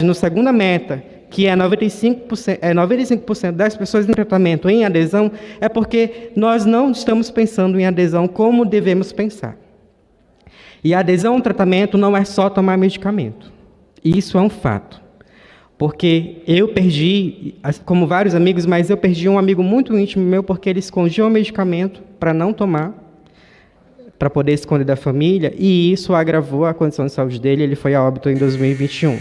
No segunda meta, que é 95% das pessoas em tratamento em adesão, é porque nós não estamos pensando em adesão como devemos pensar. E a adesão ao tratamento não é só tomar medicamento. Isso é um fato. Porque eu perdi, como vários amigos, mas eu perdi um amigo muito íntimo meu porque ele escondia o medicamento para não tomar, para poder esconder da família, e isso agravou a condição de saúde dele, ele foi a óbito em 2021.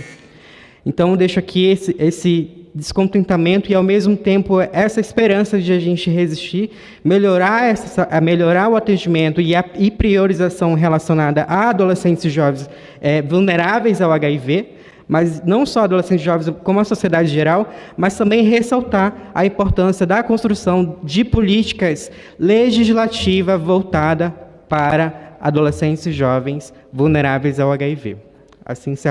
Então, eu deixo aqui esse descontentamento e, ao mesmo tempo, essa esperança de a gente resistir, melhorar o atendimento e priorização relacionada a adolescentes e jovens vulneráveis ao HIV, mas não só adolescentes e jovens, como a sociedade geral, mas também ressaltar a importância da construção de políticas legislativas voltadas para adolescentes e jovens vulneráveis ao HIV. Assim se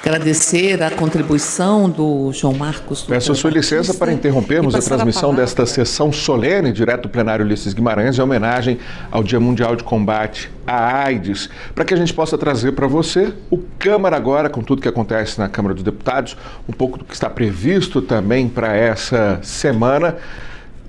Agradecer a contribuição do João Marcos. Peço a sua licença para interrompermos a transmissão desta sessão solene, direto do plenário Ulisses Guimarães, em homenagem ao Dia Mundial de Combate à AIDS, para que a gente possa trazer para você o Câmara Agora, com tudo que acontece na Câmara dos Deputados, um pouco do que está previsto também para essa semana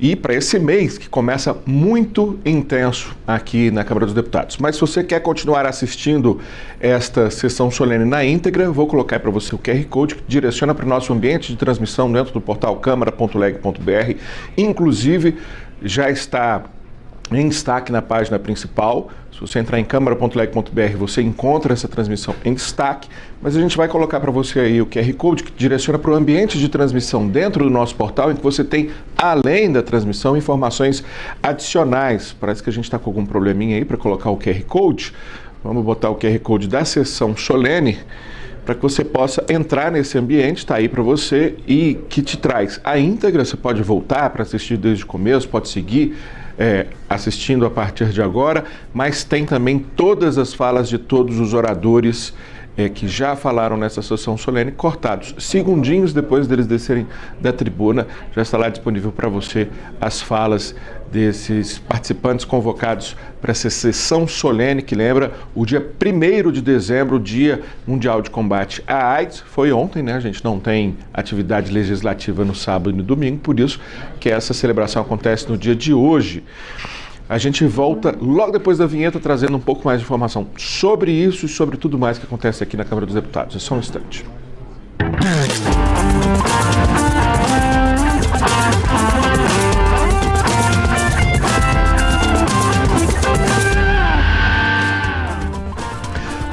e para esse mês, que começa muito intenso aqui na Câmara dos Deputados. Mas se você quer continuar assistindo esta sessão solene na íntegra, vou colocar para você o QR Code que direciona para o nosso ambiente de transmissão dentro do portal câmara.leg.br. Inclusive, já está em destaque na página principal. Se você entrar em câmara.leg.br, você encontra essa transmissão em destaque, mas a gente vai colocar para você aí o QR Code que direciona para o ambiente de transmissão dentro do nosso portal, em que você tem, além da transmissão, informações adicionais. Parece que a gente está com algum probleminha aí para colocar o QR Code. Vamos botar o QR Code da sessão solene para que você possa entrar nesse ambiente, está aí para você, e que te traz a íntegra. Você pode voltar para assistir desde o começo, pode seguir assistindo a partir de agora, mas tem também todas as falas de todos os oradores que já falaram nessa sessão solene, cortados segundinhos depois deles descerem da tribuna. Já está lá disponível para você as falas desses participantes convocados para essa sessão solene, que lembra o dia 1º de dezembro, o Dia Mundial de Combate à AIDS. Foi ontem, né? A gente não tem atividade legislativa no sábado e no domingo, por isso que essa celebração acontece no dia de hoje. A gente volta logo depois da vinheta trazendo um pouco mais de informação sobre isso e sobre tudo mais que acontece aqui na Câmara dos Deputados. É só um instante.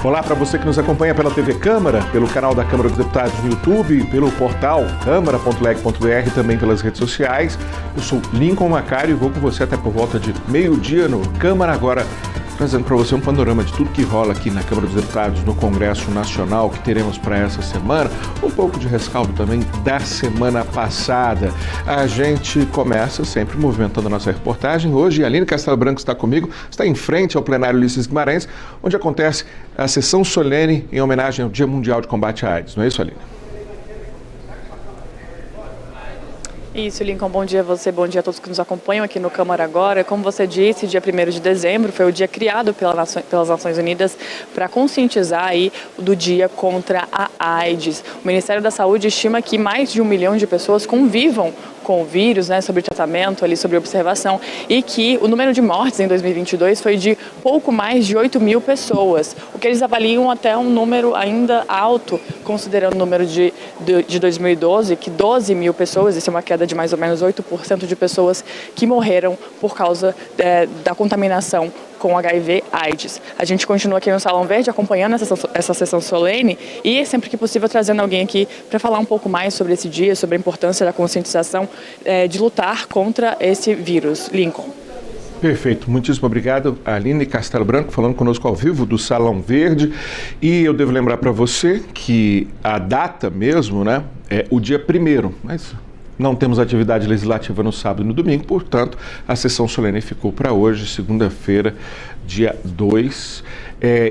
Olá para você que nos acompanha pela TV Câmara, pelo canal da Câmara dos Deputados no YouTube, pelo portal câmara.leg.br, também pelas redes sociais. Eu sou Lincoln Macário e vou com você até por volta de meio-dia no Câmara Agora, trazendo para você um panorama de tudo que rola aqui na Câmara dos Deputados, no Congresso Nacional, que teremos para essa semana, um pouco de rescaldo também da semana passada. A gente começa sempre movimentando a nossa reportagem. Hoje, a Aline Castelo Branco está comigo, está em frente ao plenário Ulisses Guimarães, onde acontece a sessão solene em homenagem ao Dia Mundial de Combate à AIDS. Não é isso, Aline? Isso, Lincoln, bom dia a você, bom dia a todos que nos acompanham aqui no Câmara Agora. Como você disse, dia 1º de dezembro foi o dia criado pelas Nações Unidas para conscientizar aí do dia contra a AIDS. O Ministério da Saúde estima que mais de 1 milhão de pessoas convivam com o vírus, né, sobre tratamento, ali, sobre observação, e que o número de mortes em 2022 foi de pouco mais de 8 mil pessoas, o que eles avaliam até um número ainda alto, considerando o número de 2012, que 12 mil pessoas, isso é uma queda de mais ou menos 8% de pessoas que morreram por causa da contaminação com HIV/AIDS. A gente continua aqui no Salão Verde acompanhando essa sessão solene e sempre que possível trazendo alguém aqui para falar um pouco mais sobre esse dia, sobre a importância da conscientização de lutar contra esse vírus. Lincoln. Perfeito, muitíssimo obrigado, Aline Castelo Branco, falando conosco ao vivo do Salão Verde. E eu devo lembrar para você que a data mesmo, né, é o dia 1º, mas não temos atividade legislativa no sábado e no domingo, portanto, a sessão solene ficou para hoje, segunda-feira, dia 2.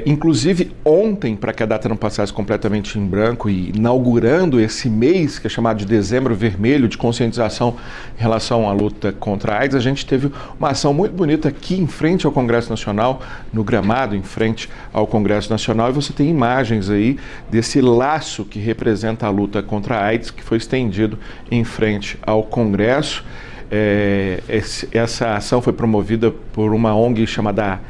Inclusive ontem, para que a data não passasse completamente em branco, e inaugurando esse mês que é chamado de Dezembro Vermelho, de conscientização em relação à luta contra a AIDS, a gente teve uma ação muito bonita aqui em frente ao Congresso Nacional, no gramado em frente ao Congresso Nacional, e você tem imagens aí desse laço que representa a luta contra a AIDS, que foi estendido em frente ao Congresso. Essa ação foi promovida por uma ONG chamada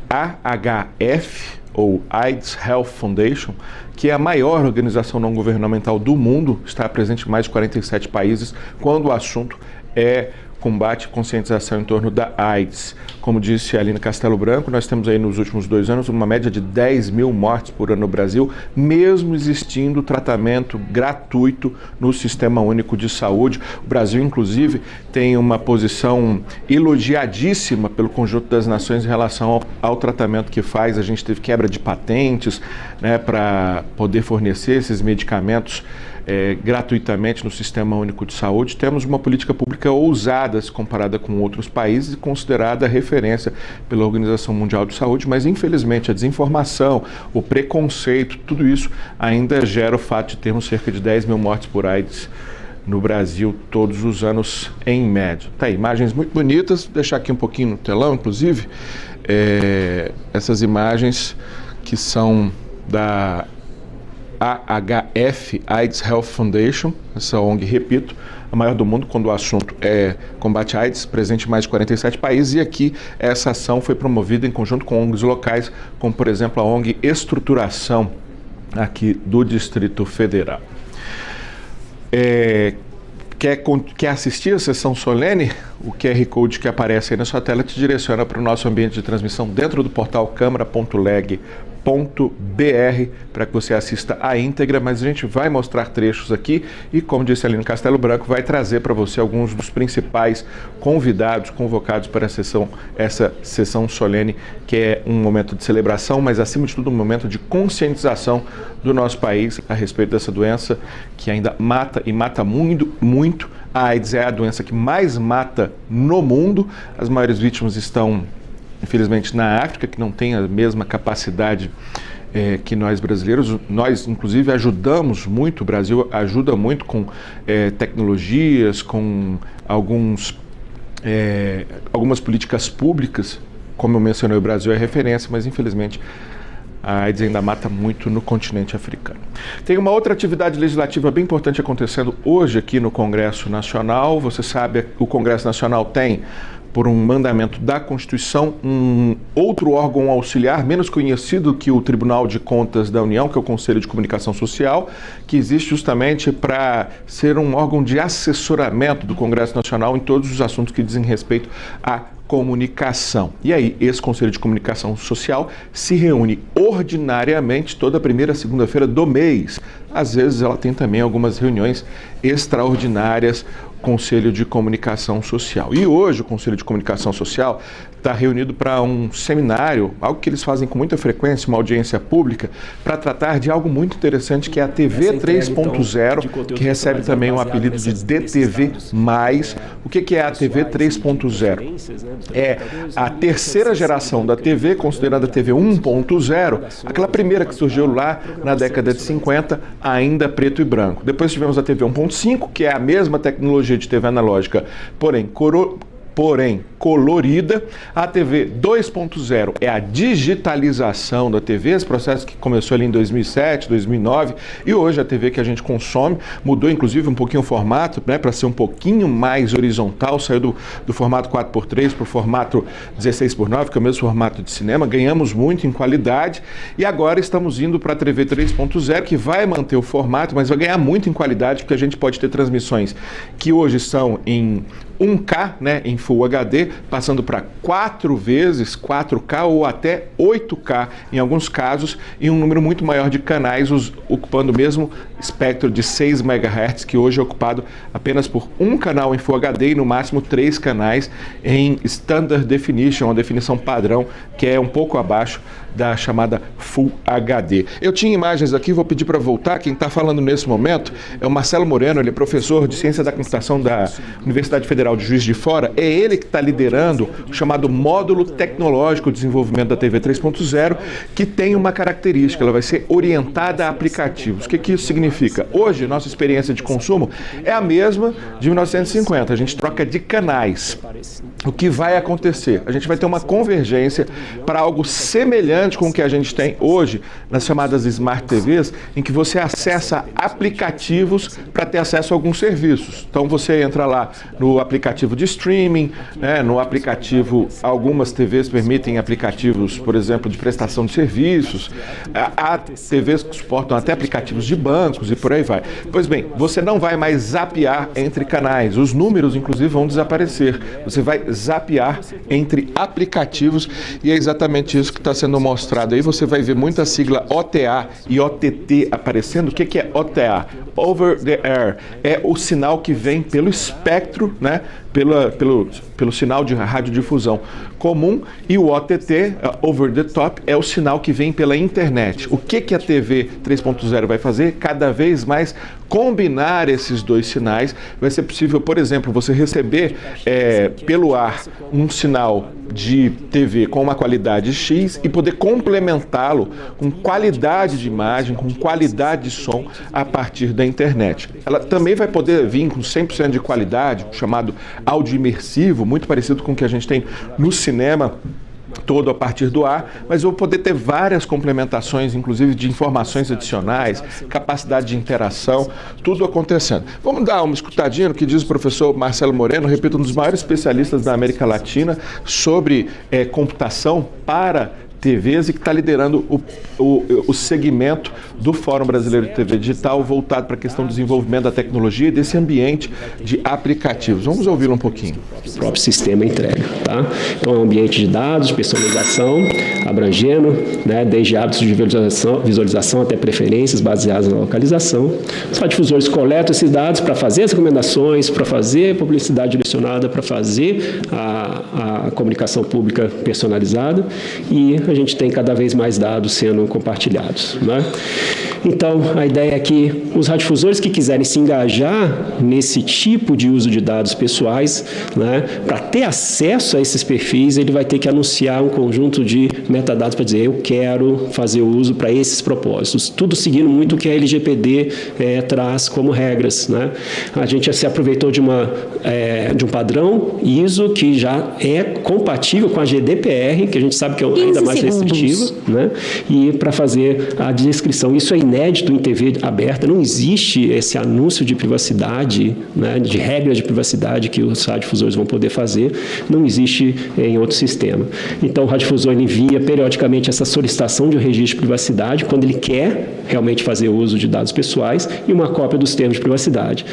AHF, ou AIDS Health Foundation, que é a maior organização não governamental do mundo, está presente em mais de 47 países, quando o assunto é combate e conscientização em torno da AIDS. Como disse a Aline Castelo Branco, nós temos aí nos últimos 2 anos uma média de 10 mil mortes por ano no Brasil, mesmo existindo tratamento gratuito no Sistema Único de Saúde. O Brasil, inclusive, tem uma posição elogiadíssima pelo conjunto das nações em relação ao tratamento que faz. A gente teve quebra de patentes, né, para poder fornecer esses medicamentos gratuitamente no Sistema Único de Saúde. Temos uma política pública ousada se comparada com outros países e considerada referência pela Organização Mundial de Saúde, mas infelizmente a desinformação, o preconceito, tudo isso ainda gera o fato de termos cerca de 10 mil mortes por AIDS no Brasil todos os anos em média. Tá aí, imagens muito bonitas, vou deixar aqui um pouquinho no telão, inclusive, essas imagens que são da AHF, AIDS Health Foundation, essa ONG, repito, a maior do mundo quando o assunto é combate à AIDS, presente em mais de 47 países, e aqui essa ação foi promovida em conjunto com ONGs locais, como por exemplo a ONG Estruturação, aqui do Distrito Federal. Quer assistir a sessão solene? O QR Code que aparece aí na sua tela te direciona para o nosso ambiente de transmissão dentro do portal câmara.leg.br para que você assista a íntegra, mas a gente vai mostrar trechos aqui e, como disse a Aline Castelo Branco, vai trazer para você alguns dos principais convidados convocados para essa sessão solene, que é um momento de celebração, mas acima de tudo um momento de conscientização do nosso país a respeito dessa doença que ainda mata e mata muito. A AIDS é a doença que mais mata no mundo. As maiores vítimas estão, infelizmente, na África, que não tem a mesma capacidade que nós brasileiros. Nós, inclusive, ajudamos muito, o Brasil ajuda muito com tecnologias, com algumas políticas públicas. Como eu mencionei, o Brasil é referência, mas, infelizmente, a AIDS ainda mata muito no continente africano. Tem uma outra atividade legislativa bem importante acontecendo hoje aqui no Congresso Nacional. Você sabe, o Congresso Nacional tem, por um mandamento da Constituição, um outro órgão auxiliar, menos conhecido que o Tribunal de Contas da União, que é o Conselho de Comunicação Social, que existe justamente para ser um órgão de assessoramento do Congresso Nacional em todos os assuntos que dizem respeito à comunicação. E aí, esse Conselho de Comunicação Social se reúne ordinariamente toda primeira segunda-feira do mês. Às vezes ela tem também algumas reuniões extraordinárias, Conselho de Comunicação Social. E hoje o Conselho de Comunicação Social está reunido para um seminário, algo que eles fazem com muita frequência, uma audiência pública, para tratar de algo muito interessante, que é a TV 3.0, que recebe também um apelido de DTV+. O que é a TV 3.0? É a terceira geração da TV, considerada a TV 1.0, aquela primeira que surgiu lá na década de 50, ainda preto e branco. Depois tivemos a TV 1.5, que é a mesma tecnologia de TV analógica, porém colorida. A TV 2.0 é a digitalização da TV, esse processo que começou ali em 2007, 2009, e hoje a TV que a gente consome mudou inclusive um pouquinho o formato, né, para ser um pouquinho mais horizontal, saiu do formato 4x3 para o formato 16x9, que é o mesmo formato de cinema. Ganhamos muito em qualidade e agora estamos indo para a TV 3.0, que vai manter o formato, mas vai ganhar muito em qualidade, porque a gente pode ter transmissões que hoje são em 1K, né, em Full HD, passando para 4 vezes 4K ou até 8K em alguns casos, e um número muito maior de canais ocupando o mesmo espectro de 6 MHz, que hoje é ocupado apenas por um canal em Full HD e no máximo 3 canais em Standard Definition, a definição padrão, que é um pouco abaixo da chamada Full HD. Eu tinha imagens aqui, vou pedir para voltar. Quem está falando nesse momento é o Marcelo Moreno, ele é professor de Ciência da Computação da Universidade Federal Federal de Juiz de Fora, é ele que está liderando o chamado Módulo Tecnológico de Desenvolvimento da TV 3.0, que tem uma característica, ela vai ser orientada a aplicativos. O que isso significa? Hoje, nossa experiência de consumo é a mesma de 1950, a gente troca de canais. O que vai acontecer? A gente vai ter uma convergência para algo semelhante com o que a gente tem hoje nas chamadas Smart TVs, em que você acessa aplicativos para ter acesso a alguns serviços. Então você entra lá no aplicativo de streaming, né, no aplicativo, algumas TVs permitem aplicativos, por exemplo, de prestação de serviços, há TVs que suportam até aplicativos de bancos e por aí vai. Pois bem, você não vai mais zapear entre canais, os números inclusive vão desaparecer, você vai zapear entre aplicativos e é exatamente isso que está sendo mostrado aí. Você vai ver muita sigla OTA e OTT aparecendo. O que é OTA? Over the Air. É o sinal que vem pelo espectro, né? Pelo sinal de radiodifusão comum, e o OTT, Over the Top, é o sinal que vem pela internet. O que a TV 3.0 vai fazer? Cada vez mais combinar esses dois sinais. Vai ser possível, por exemplo, você receber pelo ar um sinal de TV com uma qualidade X e poder complementá-lo com qualidade de imagem, com qualidade de som a partir da internet. Ela também vai poder vir com 100% de qualidade, chamado áudio imersivo, muito parecido com o que a gente tem no cinema, todo a partir do ar, mas eu vou poder ter várias complementações, inclusive de informações adicionais, capacidade de interação, tudo acontecendo. Vamos dar uma escutadinha no que diz o professor Marcelo Moreno, repito, um dos maiores especialistas da América Latina sobre computação para TVs e que está liderando o segmento do Fórum Brasileiro de TV Digital voltado para a questão do desenvolvimento da tecnologia e desse ambiente de aplicativos. Vamos ouvi-lo um pouquinho. O próprio sistema entrega, tá? Então é um ambiente de dados, de personalização, abrangendo, né, desde hábitos de visualização até preferências baseadas na localização. Os radiodifusores coletam esses dados para fazer as recomendações, para fazer publicidade direcionada, para fazer a comunicação pública personalizada, e a gente tem cada vez mais dados sendo compartilhados, né? Então, a ideia é que os radiodifusores que quiserem se engajar nesse tipo de uso de dados pessoais, né, para ter acesso a esses perfis, ele vai ter que anunciar um conjunto de metadados para dizer: eu quero fazer uso para esses propósitos. Tudo seguindo muito o que a LGPD traz como regras, né? A gente se aproveitou de um padrão ISO que já é compatível com a GDPR, que a gente sabe que é ainda mais restritiva, né? E para fazer a descrição. Isso é inédito em TV aberta, não existe esse anúncio de privacidade, né, de regras de privacidade que os radiodifusores vão poder fazer, não existe em outro sistema. Então, o radiodifusor envia periodicamente essa solicitação de um registro de privacidade, quando ele quer realmente fazer uso de dados pessoais, e uma cópia dos termos de privacidade.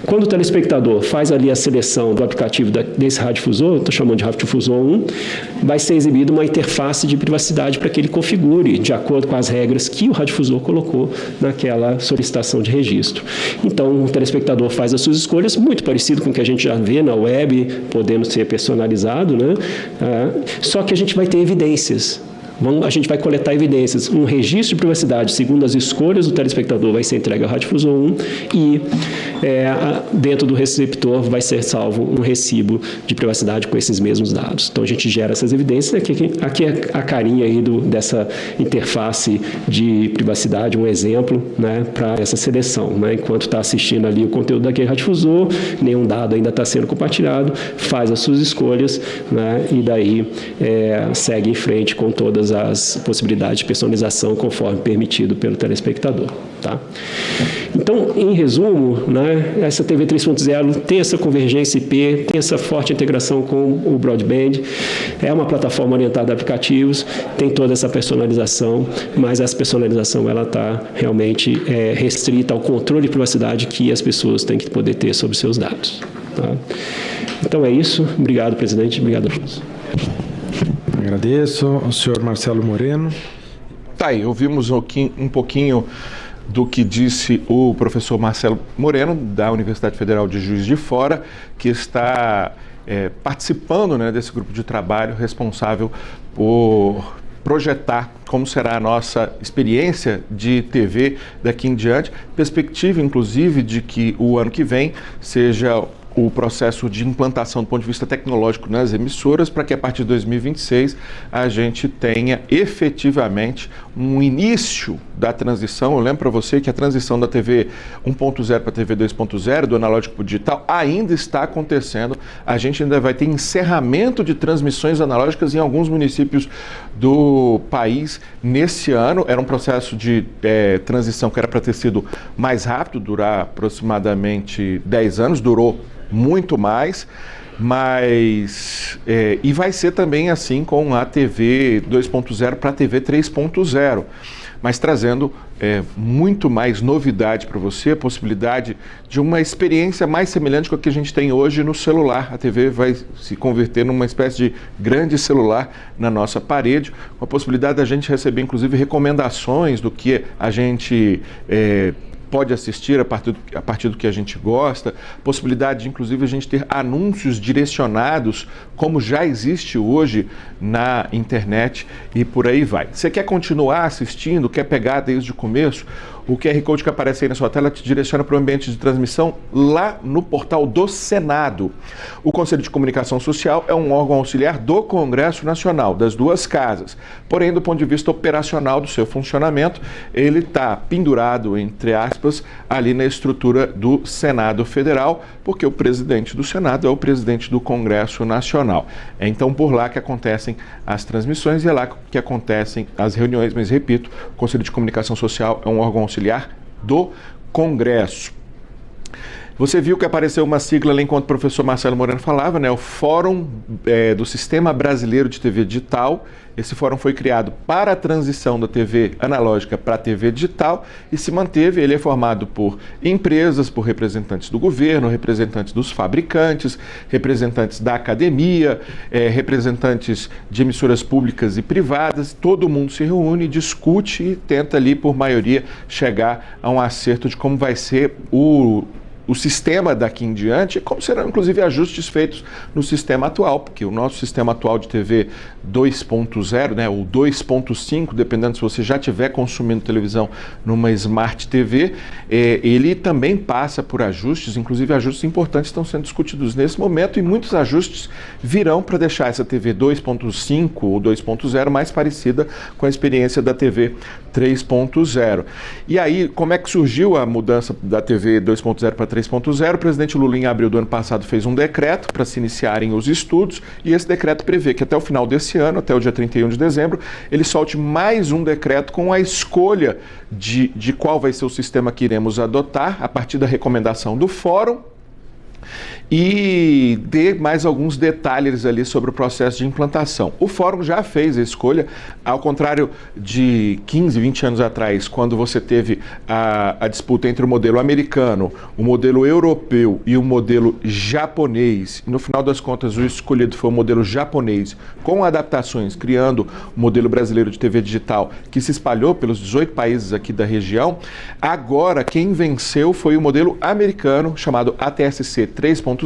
Quando o telespectador faz ali a seleção do aplicativo desse radiodifusor, estou chamando de radiodifusor 1, vai ser exibida uma interface de privacidade para que ele configure de acordo com as regras que o radiodifusor colocou naquela solicitação de registro. Então, o telespectador faz as suas escolhas, muito parecido com o que a gente já vê na web, podendo ser personalizado, né? Só que a gente vai ter evidências. A gente vai coletar evidências. Um registro de privacidade, segundo as escolhas do telespectador, vai ser entregue ao radiodifusor 1 e dentro do receptor vai ser salvo um recibo de privacidade com esses mesmos dados. Então, a gente gera essas evidências. Aqui é a carinha aí dessa interface de privacidade, um exemplo, né, para essa seleção, né? Enquanto está assistindo ali o conteúdo daquele radiodifusor, nenhum dado ainda está sendo compartilhado, faz as suas escolhas, né, e daí segue em frente com todas as possibilidades de personalização conforme permitido pelo telespectador, tá? Então, em resumo, né, essa TV 3.0 tem essa convergência IP, tem essa forte integração com o broadband, é uma plataforma orientada a aplicativos, tem toda essa personalização, mas essa personalização ela está realmente restrita ao controle de privacidade que as pessoas têm que poder ter sobre seus dados, tá? Então é isso. Obrigado, presidente. Obrigado a todos. Agradeço ao senhor Marcelo Moreno. Tá aí, ouvimos um pouquinho do que disse o professor Marcelo Moreno, da Universidade Federal de Juiz de Fora, que está participando, né, desse grupo de trabalho responsável por projetar como será a nossa experiência de TV daqui em diante, perspectiva inclusive de que o ano que vem seja o processo de implantação do ponto de vista tecnológico nas emissoras, para que a partir de 2026 a gente tenha efetivamente um início da transição. Eu lembro para você que a transição da TV 1.0 para a TV 2.0, do analógico para o digital, ainda está acontecendo. A gente ainda vai ter encerramento de transmissões analógicas em alguns municípios do país nesse ano. Era um processo de transição que era para ter sido mais rápido, durar aproximadamente 10 anos, durou muito mais, mas e vai ser também assim com a TV 2.0 para a TV 3.0, mas trazendo muito mais novidade para você, a possibilidade de uma experiência mais semelhante com a que a gente tem hoje no celular. A TV vai se converter numa espécie de grande celular na nossa parede, com a possibilidade da gente receber inclusive recomendações do que a gente pode assistir a partir do que a gente gosta, possibilidade de, inclusive, a gente ter anúncios direcionados, como já existe hoje na internet, e por aí vai. Você quer continuar assistindo, quer pegar desde o começo? O QR Code que aparece aí na sua tela te direciona para o ambiente de transmissão lá no portal do Senado. O Conselho de Comunicação Social é um órgão auxiliar do Congresso Nacional, das duas casas. Porém, do ponto de vista operacional do seu funcionamento, ele está pendurado, entre aspas, ali na estrutura do Senado Federal, porque o presidente do Senado é o presidente do Congresso Nacional. É então por lá que acontecem as transmissões e é lá que acontecem as reuniões, mas repito, o Conselho de Comunicação Social é um órgão auxiliar do Congresso. Você viu que apareceu uma sigla ali enquanto o professor Marcelo Moreno falava, né? O Fórum do Sistema Brasileiro de TV Digital. Esse fórum foi criado para a transição da TV analógica para a TV digital e se manteve. Ele é formado por empresas, por representantes do governo, representantes dos fabricantes, representantes da academia, representantes de emissoras públicas e privadas. Todo mundo se reúne, discute e tenta ali, por maioria, chegar a um acerto de como vai ser o sistema daqui em diante, como serão inclusive ajustes feitos no sistema atual, porque o nosso sistema atual de TV 2.0, né, ou 2.5, dependendo se você já estiver consumindo televisão numa Smart TV, ele também passa por ajustes, inclusive ajustes importantes estão sendo discutidos nesse momento e muitos ajustes virão para deixar essa TV 2.5 ou 2.0 mais parecida com a experiência da TV 3.0. E aí, como é que surgiu a mudança da TV 2.0 para 3.0? O presidente Lula, em abril do ano passado, fez um decreto para se iniciarem os estudos e esse decreto prevê que até o final desse ano, até o dia 31 de dezembro, ele solte mais um decreto com a escolha de qual vai ser o sistema que iremos adotar a partir da recomendação do Fórum e dê mais alguns detalhes ali sobre o processo de implantação. O Fórum já fez a escolha, ao contrário de 15, 20 anos atrás, quando você teve a disputa entre o modelo americano, o modelo europeu e o modelo japonês. E no final das contas, o escolhido foi o modelo japonês, com adaptações, criando o modelo brasileiro de TV digital, que se espalhou pelos 18 países aqui da região. Agora, quem venceu foi o modelo americano, chamado ATSC 3.0,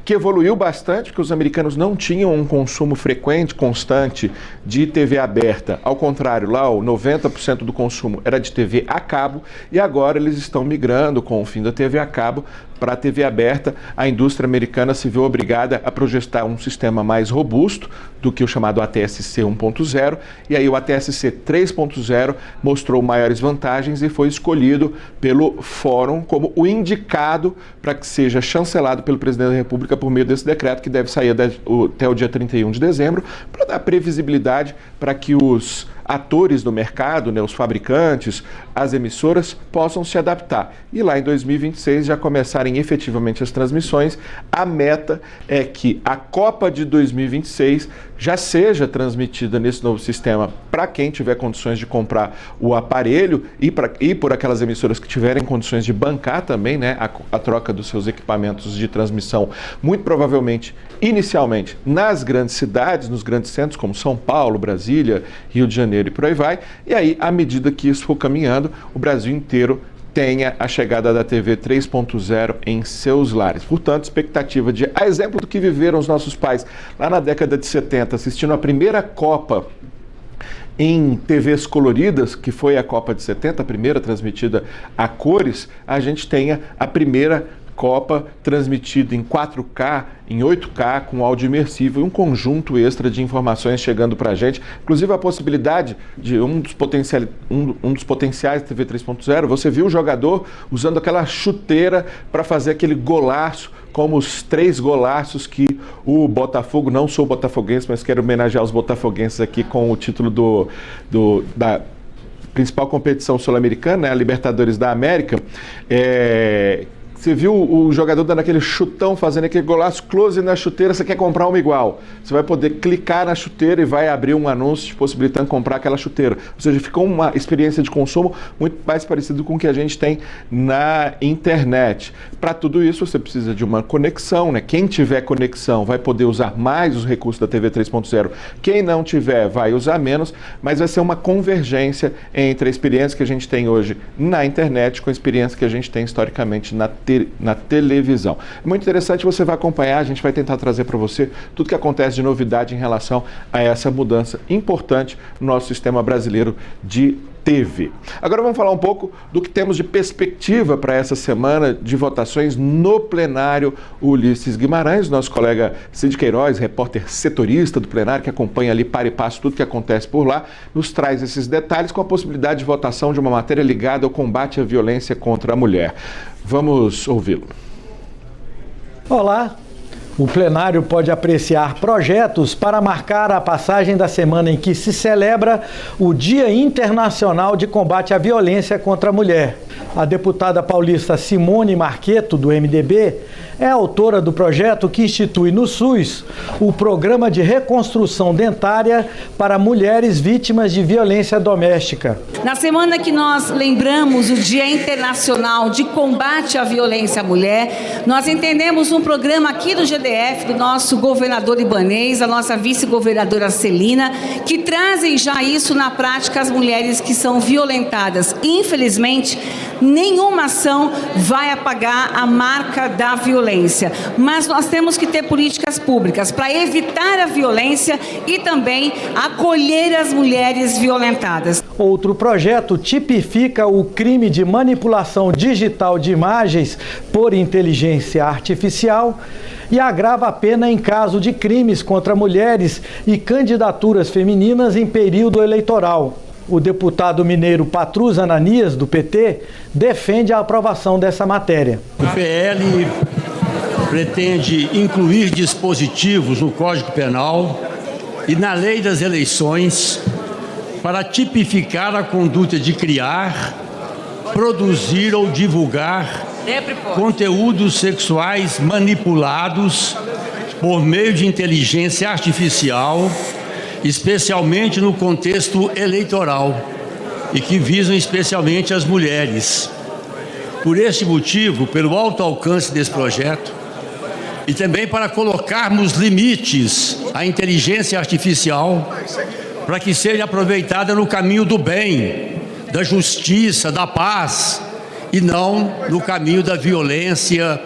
que evoluiu bastante, porque os americanos não tinham um consumo frequente, constante de TV aberta. Ao contrário, lá o 90% do consumo era de TV a cabo e agora eles estão migrando com o fim da TV a cabo para a TV aberta. A indústria americana se viu obrigada a projetar um sistema mais robusto do que o chamado ATSC 1.0 e aí o ATSC 3.0 mostrou maiores vantagens e foi escolhido pelo Fórum como o indicado para que seja chancelado pelo presidente da República por meio desse decreto que deve sair até o dia 31 de dezembro para dar previsibilidade para que os atores do mercado, né, os fabricantes, as emissoras, possam se adaptar. E lá em 2026 já começarem efetivamente as transmissões. A meta é que a Copa de 2026 já seja transmitida nesse novo sistema para quem tiver condições de comprar o aparelho e por aquelas emissoras que tiverem condições de bancar também, né, a troca dos seus equipamentos de transmissão, muito provavelmente, inicialmente, nas grandes cidades, nos grandes centros como São Paulo, Brasília, Rio de Janeiro e por aí vai. E aí, à medida que isso for caminhando, o Brasil inteiro tenha a chegada da TV 3.0 em seus lares. Portanto, expectativa de, a exemplo do que viveram os nossos pais lá na década de 70, assistindo a primeira Copa em TVs coloridas, que foi a Copa de 70, a primeira transmitida a cores, a gente tenha a primeira Copa, transmitido em 4K, em 8K, com áudio imersivo e um conjunto extra de informações chegando para a gente. Inclusive a possibilidade de um dos potenciais TV 3.0, você viu o jogador usando aquela chuteira para fazer aquele golaço, como os 3 golaços que o Botafogo, não sou botafoguense, mas quero homenagear os botafoguenses aqui com o título da principal competição sul-americana, né, a Libertadores da América. Você viu o jogador dando aquele chutão, fazendo aquele golaço, close na chuteira, você quer comprar uma igual. Você vai poder clicar na chuteira e vai abrir um anúncio te possibilitando comprar aquela chuteira. Ou seja, ficou uma experiência de consumo muito mais parecida com o que a gente tem na internet. Para tudo isso, você precisa de uma conexão, né? Quem tiver conexão vai poder usar mais os recursos da TV 3.0. Quem não tiver vai usar menos, mas vai ser uma convergência entre a experiência que a gente tem hoje na internet com a experiência que a gente tem historicamente na televisão. É muito interessante, você vai acompanhar, a gente vai tentar trazer para você tudo que acontece de novidade em relação a essa mudança importante no nosso sistema brasileiro de TV. Agora vamos falar um pouco do que temos de perspectiva para essa semana de votações no plenário Ulisses Guimarães. Nosso colega Cid Queiroz, repórter setorista do plenário, que acompanha ali para e passo tudo que acontece por lá, nos traz esses detalhes com a possibilidade de votação de uma matéria ligada ao combate à violência contra a mulher. Vamos ouvi-lo. Olá! O plenário pode apreciar projetos para marcar a passagem da semana em que se celebra o Dia Internacional de Combate à Violência contra a Mulher. A deputada paulista Simone Marqueto, do MDB, é autora do projeto que institui no SUS o Programa de Reconstrução Dentária para mulheres vítimas de violência doméstica. Na semana que nós lembramos o Dia Internacional de Combate à Violência à Mulher, nós entendemos um programa aqui do GDF, do nosso governador Ibanez, a nossa vice-governadora Celina, que trazem já isso na prática às mulheres que são violentadas. Infelizmente, nenhuma ação vai apagar a marca da violência, mas nós temos que ter políticas públicas para evitar a violência e também acolher as mulheres violentadas. Outro projeto tipifica o crime de manipulação digital de imagens por inteligência artificial e agrava a pena em caso de crimes contra mulheres e candidaturas femininas em período eleitoral. O deputado mineiro Patrus Ananias, do PT, defende a aprovação dessa matéria. O PL pretende incluir dispositivos no Código Penal e na Lei das Eleições para tipificar a conduta de criar, produzir ou divulgar conteúdos sexuais manipulados por meio de inteligência artificial, especialmente no contexto eleitoral, e que visam especialmente as mulheres. Por este motivo, pelo alto alcance desse projeto, e também para colocarmos limites à inteligência artificial, para que seja aproveitada no caminho do bem, da justiça, da paz, e não no caminho da violência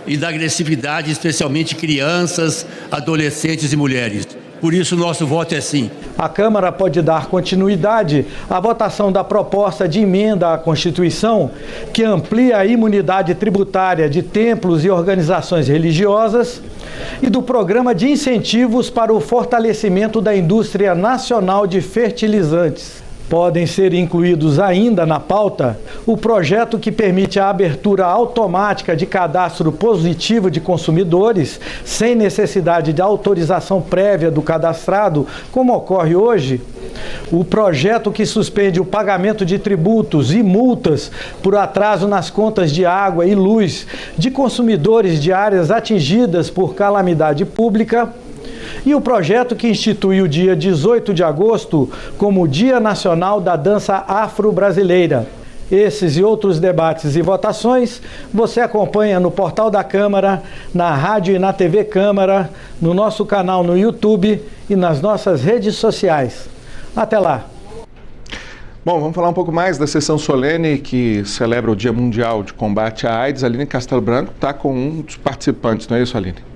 e da agressividade, especialmente crianças, adolescentes e mulheres. Por isso, nosso voto é sim. A Câmara pode dar continuidade à votação da proposta de emenda à Constituição que amplia a imunidade tributária de templos e organizações religiosas e do programa de incentivos para o fortalecimento da indústria nacional de fertilizantes. Podem ser incluídos ainda na pauta o projeto que permite a abertura automática de cadastro positivo de consumidores, sem necessidade de autorização prévia do cadastrado, como ocorre hoje, o projeto que suspende o pagamento de tributos e multas por atraso nas contas de água e luz de consumidores de áreas atingidas por calamidade pública, e o projeto que institui o dia 18 de agosto como Dia Nacional da Dança Afro-Brasileira. Esses e outros debates e votações você acompanha no portal da Câmara, na rádio e na TV Câmara, no nosso canal no YouTube e nas nossas redes sociais. Até lá! Bom, vamos falar um pouco mais da sessão solene que celebra o Dia Mundial de Combate à AIDS. A Aline Castelo Branco está com um dos participantes, não é isso, Aline?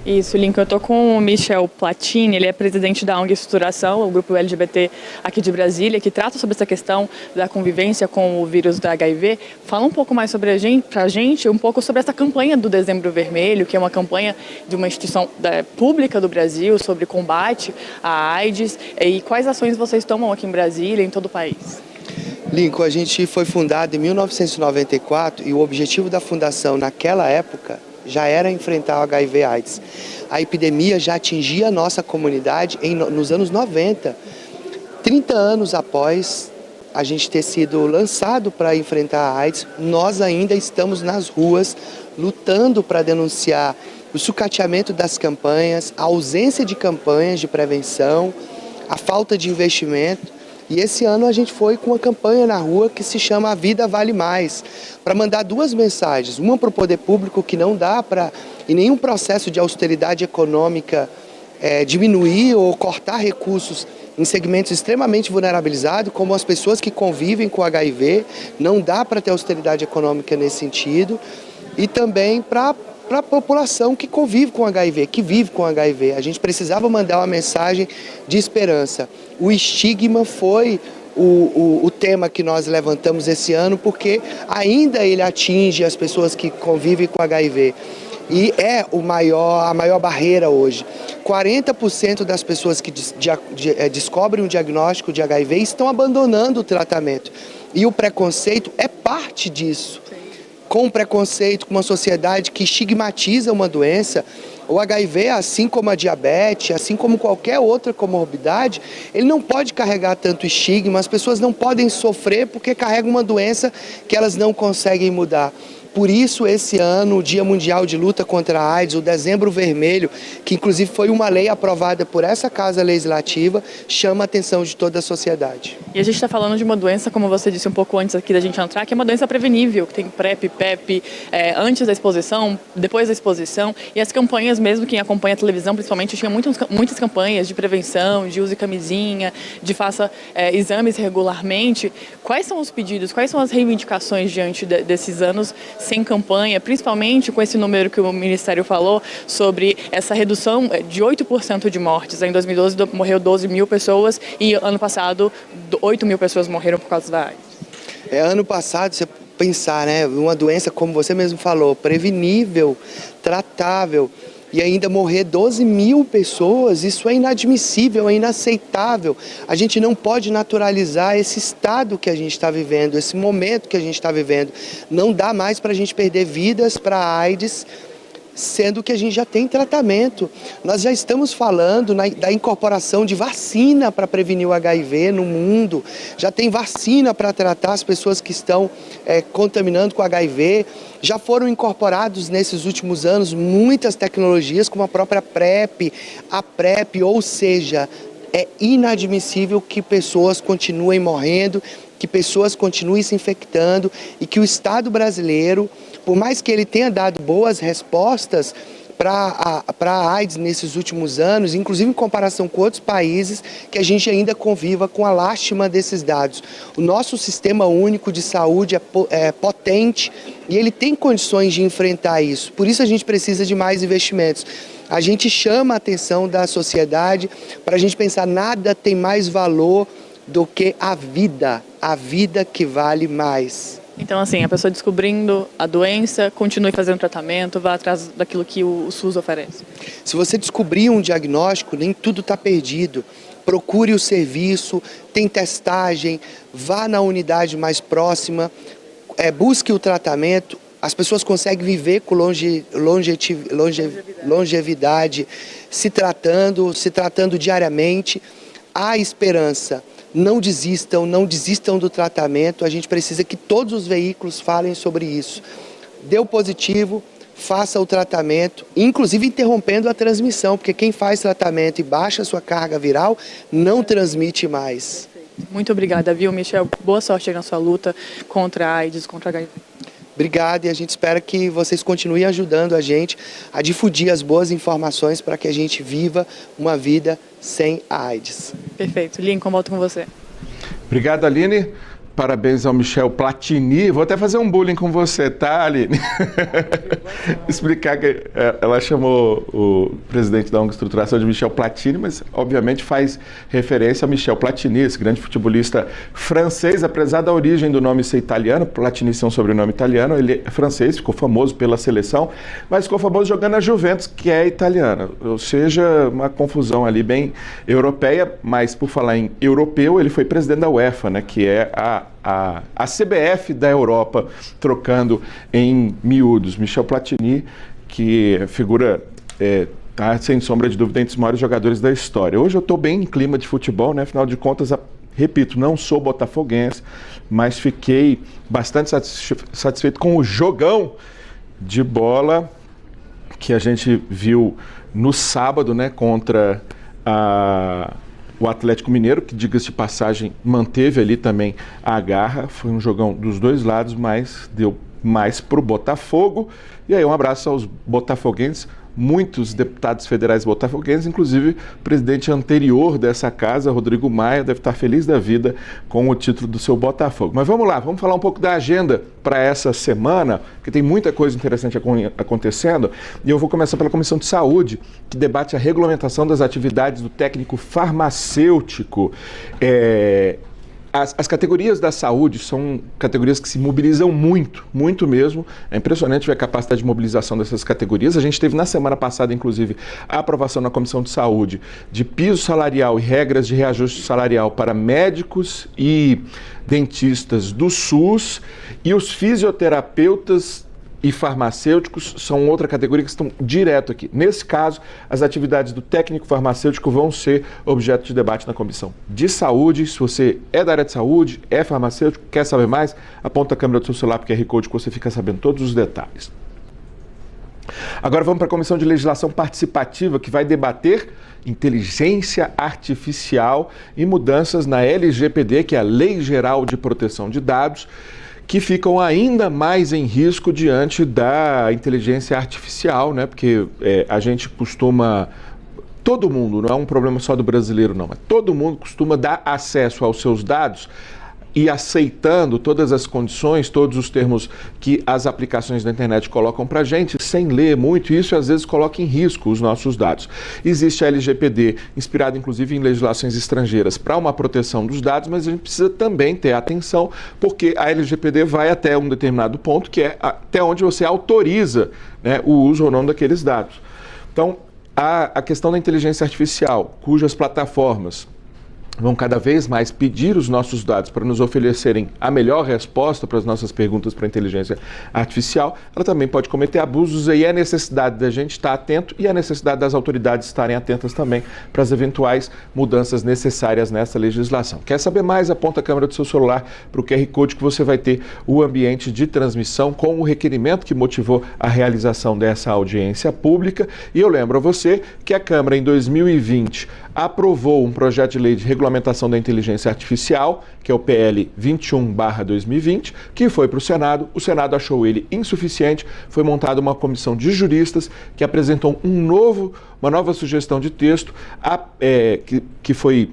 Isso, Lincoln, eu estou com o Michel Platini, ele é presidente da ONG Estruturação, o grupo LGBT aqui de Brasília, que trata sobre essa questão da convivência com o vírus da HIV. Fala um pouco mais sobre pra gente, um pouco sobre essa campanha do Dezembro Vermelho, que é uma campanha de uma instituição pública do Brasil sobre combate à AIDS, e quais ações vocês tomam aqui em Brasília e em todo o país. Lincoln, a gente foi fundado em 1994 e o objetivo da fundação naquela época já era enfrentar o HIV/AIDS. A epidemia já atingia a nossa comunidade nos anos 90, 30 anos após a gente ter sido lançado para enfrentar a AIDS, nós ainda estamos nas ruas lutando para denunciar o sucateamento das campanhas, a ausência de campanhas de prevenção, a falta de investimento. E esse ano a gente foi com uma campanha na rua que se chama A Vida Vale Mais, para mandar duas mensagens. Uma para o poder público, que não dá para, em nenhum processo de austeridade econômica, diminuir ou cortar recursos em segmentos extremamente vulnerabilizados, como as pessoas que convivem com HIV. Não dá para ter austeridade econômica nesse sentido. E também para a população que convive com HIV, que vive com HIV. A gente precisava mandar uma mensagem de esperança. O estigma foi o tema que nós levantamos esse ano, porque ainda ele atinge as pessoas que convivem com HIV. E é a maior barreira hoje. 40% das pessoas que descobrem um diagnóstico de HIV estão abandonando o tratamento. E o preconceito é parte disso. Com o preconceito, com uma sociedade que estigmatiza uma doença, o HIV, assim como a diabetes, assim como qualquer outra comorbidade, ele não pode carregar tanto estigma, as pessoas não podem sofrer porque carregam uma doença que elas não conseguem mudar. Por isso, esse ano, o Dia Mundial de Luta contra a AIDS, o Dezembro Vermelho, que inclusive foi uma lei aprovada por essa Casa Legislativa, chama a atenção de toda a sociedade. E a gente está falando de uma doença, como você disse um pouco antes aqui da gente entrar, que é uma doença prevenível, que tem PrEP, PEP, antes da exposição, depois da exposição, e as campanhas mesmo, quem acompanha a televisão principalmente, tinha muitas campanhas de prevenção, de use camisinha, de faça exames regularmente. Quais são os pedidos, quais são as reivindicações diante desses anos sem campanha, principalmente com esse número que o Ministério falou sobre essa redução de 8% de mortes? Em 2012 morreu 12 mil pessoas e ano passado 8 mil pessoas morreram por causa da AIDS. Ano passado, você pensar, né, uma doença, como você mesmo falou, prevenível, tratável, e ainda morrer 12 mil pessoas, isso é inadmissível, é inaceitável. A gente não pode naturalizar esse estado que a gente está vivendo, esse momento que a gente está vivendo. Não dá mais para a gente perder vidas para a AIDS, sendo que a gente já tem tratamento. Nós já estamos falando da incorporação de vacina para prevenir o HIV no mundo. Já tem vacina para tratar as pessoas que estão contaminando com HIV. Já foram incorporados nesses últimos anos muitas tecnologias, como a própria PrEP, a PrEP, ou seja, é inadmissível que pessoas continuem morrendo, que pessoas continuem se infectando e que o Estado brasileiro, por mais que ele tenha dado boas respostas para a AIDS nesses últimos anos, inclusive em comparação com outros países, que a gente ainda conviva com a lástima desses dados. O nosso sistema único de saúde é potente e ele tem condições de enfrentar isso. Por isso a gente precisa de mais investimentos. A gente chama a atenção da sociedade para a gente pensar: nada tem mais valor do que a vida que vale mais. Então, assim, a pessoa descobrindo a doença, continue fazendo tratamento, vá atrás daquilo que o SUS oferece. Se você descobrir um diagnóstico, nem tudo está perdido. Procure o serviço, tem testagem, vá na unidade mais próxima, busque o tratamento. As pessoas conseguem viver com longevidade, se tratando diariamente. Há esperança. Não desistam do tratamento. A gente precisa que todos os veículos falem sobre isso. Deu positivo, faça o tratamento, inclusive interrompendo a transmissão, porque quem faz tratamento e baixa a sua carga viral não transmite mais. Muito obrigada, viu, Michel? Boa sorte aí na sua luta contra a AIDS, contra a HIV. Obrigado, e a gente espera que vocês continuem ajudando a gente a difundir as boas informações para que a gente viva uma vida sem a AIDS. Perfeito. Lincoln, volto com você. Obrigado, Aline. Parabéns ao Michel Platini. Vou até fazer um bullying com você, tá, Aline? Explicar que ela chamou o presidente da ONG Estruturação de Michel Platini, mas obviamente faz referência a Michel Platini, esse grande futebolista francês, apesar da origem do nome ser italiano. Platini é um sobrenome italiano, ele é francês, ficou famoso pela seleção, mas ficou famoso jogando na Juventus, que é italiana. Ou seja, uma confusão ali bem europeia, mas por falar em europeu, ele foi presidente da UEFA, né, que é a CBF da Europa, trocando em miúdos. Michel Platini, que figura, tá sem sombra de dúvida, entre os maiores jogadores da história. Hoje eu estou bem em clima de futebol, né? Afinal de contas, repito, não sou botafoguense, mas fiquei bastante satisfeito com o jogão de bola que a gente viu no sábado, né, contra o Atlético Mineiro, que, diga-se de passagem, manteve ali também a garra. Foi um jogão dos dois lados, mas deu mais para o Botafogo. E aí um abraço aos botafoguenses, muitos deputados federais botafoguenses, inclusive o presidente anterior dessa casa, Rodrigo Maia, deve estar feliz da vida com o título do seu Botafogo. Mas vamos lá, vamos falar um pouco da agenda para essa semana, porque tem muita coisa interessante acontecendo, e eu vou começar pela Comissão de Saúde, que debate a regulamentação das atividades do técnico farmacêutico. As categorias da saúde são categorias que se mobilizam muito, muito mesmo. É impressionante ver a capacidade de mobilização dessas categorias. A gente teve na semana passada, inclusive, a aprovação na Comissão de Saúde de piso salarial e regras de reajuste salarial para médicos e dentistas do SUS, e os fisioterapeutas e farmacêuticos são outra categoria que estão direto aqui. Nesse caso, as atividades do técnico farmacêutico vão ser objeto de debate na Comissão de Saúde. Se você é da área de saúde, é farmacêutico, quer saber mais, aponta a câmera do seu celular para o QR Code que você fica sabendo todos os detalhes. Agora vamos para a Comissão de Legislação Participativa, que vai debater inteligência artificial e mudanças na LGPD, que é a Lei Geral de Proteção de Dados, que ficam ainda mais em risco diante da inteligência artificial, né? Porque a gente costuma, todo mundo, não é um problema só do brasileiro não, mas todo mundo costuma dar acesso aos seus dados e aceitando todas as condições, todos os termos que as aplicações da internet colocam para a gente, sem ler muito, e isso às vezes coloca em risco os nossos dados. Existe a LGPD, inspirada inclusive em legislações estrangeiras, para uma proteção dos dados, mas a gente precisa também ter atenção, porque a LGPD vai até um determinado ponto, que é até onde você autoriza, né, o uso ou não daqueles dados. Então, a questão da inteligência artificial, cujas plataformas vão cada vez mais pedir os nossos dados para nos oferecerem a melhor resposta para as nossas perguntas para a inteligência artificial, ela também pode cometer abusos, e é necessidade da gente estar atento e a necessidade das autoridades estarem atentas também para as eventuais mudanças necessárias nessa legislação. Quer saber mais? Aponta a câmera do seu celular para o QR Code que você vai ter o ambiente de transmissão com o requerimento que motivou a realização dessa audiência pública. E eu lembro a você que a Câmara, em 2020, aprovou um projeto de lei de regulamentação da inteligência artificial, que é o PL 21/2020, que foi para o Senado. O Senado achou ele insuficiente, foi montada uma comissão de juristas que apresentou uma nova sugestão de texto que foi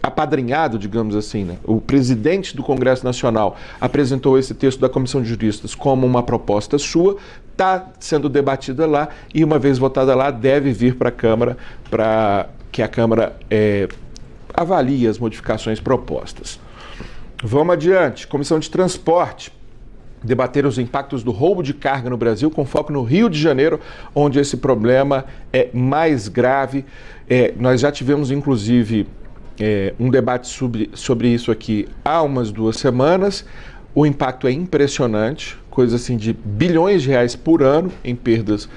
apadrinhado, digamos assim, né? O presidente do Congresso Nacional apresentou esse texto da comissão de juristas como uma proposta sua, está sendo debatida lá e, uma vez votada lá, deve vir para a Câmara para que a Câmara avalie as modificações propostas. Vamos adiante. Comissão de Transporte. Debater os impactos do roubo de carga no Brasil, com foco no Rio de Janeiro, onde esse problema é mais grave. Nós já tivemos, inclusive, um debate sobre isso aqui há umas 2 semanas. O impacto é impressionante, coisa assim de bilhões de reais por ano em perdas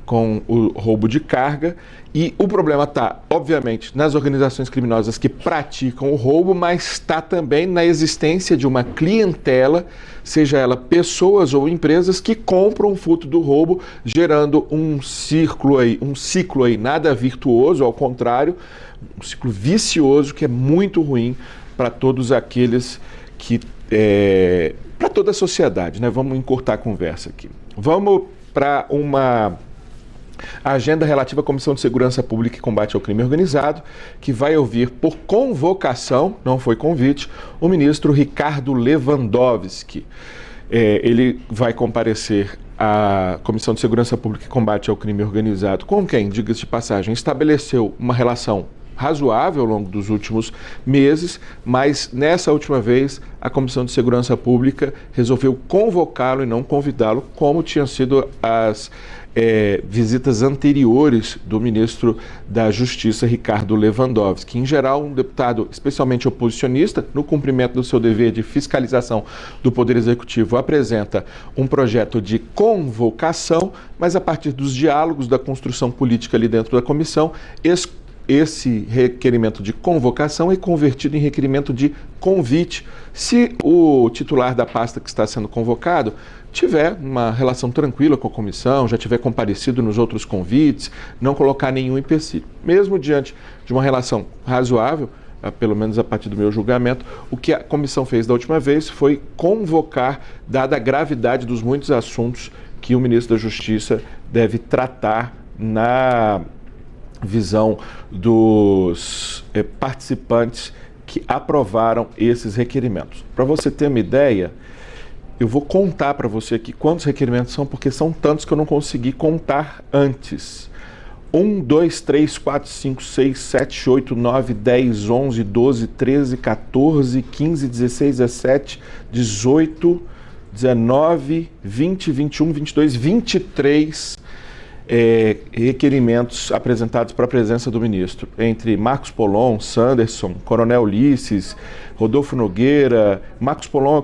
com o roubo de carga, e o problema está, obviamente, nas organizações criminosas que praticam o roubo, mas está também na existência de uma clientela, seja ela pessoas ou empresas, que compram o fruto do roubo, gerando um ciclo aí nada virtuoso, ao contrário, um ciclo vicioso que é muito ruim para todos aqueles que... para toda a sociedade, né? Vamos encurtar a conversa aqui. Vamos para uma a agenda relativa à Comissão de Segurança Pública e Combate ao Crime Organizado, que vai ouvir por convocação, não foi convite, o ministro Ricardo Lewandowski. Ele vai comparecer à Comissão de Segurança Pública e Combate ao Crime Organizado com quem, diga-se de passagem, estabeleceu uma relação razoável ao longo dos últimos meses, mas nessa última vez a Comissão de Segurança Pública resolveu convocá-lo e não convidá-lo, como tinham sido as visitas anteriores do ministro da Justiça, Ricardo Lewandowski. Em geral, um deputado especialmente oposicionista, no cumprimento do seu dever de fiscalização do Poder Executivo, apresenta um projeto de convocação, mas a partir dos diálogos, da construção política ali dentro da comissão, esse requerimento de convocação é convertido em requerimento de convite, se o titular da pasta que está sendo convocado tiver uma relação tranquila com a comissão, já tiver comparecido nos outros convites, não colocar nenhum empecilho. Mesmo diante de uma relação razoável, pelo menos a partir do meu julgamento, o que a comissão fez da última vez foi convocar, dada a gravidade dos muitos assuntos que o ministro da Justiça deve tratar na visão dos participantes que aprovaram esses requerimentos. Para você ter uma ideia, eu vou contar para você aqui quantos requerimentos são, porque são tantos que eu não consegui contar antes. 1, 2, 3, 4, 5, 6, 7, 8, 9, 10, 11, 12, 13, 14, 15, 16, 17, 18, 19, 20, 21, 22, 23 requerimentos apresentados para a presença do ministro, entre Marcos Polon, Sanderson, Coronel Ulisses, Rodolfo Nogueira. Marcos Polon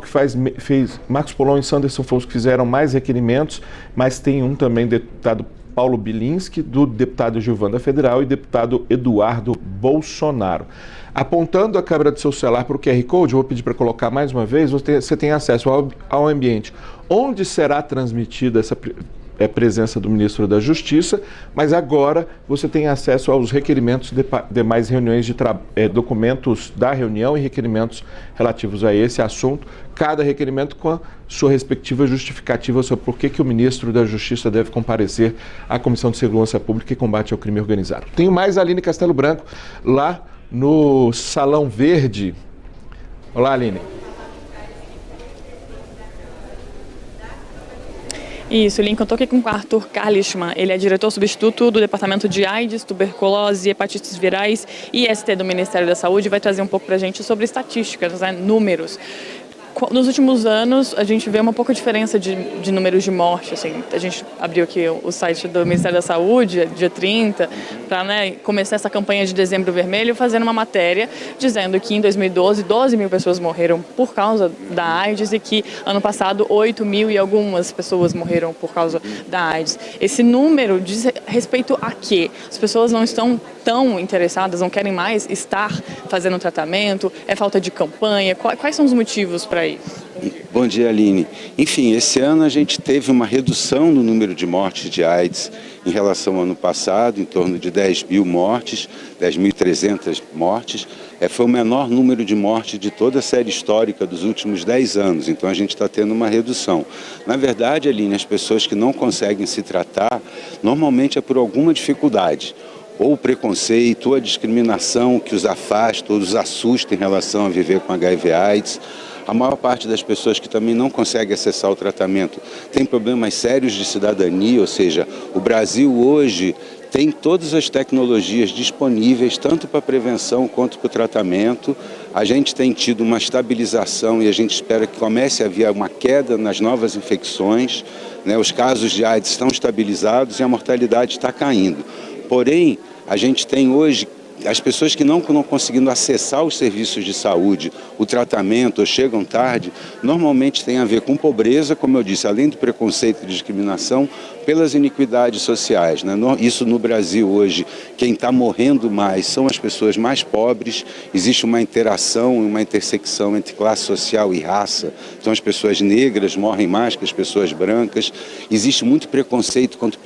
e Sanderson foram os que fizeram mais requerimentos, mas tem um também, deputado Paulo Bilinski, do deputado Gilvan Federal e deputado Eduardo Bolsonaro. Apontando a câmera do seu celular para o QR Code, eu vou pedir para colocar mais uma vez, você tem acesso ao ambiente onde será transmitida essa presença do ministro da Justiça, mas agora você tem acesso aos requerimentos de demais reuniões de documentos da reunião e requerimentos relativos a esse assunto, cada requerimento com a sua respectiva justificativa sobre por que o ministro da Justiça deve comparecer à Comissão de Segurança Pública e Combate ao Crime Organizado. Tenho mais a Aline Castelo Branco lá no Salão Verde. Olá, Aline. Isso, Lincoln, eu estou aqui com o Arthur Karlichmann, ele é diretor substituto do Departamento de AIDS, Tuberculose, Hepatites Virais e IST do Ministério da Saúde, e vai trazer um pouco para a gente sobre estatísticas, né, números. Nos últimos anos, a gente vê uma pouca diferença de números de morte. Assim, a gente abriu aqui o site do Ministério da Saúde, dia 30, para começar essa campanha de Dezembro Vermelho, fazendo uma matéria dizendo que em 2012, 12 mil pessoas morreram por causa da AIDS e que ano passado 8 mil e algumas pessoas morreram por causa da AIDS. Esse número diz respeito a quê? As pessoas não estão tão interessadas, não querem mais estar fazendo tratamento? É falta de campanha? Quais são os motivos para isso? Bom dia, Aline. Enfim, esse ano a gente teve uma redução no número de mortes de AIDS em relação ao ano passado, em torno de 10 mil mortes, 10.300 mortes. Foi o menor número de mortes de toda a série histórica dos últimos 10 anos, então a gente está tendo uma redução. Na verdade, Aline, as pessoas que não conseguem se tratar, normalmente é por alguma dificuldade, ou o preconceito, ou a discriminação que os afasta, ou os assusta em relação a viver com HIV/AIDS. A maior parte das pessoas que também não consegue acessar o tratamento tem problemas sérios de cidadania, ou seja, o Brasil hoje tem todas as tecnologias disponíveis, tanto para a prevenção quanto para o tratamento. A gente tem tido uma estabilização e a gente espera que comece a haver uma queda nas novas infecções, né? Os casos de AIDS estão estabilizados e a mortalidade está caindo. Porém, a gente tem hoje as pessoas que não conseguindo acessar os serviços de saúde, o tratamento, ou chegam tarde, normalmente tem a ver com pobreza, como eu disse, além do preconceito e discriminação, pelas iniquidades sociais, né? Isso no Brasil hoje, quem está morrendo mais são as pessoas mais pobres, existe uma interação, uma intersecção entre classe social e raça, então as pessoas negras morrem mais que as pessoas brancas, existe muito preconceito contra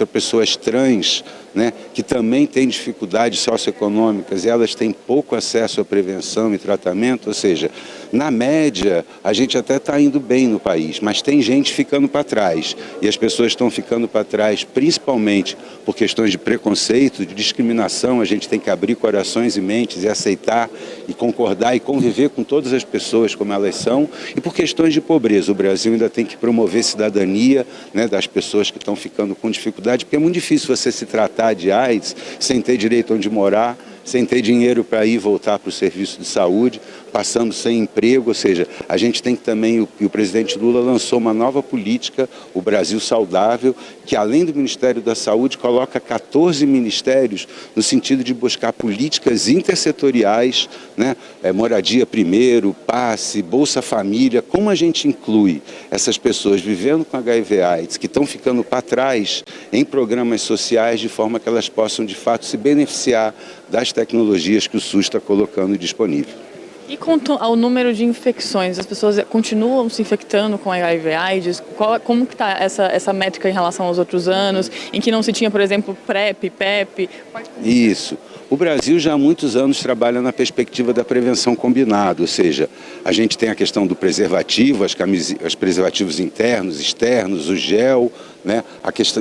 pessoas trans, né? Que também têm dificuldade socioeconômicas, elas têm pouco acesso à prevenção e tratamento, ou seja, na média, a gente até está indo bem no país, mas tem gente ficando para trás. E as pessoas estão ficando para trás principalmente por questões de preconceito, de discriminação. A gente tem que abrir corações e mentes e aceitar e concordar e conviver com todas as pessoas como elas são. E por questões de pobreza. O Brasil ainda tem que promover cidadania, né, das pessoas que estão ficando com dificuldade, porque é muito difícil você se tratar de AIDS sem ter direito onde morar, sem ter dinheiro para ir voltar para o serviço de saúde, passando sem emprego, ou seja, a gente tem que também, o presidente Lula lançou uma nova política, o Brasil Saudável, que além do Ministério da Saúde, coloca 14 ministérios no sentido de buscar políticas intersetoriais, né? Moradia primeiro, passe, Bolsa Família, como a gente inclui essas pessoas vivendo com HIV/AIDS, que estão ficando para trás em programas sociais, de forma que elas possam de fato se beneficiar das tecnologias que o SUS está colocando disponível. E quanto ao número de infecções, as pessoas continuam se infectando com HIV/AIDS? Como que está essa métrica em relação aos outros anos, em que não se tinha, por exemplo, PrEP, PEP? Isso. O Brasil já há muitos anos trabalha na perspectiva da prevenção combinada, ou seja, a gente tem a questão do preservativo, os preservativos internos, externos, o gel, né?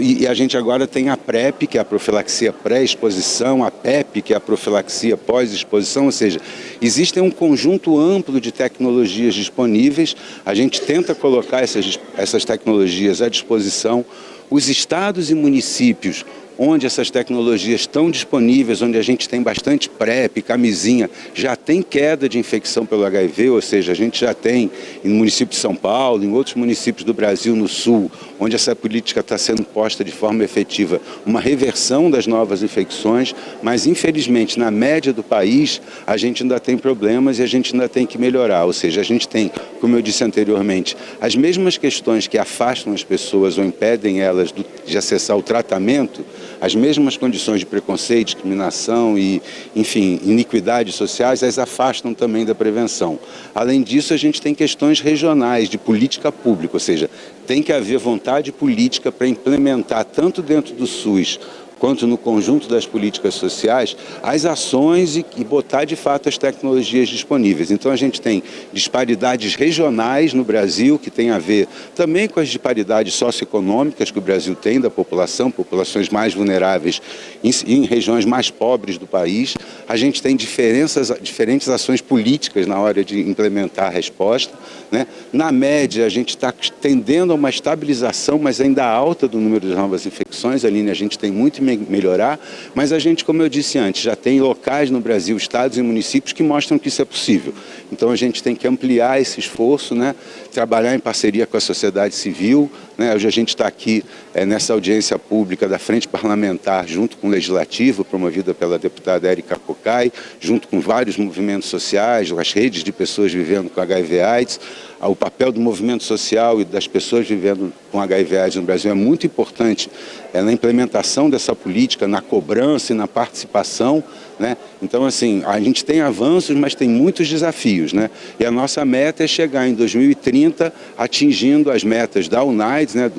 E a gente agora tem a PrEP, que é a profilaxia pré-exposição, a PEP, que é a profilaxia pós-exposição, ou seja, existem um conjunto amplo de tecnologias disponíveis, a gente tenta colocar essas tecnologias à disposição. Os estados e municípios onde essas tecnologias estão disponíveis, onde a gente tem bastante PrEP, camisinha, já tem queda de infecção pelo HIV, ou seja, a gente já tem no município de São Paulo, em outros municípios do Brasil, no Sul, onde essa política está sendo posta de forma efetiva, uma reversão das novas infecções, mas infelizmente na média do país a gente ainda tem problemas e a gente ainda tem que melhorar, ou seja, a gente tem, como eu disse anteriormente, as mesmas questões que afastam as pessoas ou impedem elas de acessar o tratamento, as mesmas condições de preconceito, discriminação e, enfim, iniquidades sociais, as afastam também da prevenção. Além disso, a gente tem questões regionais de política pública, ou seja, tem que haver vontade política para implementar, tanto dentro do SUS, quanto no conjunto das políticas sociais, as ações e botar de fato as tecnologias disponíveis. Então a gente tem disparidades regionais no Brasil, que tem a ver também com as disparidades socioeconômicas que o Brasil tem da população, populações mais vulneráveis em regiões mais pobres do país. A gente tem diferentes ações políticas na hora de implementar a resposta, né? Na média, a gente está tendendo a uma estabilização, mas ainda alta do número de novas infecções. Aline, a gente tem muito melhorar, mas a gente, como eu disse antes, já tem locais no Brasil, estados e municípios que mostram que isso é possível. Então a gente tem que ampliar esse esforço, né? Trabalhar em parceria com a sociedade civil, né? Hoje a gente está aqui nessa audiência pública da Frente Parlamentar, junto com o Legislativo, promovida pela deputada Érica Cocai, junto com vários movimentos sociais, as redes de pessoas vivendo com HIV/AIDS. O papel do movimento social e das pessoas vivendo com HIV/AIDS no Brasil é muito importante na implementação dessa política, na cobrança e na participação, né? Então, assim, a gente tem avanços, mas tem muitos desafios, né? E a nossa meta é chegar em 2030 atingindo as metas da UNAIDS, né,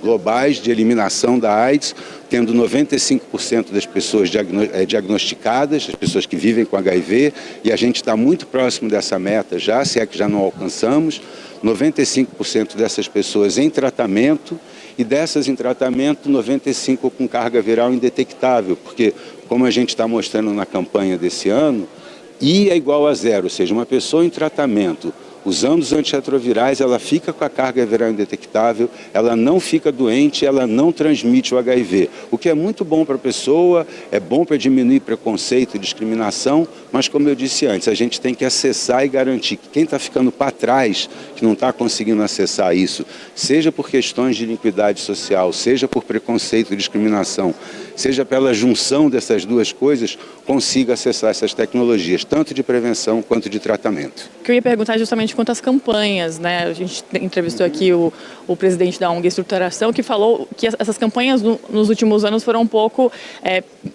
globais de eliminação da AIDS, tendo 95% das pessoas diagnosticadas, as pessoas que vivem com HIV, e a gente está muito próximo dessa meta já, se é que já não alcançamos, 95% dessas pessoas em tratamento, e dessas em tratamento, 95% com carga viral indetectável, porque, como a gente está mostrando na campanha desse ano, I é igual a 0, ou seja, uma pessoa em tratamento usando os antirretrovirais, ela fica com a carga viral indetectável, ela não fica doente, ela não transmite o HIV. O que é muito bom para a pessoa, é bom para diminuir preconceito e discriminação, mas como eu disse antes, a gente tem que acessar e garantir que quem está ficando para trás, que não está conseguindo acessar isso, seja por questões de iniquidade social, seja por preconceito e discriminação, seja pela junção dessas duas coisas, consiga acessar essas tecnologias, tanto de prevenção quanto de tratamento. O que eu ia perguntar é justamente quanto às campanhas, né? A gente entrevistou aqui o presidente da ONG Estruturação, que falou que essas campanhas nos últimos anos foram um pouco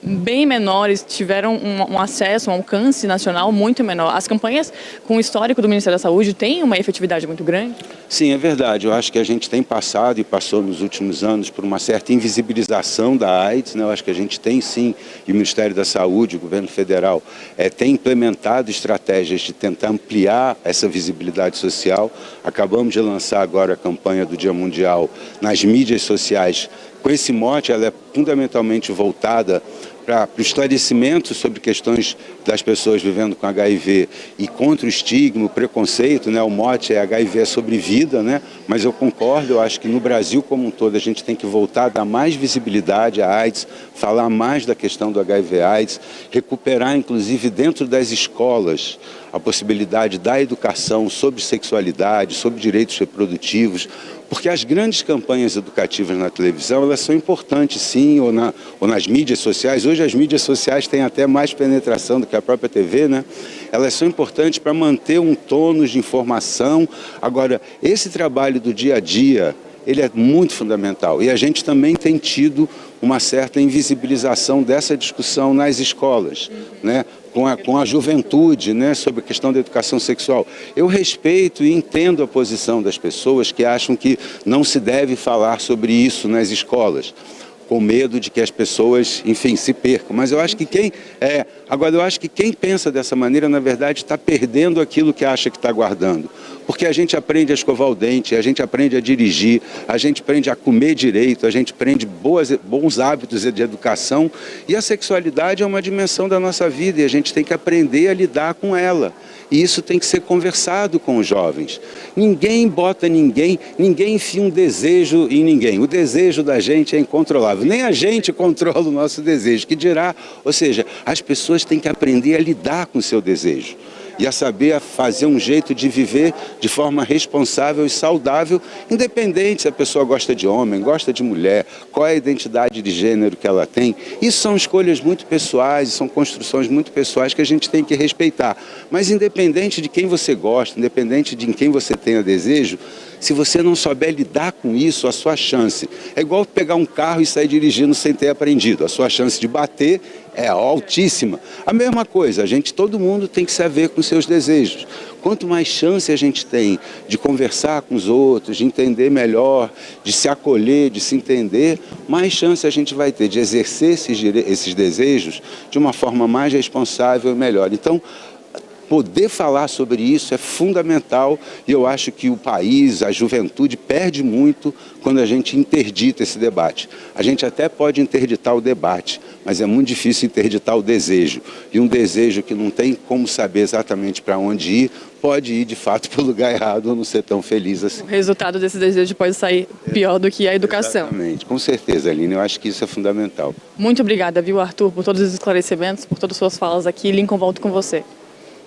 bem menores, tiveram um acesso, um alcance alcance nacional muito menor. As campanhas com o histórico do Ministério da Saúde têm uma efetividade muito grande? Sim, é verdade. Eu acho que a gente tem passado e passou nos últimos anos por uma certa invisibilização da AIDS, né? Eu acho que a gente tem sim, e o Ministério da Saúde, o governo federal, tem implementado estratégias de tentar ampliar essa visibilidade social. Acabamos de lançar agora a campanha do Dia Mundial nas mídias sociais. Com esse mote, ela é fundamentalmente voltada para o esclarecimento sobre questões das pessoas vivendo com HIV e contra o estigma, o preconceito, né? O mote é HIV é sobre vida, né? Mas eu concordo, eu acho que no Brasil como um todo a gente tem que voltar a dar mais visibilidade à AIDS, falar mais da questão do HIV/AIDS, recuperar inclusive dentro das escolas a possibilidade da educação sobre sexualidade, sobre direitos reprodutivos, porque as grandes campanhas educativas na televisão, elas são importantes sim, ou nas mídias sociais. Hoje as mídias sociais têm até mais penetração do que a própria TV, né? Elas são importantes para manter um tônus de informação. Agora, esse trabalho do dia a dia, ele é muito fundamental. E a gente também tem tido uma certa invisibilização dessa discussão nas escolas, né? Com a juventude, né, sobre a questão da educação sexual. Eu respeito e entendo a posição das pessoas que acham que não se deve falar sobre isso nas escolas, com medo de que as pessoas, enfim, se percam. Mas eu acho que agora eu acho que quem pensa dessa maneira, na verdade, está perdendo aquilo que acha que está guardando. Porque a gente aprende a escovar o dente, a gente aprende a dirigir, a gente aprende a comer direito, a gente aprende bons hábitos de educação, e a sexualidade é uma dimensão da nossa vida e a gente tem que aprender a lidar com ela. E isso tem que ser conversado com os jovens. Ninguém bota ninguém enfia um desejo em ninguém. O desejo da gente é incontrolável. Nem a gente controla o nosso desejo, que dirá, ou seja, as pessoas têm que aprender a lidar com o seu desejo e a saber fazer um jeito de viver de forma responsável e saudável, independente se a pessoa gosta de homem, gosta de mulher, qual é a identidade de gênero que ela tem. Isso são escolhas muito pessoais, são construções muito pessoais que a gente tem que respeitar. Mas independente de quem você gosta, independente de quem você tenha desejo, se você não souber lidar com isso, a sua chance é igual pegar um carro e sair dirigindo sem ter aprendido. A sua chance de bater é altíssima. A mesma coisa, todo mundo tem que saber com seus desejos. Quanto mais chance a gente tem de conversar com os outros, de entender melhor, de se acolher, de se entender, mais chance a gente vai ter de exercer esses desejos de uma forma mais responsável e melhor. Então, poder falar sobre isso é fundamental e eu acho que o país, a juventude, perde muito quando a gente interdita esse debate. A gente até pode interditar o debate, mas é muito difícil interditar o desejo. E um desejo que não tem como saber exatamente para onde ir, pode ir de fato para o lugar errado ou não ser tão feliz assim. O resultado desse desejo pode sair pior do que a educação. Exatamente, com certeza, Aline, eu acho que isso é fundamental. Muito obrigada, viu, Arthur, por todos os esclarecimentos, por todas as suas falas aqui. Lincoln, volto com você.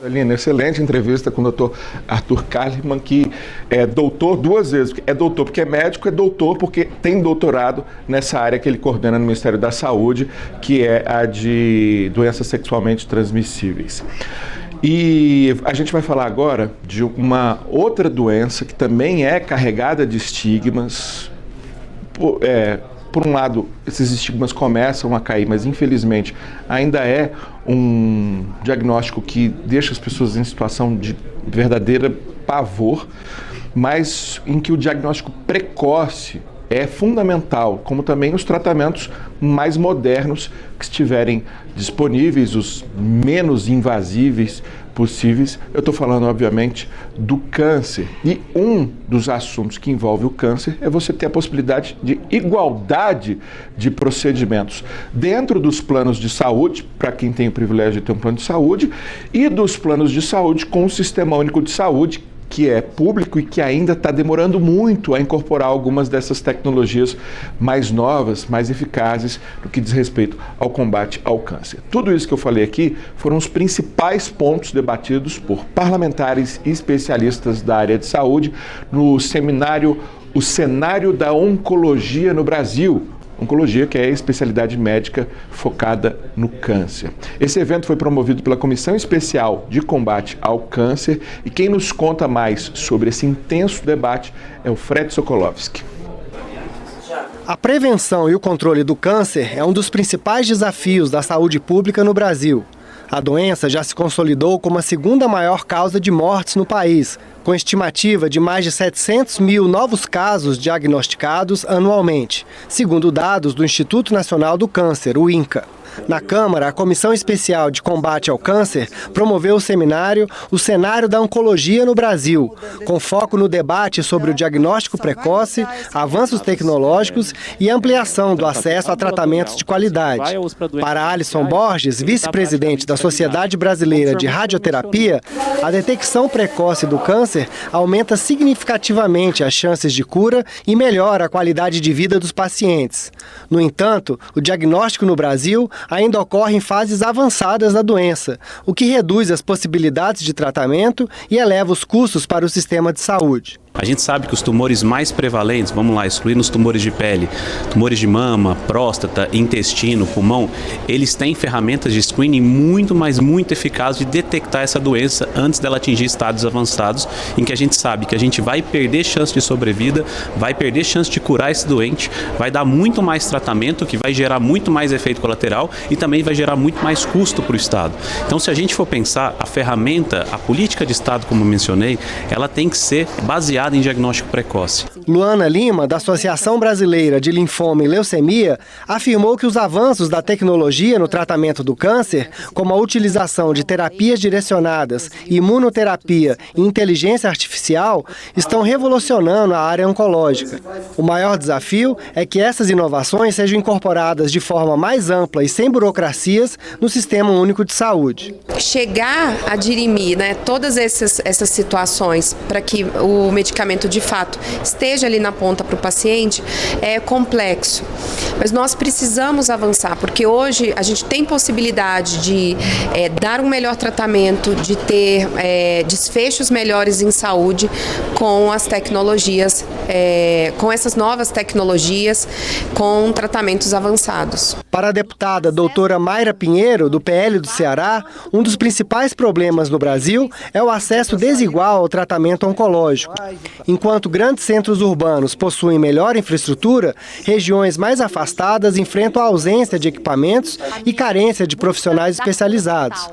Aline, excelente entrevista com o Dr. Arthur Kalimann, que é doutor duas vezes. É doutor porque é médico, é doutor porque tem doutorado nessa área que ele coordena no Ministério da Saúde, que é a de doenças sexualmente transmissíveis. E a gente vai falar agora de uma outra doença que também é carregada de estigmas. Por um lado, esses estigmas começam a cair, mas infelizmente ainda é um diagnóstico que deixa as pessoas em situação de verdadeira pavor, mas em que o diagnóstico precoce é fundamental, como também os tratamentos mais modernos que estiverem disponíveis, os menos invasíveis possíveis. Eu estou falando, obviamente, do câncer. E um dos assuntos que envolve o câncer é você ter a possibilidade de igualdade de procedimentos dentro dos planos de saúde, para quem tem o privilégio de ter um plano de saúde, e dos planos de saúde com o Sistema Único de Saúde, que é público e que ainda está demorando muito a incorporar algumas dessas tecnologias mais novas, mais eficazes no que diz respeito ao combate ao câncer. Tudo isso que eu falei aqui foram os principais pontos debatidos por parlamentares e especialistas da área de saúde no seminário O Cenário da Oncologia no Brasil. Oncologia, que é a especialidade médica focada no câncer. Esse evento foi promovido pela Comissão Especial de Combate ao Câncer e quem nos conta mais sobre esse intenso debate é o Fred Sokolovski. A prevenção e o controle do câncer é um dos principais desafios da saúde pública no Brasil. A doença já se consolidou como a segunda maior causa de mortes no país, com estimativa de mais de 700 mil novos casos diagnosticados anualmente, segundo dados do Instituto Nacional do Câncer, o INCA. Na Câmara, a Comissão Especial de Combate ao Câncer promoveu o seminário O Cenário da Oncologia no Brasil, com foco no debate sobre o diagnóstico precoce, avanços tecnológicos e ampliação do acesso a tratamentos de qualidade. Para Alisson Borges, vice-presidente da Sociedade Brasileira de Radioterapia, a detecção precoce do câncer aumenta significativamente as chances de cura e melhora a qualidade de vida dos pacientes. No entanto, o diagnóstico no Brasil ainda ocorre em fases avançadas da doença, o que reduz as possibilidades de tratamento e eleva os custos para o sistema de saúde. A gente sabe que os tumores mais prevalentes, vamos lá, excluindo os tumores de pele, tumores de mama, próstata, intestino, pulmão, eles têm ferramentas de screening muito eficazes de detectar essa doença antes dela atingir estados avançados, em que a gente sabe que a gente vai perder chance de sobrevida, vai perder chance de curar esse doente, vai dar muito mais tratamento, que vai gerar muito mais efeito colateral e também vai gerar muito mais custo para o Estado. Então, se a gente for pensar, a ferramenta, a política de Estado, como eu mencionei, ela tem que ser baseada em diagnóstico precoce. Luana Lima, da Associação Brasileira de Linfoma e Leucemia, afirmou que os avanços da tecnologia no tratamento do câncer, como a utilização de terapias direcionadas, imunoterapia e inteligência artificial, estão revolucionando a área oncológica. O maior desafio é que essas inovações sejam incorporadas de forma mais ampla e sem burocracias no Sistema Único de Saúde. Chegar a dirimir, todas essas situações para que o medicamento de fato esteja ali na ponta para o paciente é complexo. Mas nós precisamos avançar, porque hoje a gente tem possibilidade de dar um melhor tratamento, de ter desfechos melhores em saúde com as tecnologias, com essas novas tecnologias, com tratamentos avançados. Para a deputada doutora Mayra Pinheiro, do PL do Ceará, um dos principais problemas no Brasil é o acesso desigual ao tratamento oncológico. Enquanto grandes centros urbanos possuem melhor infraestrutura, regiões mais afastadas enfrentam a ausência de equipamentos e carência de profissionais especializados.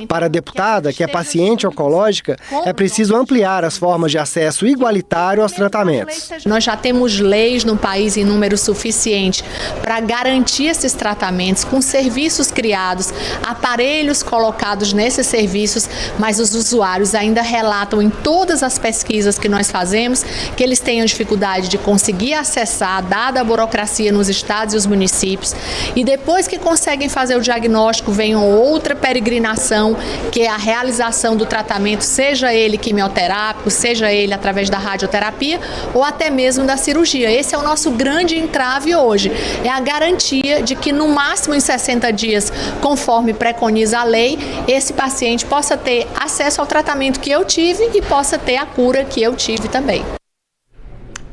Para a deputada, que é paciente oncológica, é preciso ampliar as formas de acesso igualitário aos tratamentos. Nós já temos leis no país em número suficiente para garantir esses tratamentos, com serviços criados, aparelhos colocados nesses serviços, mas os usuários ainda relatam em todas as pesquisas que nós fazemos que eles tenham dificuldade de conseguir acessar, dada a burocracia nos estados e os municípios, e depois que conseguem fazer o diagnóstico, vem outra peregrinação, que é a realização do tratamento, seja ele quimioterápico, seja ele através da radioterapia ou até mesmo da cirurgia. Esse é o nosso grande entrave hoje, é a garantia de que no máximo em 60 dias, conforme preconiza a lei, esse paciente possa ter acesso ao tratamento que eu tive e possa ter a cura que eu tive também.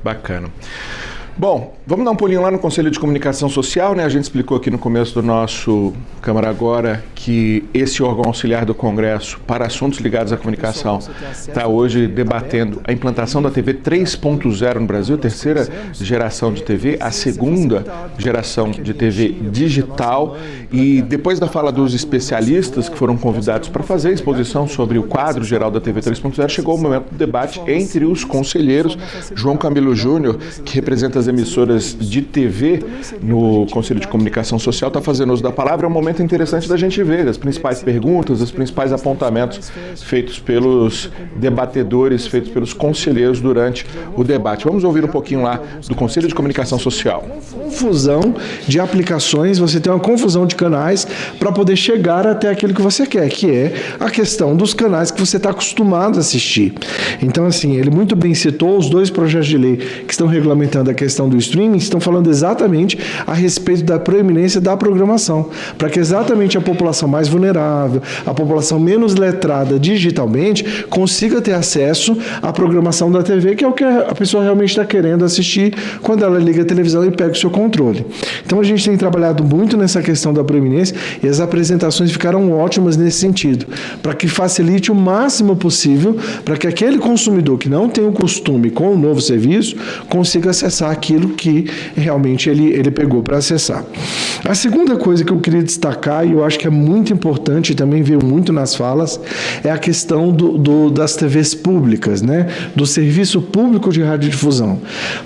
Bacana. Bom, vamos dar um pulinho lá no Conselho de Comunicação Social, né? A gente explicou aqui no começo do nosso Câmara Agora que esse órgão auxiliar do Congresso para assuntos ligados à comunicação está hoje debatendo a implantação da TV 3.0 no Brasil, terceira geração de TV, a segunda geração de TV digital. E depois da fala dos especialistas que foram convidados para fazer a exposição sobre o quadro geral da TV 3.0, chegou o momento do debate entre os conselheiros. João Camilo Júnior, que representa as emissoras de TV no Conselho de Comunicação Social, está fazendo uso da palavra. É um momento interessante da gente ver as principais perguntas, os principais apontamentos feitos pelos debatedores, feitos pelos conselheiros durante o debate. Vamos ouvir um pouquinho lá do Conselho de Comunicação Social. Confusão de aplicações, você tem uma confusão de canais para poder chegar até aquilo que você quer, que é a questão dos canais que você está acostumado a assistir. Então, assim, ele muito bem citou os dois projetos de lei que estão regulamentando a questão do streaming, estão falando exatamente a respeito da proeminência da programação, para que exatamente a população mais vulnerável, a população menos letrada digitalmente, consiga ter acesso à programação da TV, que é o que a pessoa realmente está querendo assistir quando ela liga a televisão e pega o seu controle. Então a gente tem trabalhado muito nessa questão da proeminência e as apresentações ficaram ótimas nesse sentido, para que facilite o máximo possível, para que aquele consumidor que não tem o costume com o novo serviço consiga acessar aquilo que que realmente ele pegou para acessar. A segunda coisa que eu queria destacar, e eu acho que é muito importante, e também veio muito nas falas, é a questão das TVs públicas, né? Do serviço público de radiodifusão.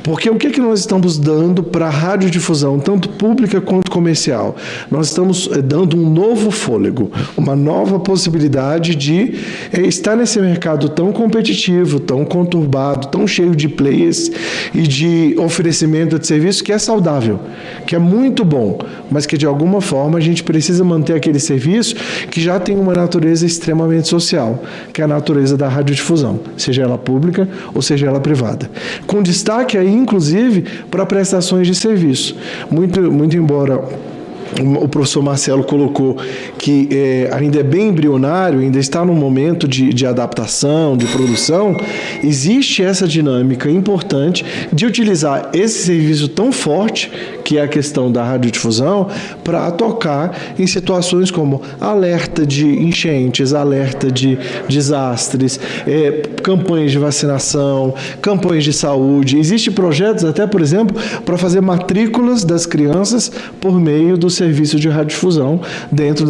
Porque o que nós estamos dando para a radiodifusão, tanto pública quanto comercial? Nós estamos dando um novo fôlego, uma nova possibilidade de estar nesse mercado tão competitivo, tão conturbado, tão cheio de players e de oferecimento de serviço que é saudável, que é muito bom, mas que de alguma forma a gente precisa manter aquele serviço que já tem uma natureza extremamente social, que é a natureza da radiodifusão, seja ela pública ou seja ela privada. Com destaque aí, inclusive, para prestações de serviço. Muito embora o professor Marcelo colocou que ainda é bem embrionário, ainda está num momento de adaptação, de produção, existe essa dinâmica importante de utilizar esse serviço tão forte, que é a questão da radiodifusão, para tocar em situações como alerta de enchentes, alerta de desastres, campanhas de vacinação, campanhas de saúde. Existem projetos até, por exemplo, para fazer matrículas das crianças por meio do serviço de radiodifusão dentro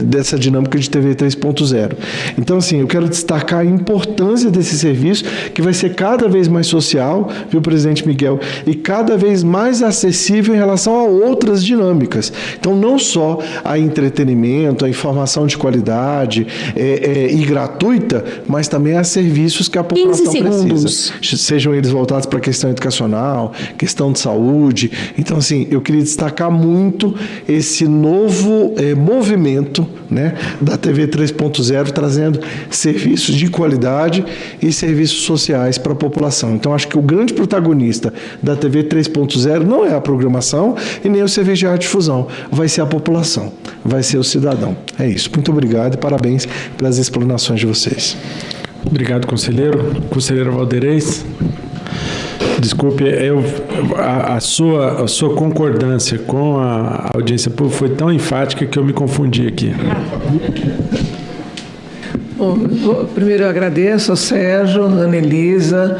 dessa dinâmica de TV 3.0. Então, assim, eu quero destacar a importância desse serviço, que vai ser cada vez mais social, viu, presidente Miguel, e cada vez mais acessível em relação a outras dinâmicas. Então, não só a entretenimento, a informação de qualidade e gratuita, mas também a serviços que a população precisa. Sejam eles voltados para a questão educacional, questão de saúde. Então, assim, eu queria destacar muito esse novo movimento, né, da TV 3.0, trazendo serviços de qualidade e serviços sociais para a população. Então, acho que o grande protagonista da TV 3.0 não é a programação e nem o serviço de radiodifusão, vai ser a população, vai ser o cidadão. É isso. Muito obrigado e parabéns pelas explanações de vocês. Obrigado, conselheiro. Conselheiro Valderez. Desculpe, a sua concordância com a audiência pública foi tão enfática que eu me confundi aqui. Bom, primeiro eu agradeço ao Sérgio, a Ana Elisa,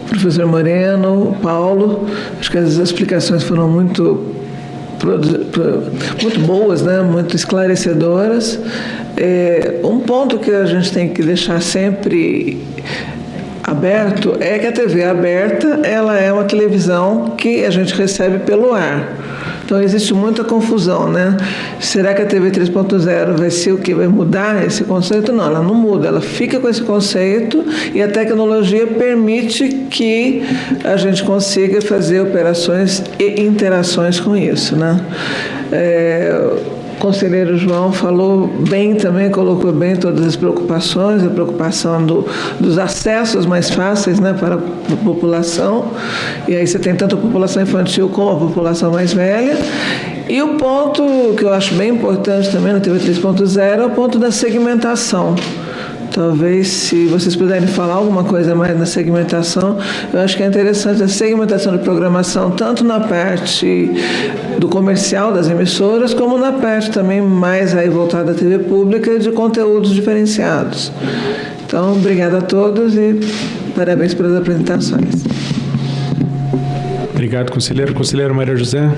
professor Moreno, Paulo. Acho que as explicações foram muito boas, né? Muito esclarecedoras. Um ponto que a gente tem que deixar sempre aberto é que a TV aberta, ela é uma televisão que a gente recebe pelo ar. Então existe muita confusão, né? Será que a TV 3.0 vai ser o que? Vai mudar esse conceito? Não, ela não muda, ela fica com esse conceito e a tecnologia permite que a gente consiga fazer operações e interações com isso, né? O conselheiro João falou bem também, colocou bem todas as preocupações, a preocupação dos acessos mais fáceis, né, para a população. E aí você tem tanto a população infantil como a população mais velha. E o ponto que eu acho bem importante também na TV 3.0 é o ponto da segmentação. Talvez, se vocês puderem falar alguma coisa mais na segmentação, eu acho que é interessante a segmentação de programação, tanto na parte do comercial das emissoras, como na parte também mais aí voltada à TV pública de conteúdos diferenciados. Então, obrigada a todos e parabéns pelas apresentações. Obrigado, conselheiro. Conselheira Maria José.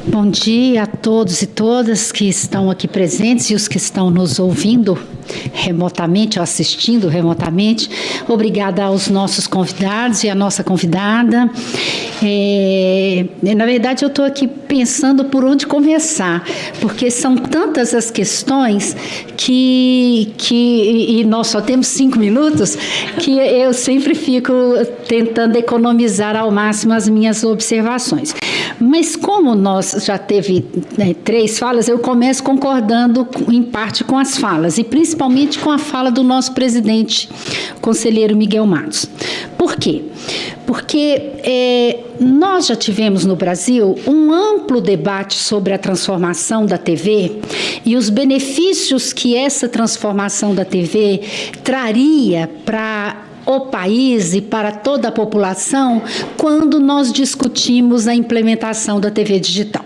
Bom dia a todos e todas que estão aqui presentes e os que estão nos ouvindo remotamente ou assistindo remotamente. Obrigada aos nossos convidados e à nossa convidada. Na verdade, eu estou aqui pensando por onde começar, porque são tantas as questões e nós só temos 5 minutos, que eu sempre fico tentando economizar ao máximo as minhas observações. Mas como nós já teve 3 falas, eu começo concordando em parte com as falas, e principalmente com a fala do nosso presidente, conselheiro Miguel Matos. Por quê? Porque nós já tivemos no Brasil um amplo debate sobre a transformação da TV e os benefícios que essa transformação da TV traria para o país e para toda a população quando nós discutimos a implementação da TV digital.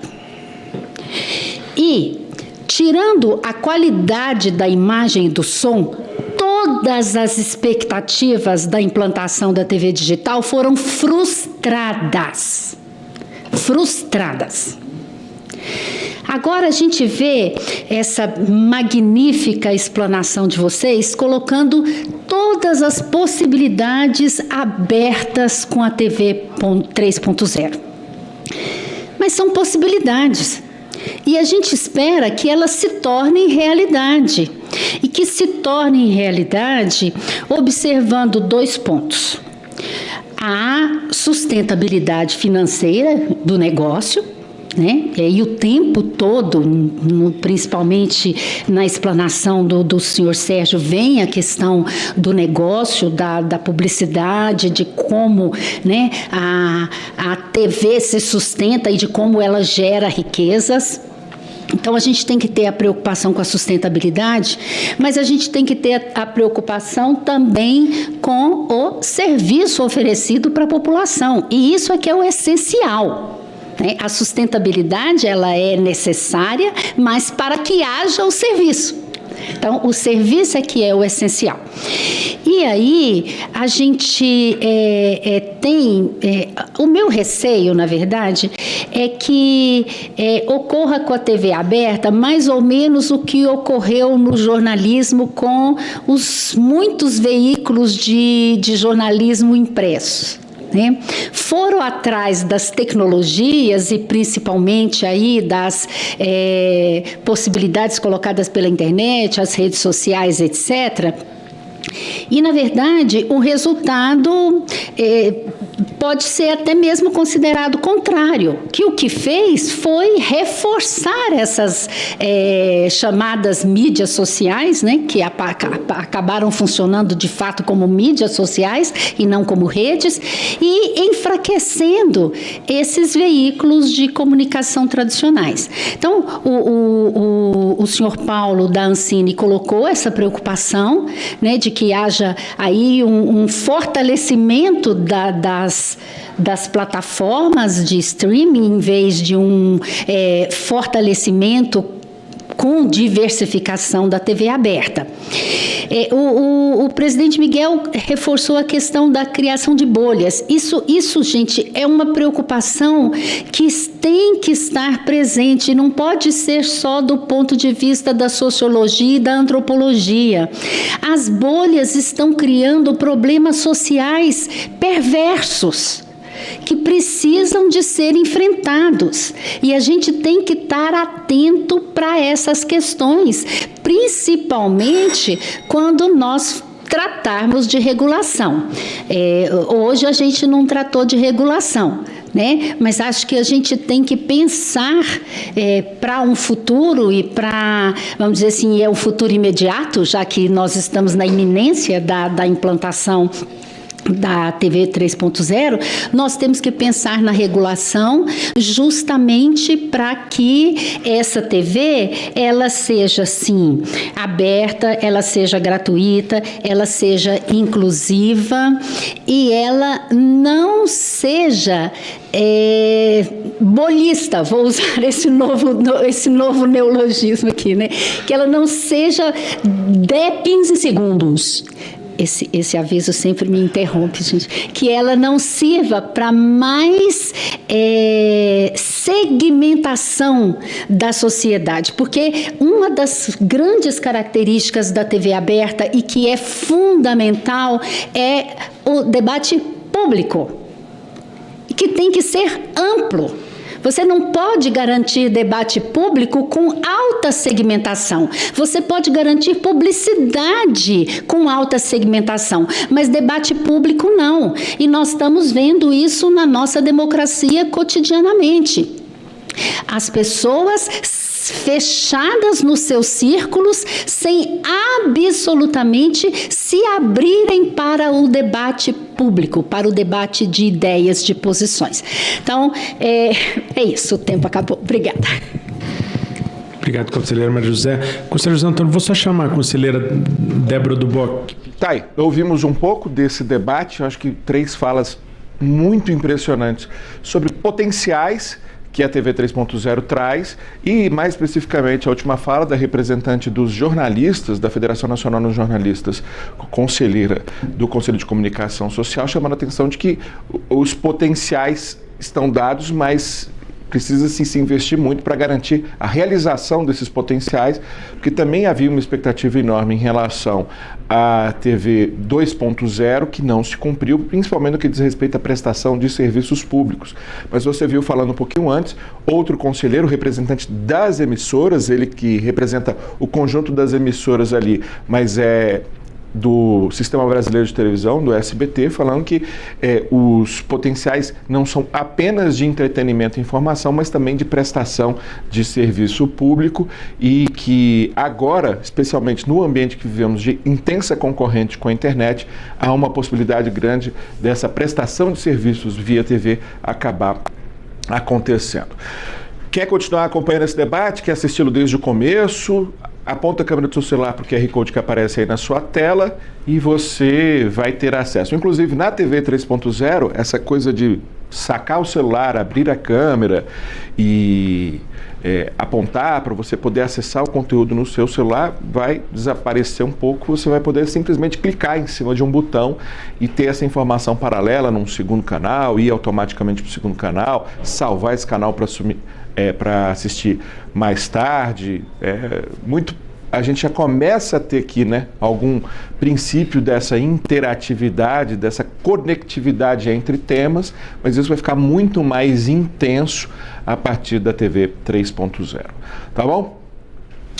E, tirando a qualidade da imagem e do som, toda todas as expectativas da implantação da TV digital foram frustradas. Frustradas. Agora a gente vê essa magnífica explanação de vocês colocando todas as possibilidades abertas com a TV 3.0. Mas são possibilidades. E a gente espera que elas se tornem realidade. E que se tornem realidade observando 2 pontos. A sustentabilidade financeira do negócio, né? E o tempo todo, principalmente na explanação do senhor Sérgio, vem a questão do negócio, da publicidade, de como, né, a TV se sustenta e de como ela gera riquezas. Então, a gente tem que ter a preocupação com a sustentabilidade, mas a gente tem que ter a preocupação também com o serviço oferecido para a população. E isso é que é o essencial. A sustentabilidade, ela é necessária, mas para que haja o serviço. Então, o serviço é que é o essencial. E aí, a gente tem... o meu receio, na verdade, é que ocorra com a TV aberta mais ou menos o que ocorreu no jornalismo com os muitos veículos de jornalismo impressos. Né? Foram atrás das tecnologias e principalmente aí das possibilidades colocadas pela internet, as redes sociais, etc. E, na verdade, o resultado pode ser até mesmo considerado contrário, que o que fez foi reforçar essas chamadas mídias sociais, né, que acabaram funcionando de fato como mídias sociais e não como redes, e enfraquecendo esses veículos de comunicação tradicionais. Então, o senhor Paulo da Ancine colocou essa preocupação, né, de que haja aí um fortalecimento das plataformas de streaming em vez de um fortalecimento com diversificação da TV aberta. O presidente Miguel reforçou a questão da criação de bolhas. Isso, gente, é uma preocupação que tem que estar presente, não pode ser só do ponto de vista da sociologia e da antropologia. As bolhas estão criando problemas sociais perversos, que precisam de ser enfrentados. E a gente tem que estar atento para essas questões, principalmente quando nós tratarmos de regulação. Hoje a gente não tratou de regulação, né? Mas acho que a gente tem que pensar para um futuro e para, vamos dizer assim, um futuro imediato, já que nós estamos na iminência da implantação da TV 3.0, nós temos que pensar na regulação justamente para que essa TV, ela seja, sim, aberta, ela seja gratuita, ela seja inclusiva e ela não seja bolista, vou usar esse novo neologismo aqui, né? Que ela não seja de 15 segundos. Esse aviso sempre me interrompe, gente. Que ela não sirva para mais segmentação da sociedade, porque uma das grandes características da TV aberta e que é fundamental é o debate público, que tem que ser amplo. Você não pode garantir debate público com alta segmentação. Você pode garantir publicidade com alta segmentação, mas debate público não. E nós estamos vendo isso na nossa democracia cotidianamente. As pessoas fechadas nos seus círculos, sem absolutamente se abrirem para o debate público, para o debate de ideias, de posições. Então, é isso, o tempo acabou. Obrigada. Obrigado, conselheira Maria José. Conselheiro José Antônio, vou só chamar a conselheira Débora Duboc. Tá aí, ouvimos um pouco desse debate, eu acho que 3 falas muito impressionantes sobre potenciais que a TV 3.0 traz, e mais especificamente a última fala da representante dos jornalistas, da Federação Nacional dos Jornalistas, conselheira do Conselho de Comunicação Social, chamando a atenção de que os potenciais estão dados, mas precisa-se se investir muito para garantir a realização desses potenciais, porque também havia uma expectativa enorme em relação à TV 2.0 que não se cumpriu, principalmente no que diz respeito à prestação de serviços públicos. Mas você viu falando um pouquinho antes, outro conselheiro, representante das emissoras, ele que representa o conjunto das emissoras ali, mas é do Sistema Brasileiro de Televisão, do SBT, falando que os potenciais não são apenas de entretenimento e informação, mas também de prestação de serviço público, e que agora, especialmente no ambiente que vivemos de intensa concorrente com a internet, há uma possibilidade grande dessa prestação de serviços via TV acabar acontecendo. Quer continuar acompanhando esse debate? Quer assisti-lo desde o começo? Aponta a câmera do seu celular para o QR Code que aparece aí na sua tela e você vai ter acesso. Inclusive, na TV 3.0, essa coisa de sacar o celular, abrir a câmera e apontar para você poder acessar o conteúdo no seu celular vai desaparecer um pouco. Você vai poder simplesmente clicar em cima de um botão e ter essa informação paralela num segundo canal, ir automaticamente para o segundo canal, salvar esse canal para assistir mais tarde. A gente já começa a ter aqui, né, algum princípio dessa interatividade, dessa conectividade entre temas, mas isso vai ficar muito mais intenso a partir da TV 3.0. Tá bom?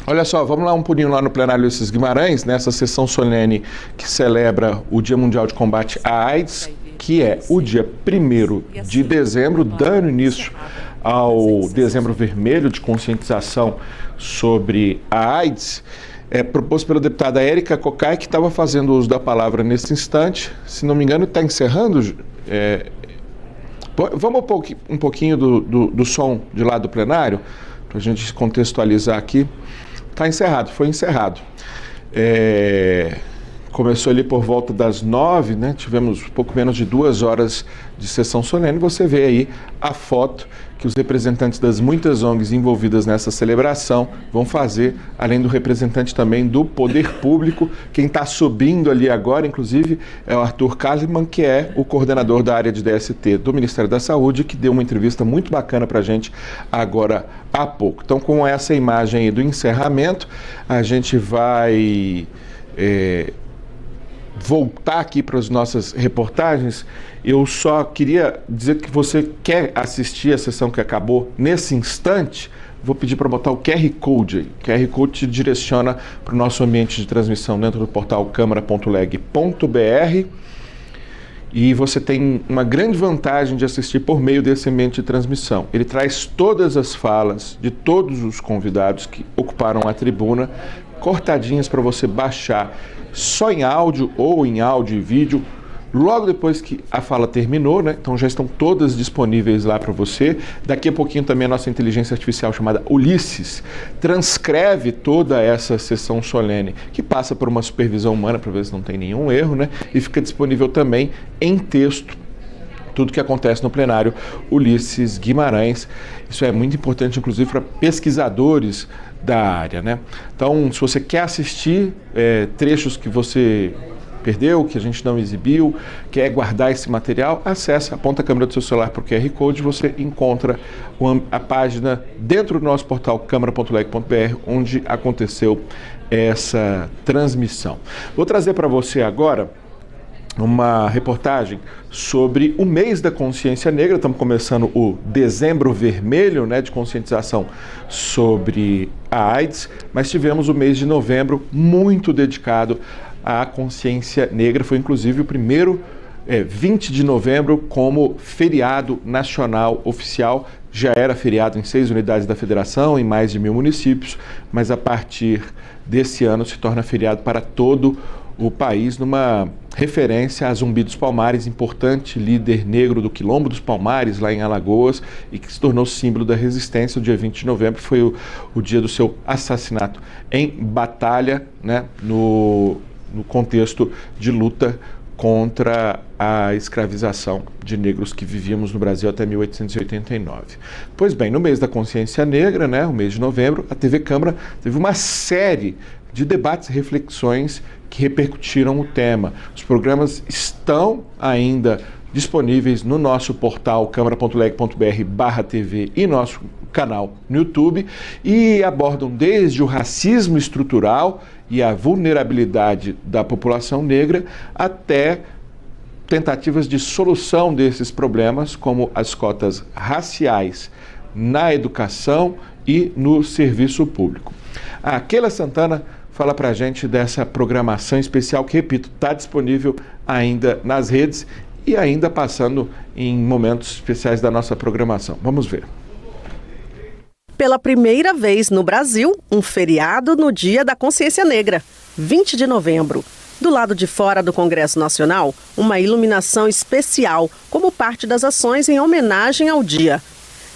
Olha só, vamos lá um pulinho lá no plenário Ulisses Guimarães, nessa sessão solene que celebra o Dia Mundial de Combate à AIDS, que é o dia 1º de dezembro, dando início ao Dezembro Vermelho de conscientização sobre a AIDS, proposto pela deputada Érica Cocai, que estava fazendo uso da palavra nesse instante. Se não me engano, está encerrando. Vamos um pouquinho do som de lá do plenário, para a gente contextualizar aqui. Está encerrado, foi encerrado. Começou ali por volta das 9, né? Tivemos pouco menos de 2 horas de sessão solene. Você vê aí a foto que os representantes das muitas ONGs envolvidas nessa celebração vão fazer, além do representante também do Poder Público. Quem está subindo ali agora, inclusive, é o Arthur Kalimann, que é o coordenador da área de DST do Ministério da Saúde, que deu uma entrevista muito bacana para a gente agora há pouco. Então, com essa imagem aí do encerramento, a gente vai voltar aqui para as nossas reportagens. Eu só queria dizer que você quer assistir a sessão que acabou nesse instante, vou pedir para botar o QR Code aí. O QR Code te direciona para o nosso ambiente de transmissão dentro do portal câmara.leg.br, e você tem uma grande vantagem de assistir por meio desse ambiente de transmissão. Ele traz todas as falas de todos os convidados que ocuparam a tribuna, cortadinhas para você baixar só em áudio ou em áudio e vídeo, logo depois que a fala terminou, né? Então já estão todas disponíveis lá para você. Daqui a pouquinho também a nossa inteligência artificial chamada Ulisses transcreve toda essa sessão solene, que passa por uma supervisão humana para ver se não tem nenhum erro, né? E fica disponível também em texto tudo que acontece no plenário Ulisses Guimarães. Isso é muito importante, inclusive, para pesquisadores da área, né? Então, se você quer assistir trechos que você perdeu, que a gente não exibiu, quer guardar esse material, acesse, aponta a câmera do seu celular para o QR Code, você encontra a página dentro do nosso portal câmara.leg.br, onde aconteceu essa transmissão. Vou trazer para você agora uma reportagem sobre o mês da consciência negra. Estamos começando o Dezembro Vermelho, né, de conscientização sobre a AIDS, mas tivemos o mês de novembro muito dedicado à consciência negra. Foi inclusive o primeiro 20 de novembro como feriado nacional oficial. Já era feriado em 6 unidades da federação, em mais de 1000 municípios, mas a partir desse ano se torna feriado para todo o país, numa referência a Zumbi dos Palmares, importante líder negro do Quilombo dos Palmares, lá em Alagoas, e que se tornou símbolo da resistência. O dia 20 de novembro foi o dia do seu assassinato em batalha, né, no contexto de luta contra a escravização de negros que vivíamos no Brasil até 1889. Pois bem, no mês da consciência negra, né, o mês de novembro, a TV Câmara teve uma série de debates e reflexões que repercutiram o tema. Os programas estão ainda disponíveis no nosso portal câmara.leg.br/TV e nosso canal no YouTube e abordam desde o racismo estrutural e a vulnerabilidade da população negra até tentativas de solução desses problemas, como as cotas raciais na educação e no serviço público. A Keila Santana fala para a gente dessa programação especial que, repito, está disponível ainda nas redes e ainda passando em momentos especiais da nossa programação. Vamos ver. Pela primeira vez no Brasil, um feriado no Dia da Consciência Negra, 20 de novembro. Do lado de fora do Congresso Nacional, uma iluminação especial como parte das ações em homenagem ao dia.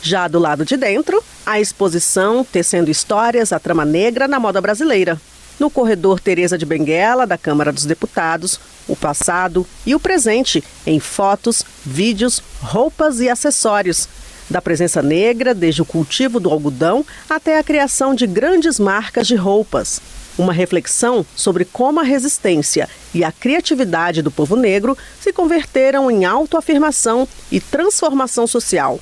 Já do lado de dentro, a exposição Tecendo Histórias, a Trama Negra na Moda Brasileira. No corredor Teresa de Benguela, da Câmara dos Deputados, o passado e o presente em fotos, vídeos, roupas e acessórios. Da presença negra, desde o cultivo do algodão até a criação de grandes marcas de roupas. Uma reflexão sobre como a resistência e a criatividade do povo negro se converteram em autoafirmação e transformação social.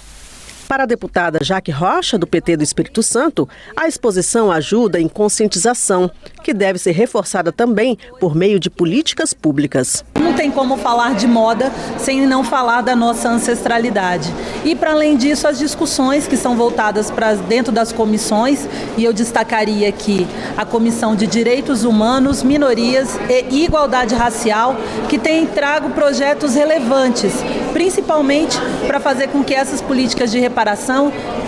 Para a deputada Jaque Rocha, do PT do Espírito Santo, a exposição ajuda em conscientização, que deve ser reforçada também por meio de políticas públicas. Não tem como falar de moda sem não falar da nossa ancestralidade. E, para além disso, as discussões que são voltadas para dentro das comissões, e eu destacaria aqui a Comissão de Direitos Humanos, Minorias e Igualdade Racial, que tem trago projetos relevantes, principalmente para fazer com que essas políticas de reparação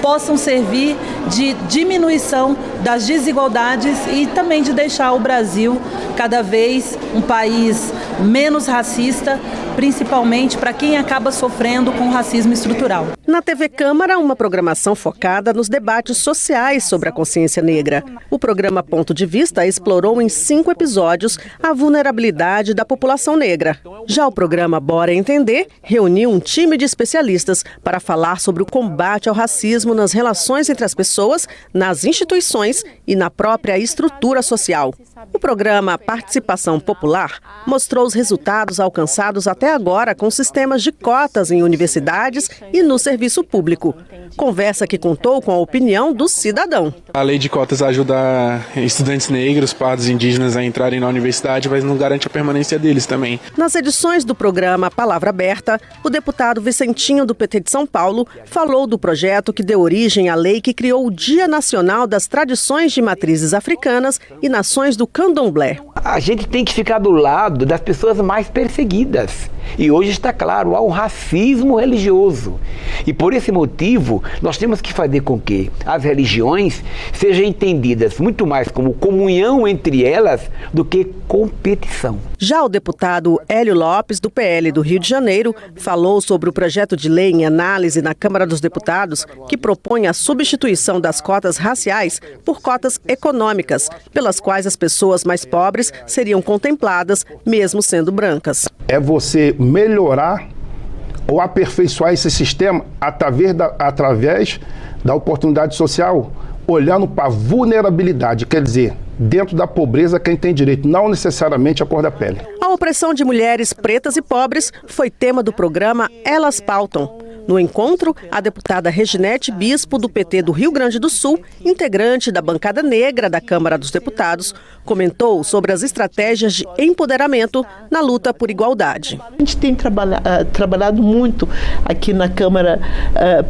possam servir de diminuição das desigualdades e também de deixar o Brasil cada vez um país menos racista, principalmente para quem acaba sofrendo com racismo estrutural. Na TV Câmara, uma programação focada nos debates sociais sobre a consciência negra. O programa Ponto de Vista explorou em 5 episódios a vulnerabilidade da população negra. Já o programa Bora Entender reuniu um time de especialistas para falar sobre o combate ao racismo nas relações entre as pessoas, nas instituições e na própria estrutura social. O programa Participação Popular mostrou os resultados alcançados até agora com sistemas de cotas em universidades e no serviço público. Conversa que contou com a opinião do cidadão. A lei de cotas ajuda estudantes negros, pardos, indígenas a entrarem na universidade, mas não garante a permanência deles também. Nas edições do programa Palavra Aberta, o deputado Vicentinho, do PT de São Paulo, falou do projeto que deu origem à lei que criou o Dia Nacional das Tradições de Matrizes Africanas e Nações do Candomblé. A gente tem que ficar do lado das pessoas mais perseguidas. E hoje está claro, há um racismo religioso. E por esse motivo, nós temos que fazer com que as religiões sejam entendidas muito mais como comunhão entre elas do que competição. Já o deputado Hélio Lopes, do PL do Rio de Janeiro, falou sobre o projeto de lei em análise na Câmara dos Deputados que propõe a substituição das cotas raciais por cotas econômicas, pelas quais as pessoas mais pobres seriam contempladas, mesmo sendo brancas. É você melhorar ou aperfeiçoar esse sistema através da oportunidade social, olhando para a vulnerabilidade, quer dizer, dentro da pobreza quem tem direito, não necessariamente a cor da pele. A opressão de mulheres pretas e pobres foi tema do programa Elas Pautam. No encontro, a deputada Reginete Bispo, do PT do Rio Grande do Sul, integrante da bancada negra da Câmara dos Deputados, comentou sobre as estratégias de empoderamento na luta por igualdade. A gente tem trabalhado muito aqui na Câmara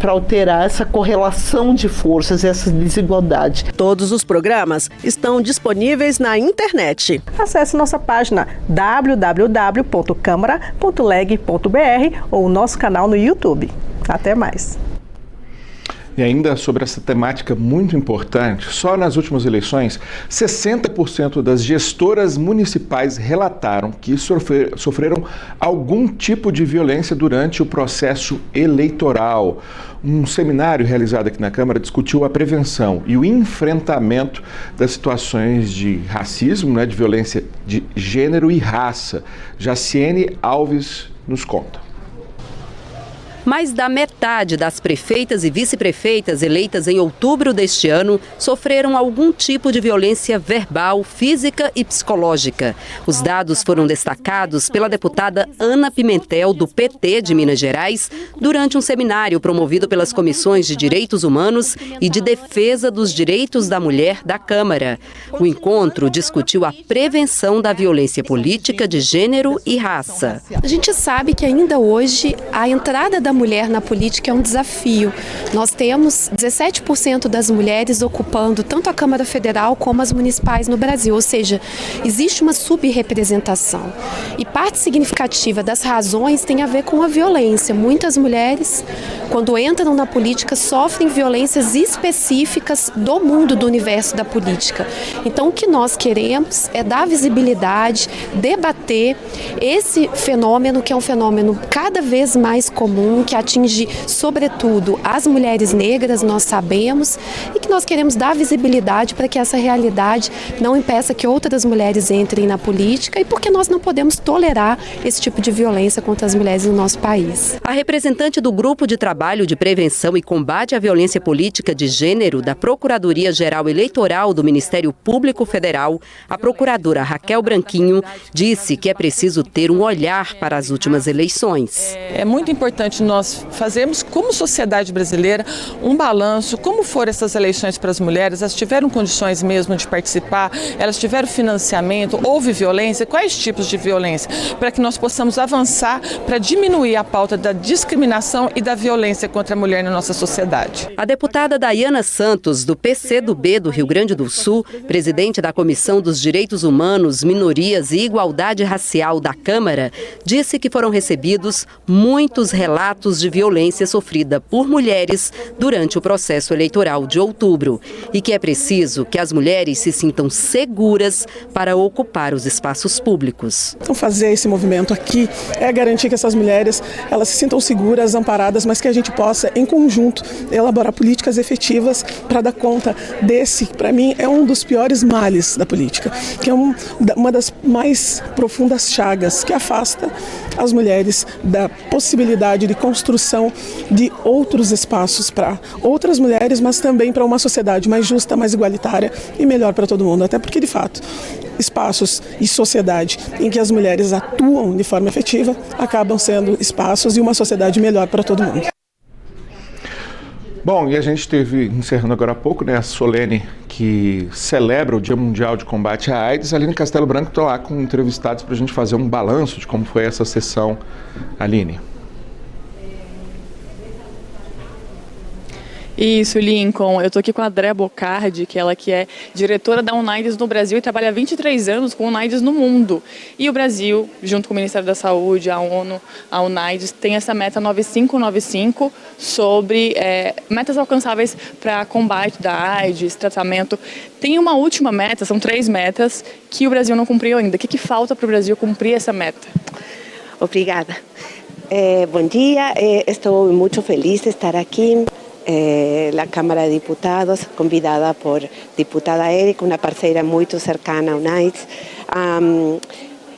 para alterar essa correlação de forças, essa desigualdade. Todos os programas estão disponíveis na internet. Acesse nossa página www.câmara.leg.br ou o nosso canal no YouTube. Até mais. E ainda sobre essa temática muito importante, só nas últimas eleições, 60% das gestoras municipais relataram que sofreram algum tipo de violência durante o processo eleitoral. Um seminário realizado aqui na Câmara discutiu a prevenção e o enfrentamento das situações de racismo, de violência de gênero e raça. Jaciene Alves nos conta. Mais da metade das prefeitas e vice-prefeitas eleitas em outubro deste ano sofreram algum tipo de violência verbal, física e psicológica. Os dados foram destacados pela deputada Ana Pimentel, do PT de Minas Gerais, durante um seminário promovido pelas Comissões de Direitos Humanos e de Defesa dos Direitos da Mulher da Câmara. O encontro discutiu a prevenção da violência política de gênero e raça. A gente sabe que ainda hoje a entrada da mulher na política é um desafio. Nós temos 17% das mulheres ocupando tanto a Câmara Federal como as municipais no Brasil, ou seja, existe uma subrepresentação. E parte significativa das razões tem a ver com a violência. Muitas mulheres, quando entram na política, sofrem violências específicas do mundo, do universo da política. Então, o que nós queremos é dar visibilidade, debater esse fenômeno, que é um fenômeno cada vez mais comum, que atinge, sobretudo, as mulheres negras, nós sabemos, e que nós queremos dar visibilidade para que essa realidade não impeça que outras mulheres entrem na política e porque nós não podemos tolerar esse tipo de violência contra as mulheres no nosso país. A representante do Grupo de Trabalho de Prevenção e Combate à Violência Política de Gênero da Procuradoria-Geral Eleitoral do Ministério Público Federal, a procuradora Raquel Branquinho, disse que é preciso ter um olhar para as últimas eleições. É muito importante nós fazermos, como sociedade brasileira, um balanço, como foram essas eleições para as mulheres, elas tiveram condições mesmo de participar, elas tiveram financiamento, houve violência, quais tipos de violência, para que nós possamos avançar para diminuir a pauta da discriminação e da violência contra a mulher na nossa sociedade. A deputada Daiana Santos, do PCdoB do Rio Grande do Sul, presidente da Comissão dos Direitos Humanos, Minorias e Igualdade Racial da Câmara, disse que foram recebidos muitos relatos de violência sofrida por mulheres durante o processo eleitoral de outubro e que é preciso que as mulheres se sintam seguras para ocupar os espaços públicos. Então, fazer esse movimento aqui é garantir que essas mulheres elas se sintam seguras, amparadas, mas que a gente possa, em conjunto, elaborar políticas efetivas para dar conta desse, para mim, é um dos piores males da política, que é uma das mais profundas chagas que afasta as mulheres da possibilidade de construção de outros espaços para outras mulheres, mas também para uma sociedade mais justa, mais igualitária e melhor para todo mundo. Até porque, de fato, espaços e sociedade em que as mulheres atuam de forma efetiva acabam sendo espaços e uma sociedade melhor para todo mundo. Bom, e a gente teve, encerrando agora há pouco, a solene que celebra o Dia Mundial de Combate à AIDS. A Aline Castelo Branco está lá com entrevistados para a gente fazer um balanço de como foi essa sessão. Aline. Isso, Lincoln. Eu estou aqui com a Andrea Bocardi, que é diretora da UNAIDS no Brasil e trabalha há 23 anos com UNAIDS no mundo. E o Brasil, junto com o Ministério da Saúde, a ONU, a UNAIDS, tem essa meta 9595 sobre metas alcançáveis para combate da AIDS, tratamento. Tem uma última meta, são 3 metas, que o Brasil não cumpriu ainda. O que falta para o Brasil cumprir essa meta? Obrigada. Bom dia, estou muito feliz de estar aqui. La Cámara de Diputados, convidada por diputada Érica, uma parceira muito cercana à UNAIDS.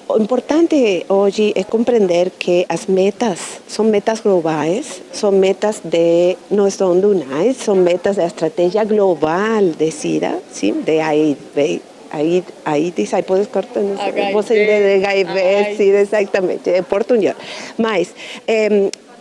O importante hoje é compreender que as metas são metas globais, são metas de não só do UNAIDS, são metas da estratégia global de SIDA, sim, de HIV. AIDS, aí pode cortar, não sei, você de HIV, SIDA, exatamente, é português. Mas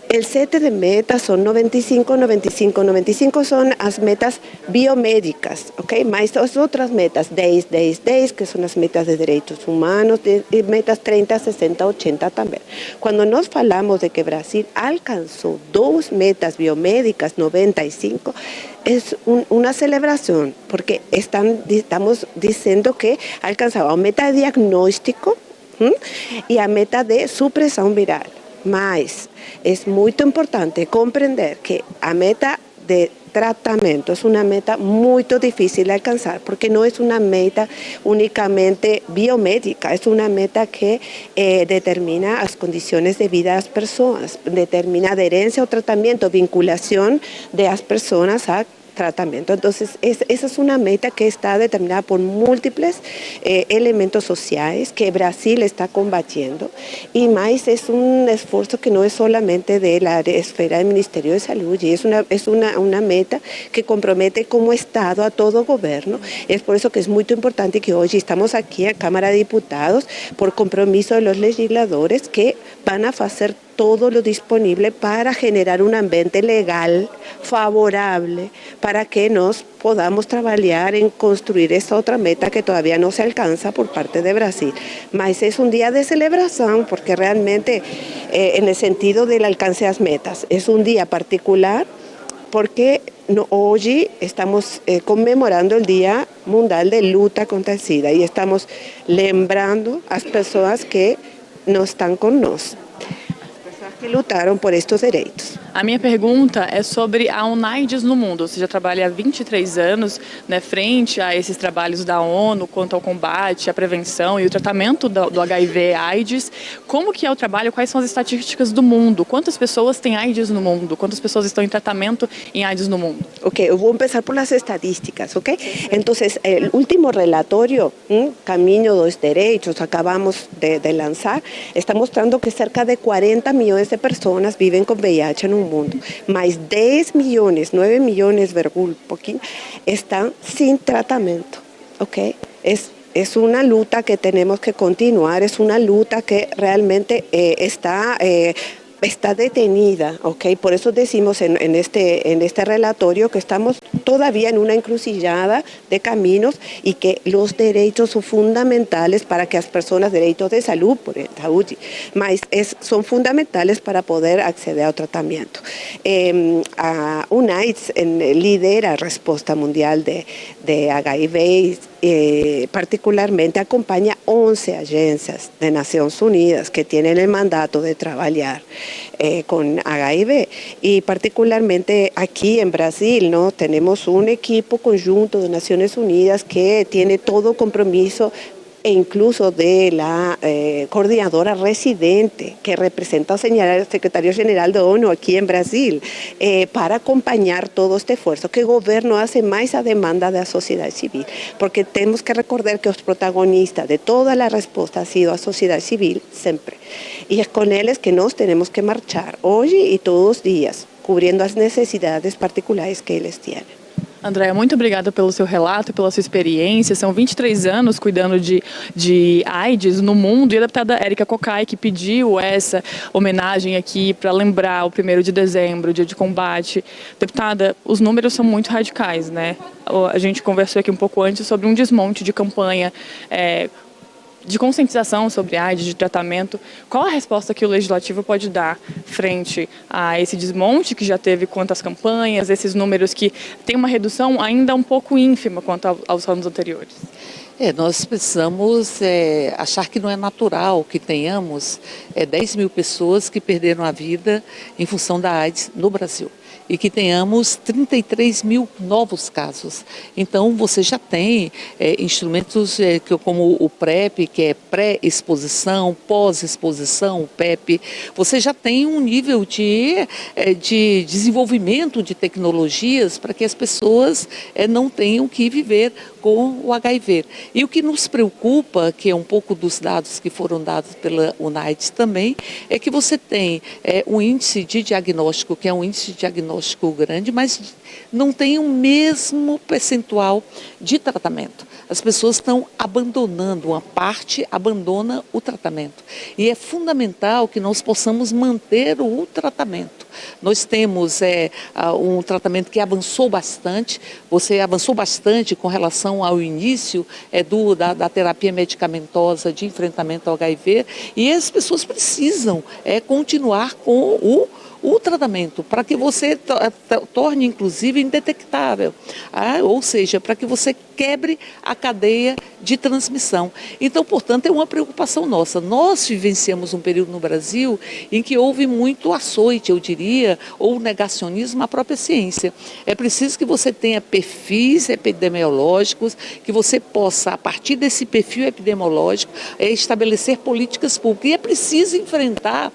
o set de metas são 95, 95, 95 são as metas biomédicas, ok? Mas as outras metas, 10, 10, 10, que são as metas de direitos humanos, e metas 30, 60, 80 também. Quando nós falamos de que o Brasil alcançou 2 metas biomédicas, 95, é uma celebração, porque estamos dizendo que alcançamos a meta de diagnóstico e a meta de supressão viral. Mas é muito importante compreender que a meta de tratamento. Es una meta muy difícil de alcanzar porque no es una meta únicamente biomédica, es una meta que determina las condiciones de vida de las personas, determina adherencia ao tratamento, vinculación de las personas a tratamento. Entonces, esa es una meta que está determinada por múltiples elementos sociales que Brasil está combatiendo y más es un esfuerzo que no es solamente de la esfera del Ministerio de Salud, y es una meta que compromete como Estado a todo gobierno. Es por eso que es muy importante que hoy estamos aquí en Cámara de Diputados por compromiso de los legisladores que van a hacer todo lo disponible para generar un ambiente legal favorable para que nos podamos trabajar en construir esa otra meta que todavía no se alcanza por parte de Brasil. Mas es un día de celebración porque realmente en el sentido del alcance de las metas es un día particular porque hoy estamos conmemorando el Día Mundial de Luta contra el SIDA y estamos lembrando a las personas que no están con nosotros, que lutaram por estes direitos. A minha pergunta é sobre a UNAIDS no mundo. Você já trabalha há 23 anos, né, frente a esses trabalhos da ONU quanto ao combate, à prevenção e o tratamento do HIV/AIDS. Como que é o trabalho? Quais são as estatísticas do mundo? Quantas pessoas têm AIDS no mundo? Quantas pessoas estão em tratamento em AIDS no mundo? Ok, eu vou começar por las estadísticas, ok? Então, o último relatório, Caminho dos Direitos, acabamos de lançar, está mostrando que cerca de 40 milhões de pessoas vivem com VIH no mundo, mas 10 milhões, 9 milhões, pouquinho, estão sem tratamento, ok? Es una luta que tenemos que continuar, es una luta que realmente está detenida, ¿ok? Por eso decimos en este relatorio que estamos todavía en una encrucijada de caminos y que los derechos son fundamentales para que las personas, derechos de salud, por el salud, son fundamentales para poder acceder al tratamiento. UNAIDS lidera la respuesta mundial de HIV particularmente acompaña 11 agencias de Naciones Unidas que tienen el mandato de trabajar con HIV y particularmente aquí en Brasil, ¿no? Tenemos un equipo conjunto de Naciones Unidas que tiene todo compromiso e incluso de la coordinadora residente que representa al secretario general de ONU aquí en Brasil para acompañar todo este esfuerzo que el gobierno hace más a demanda de la sociedad civil, porque tenemos que recordar que los protagonistas de toda la respuesta ha sido la sociedad civil siempre, y es con ellos que nos tenemos que marchar hoy y todos los días, cubriendo las necesidades particulares que ellos tienen. Andréa, muito obrigada pelo seu relato, pela sua experiência. São 23 anos cuidando de AIDS no mundo e a deputada Érica Cocai que pediu essa homenagem aqui para lembrar o 1º de dezembro, dia de combate. Deputada, os números são muito radicais, né? A gente conversou aqui um pouco antes sobre um desmonte de campanha de conscientização sobre AIDS, de tratamento. Qual a resposta que o Legislativo pode dar frente a esse desmonte que já teve quanto às campanhas, esses números que têm uma redução ainda um pouco ínfima quanto aos anos anteriores? Nós precisamos achar que não é natural que tenhamos 10 mil pessoas que perderam a vida em função da AIDS no Brasil. E que tenhamos 33 mil novos casos. Então, você já tem instrumentos como o PrEP, que é pré-exposição, pós-exposição, o PEP. Você já tem um nível de desenvolvimento de tecnologias para que as pessoas não tenham que viver com o HIV. E o que nos preocupa, que é um pouco dos dados que foram dados pela UNAIDS também, é que você tem um índice de diagnóstico, que é um índice de diagnóstico grande, mas não tem o mesmo percentual de tratamento. As pessoas estão abandonando, uma parte abandona o tratamento. E é fundamental que nós possamos manter o tratamento. Nós temos um tratamento que avançou bastante, você avançou bastante com relação ao início da terapia medicamentosa de enfrentamento ao HIV, e as pessoas precisam continuar com o tratamento, para que você torne, inclusive, indetectável, ou seja, para que você quebre a cadeia de transmissão. Então, portanto, é uma preocupação nossa. Nós vivenciamos um período no Brasil em que houve muito açoite, eu diria, ou negacionismo à própria ciência. É preciso que você tenha perfis epidemiológicos, que você possa, a partir desse perfil epidemiológico, estabelecer políticas públicas. E é preciso enfrentar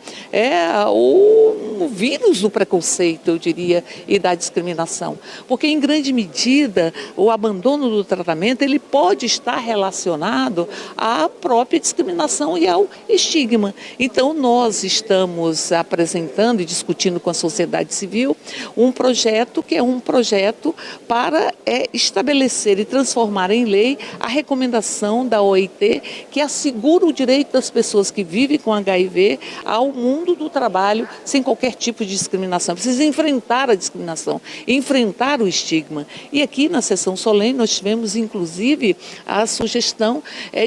o vírus do preconceito, eu diria, e da discriminação. Porque, em grande medida, o abandono do tratamento, ele pode estar relacionado à própria discriminação e ao estigma. Então, nós estamos apresentando e discutindo com a sociedade civil um projeto que é um projeto para estabelecer e transformar em lei a recomendação da OIT que assegura o direito das pessoas que vivem com HIV ao mundo do trabalho sem qualquer tipo de discriminação. Precisa enfrentar a discriminação, enfrentar o estigma. E aqui na sessão solene nós tivemos inclusive a sugestão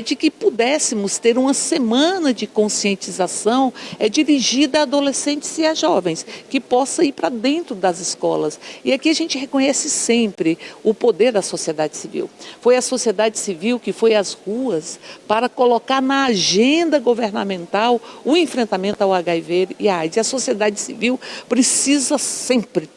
de que pudéssemos ter uma semana de conscientização dirigida a adolescentes e a jovens, que possa ir para dentro das escolas. E aqui a gente reconhece sempre o poder da sociedade civil. Foi a sociedade civil que foi às ruas para colocar na agenda governamental o enfrentamento ao HIV e à AIDS. E a sociedade civil precisa sempre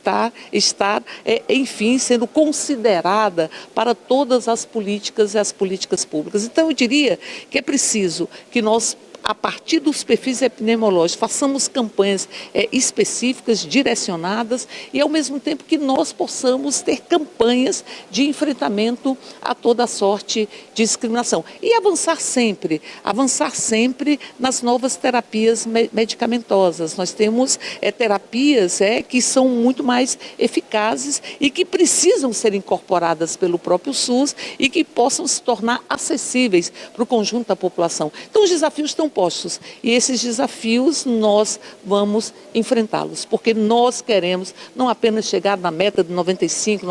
estar, enfim, sendo considerada para todas as políticas e as políticas públicas. Então, eu diria que é preciso que nós, a partir dos perfis epidemiológicos, façamos campanhas específicas, direcionadas, e ao mesmo tempo que nós possamos ter campanhas de enfrentamento a toda sorte de discriminação. E avançar sempre nas novas terapias medicamentosas. Nós temos terapias que são muito mais eficazes e que precisam ser incorporadas pelo próprio SUS e que possam se tornar acessíveis para o conjunto da população. Então, os desafios estão postos e esses desafios nós vamos enfrentá-los, porque nós queremos não apenas chegar na meta de 95,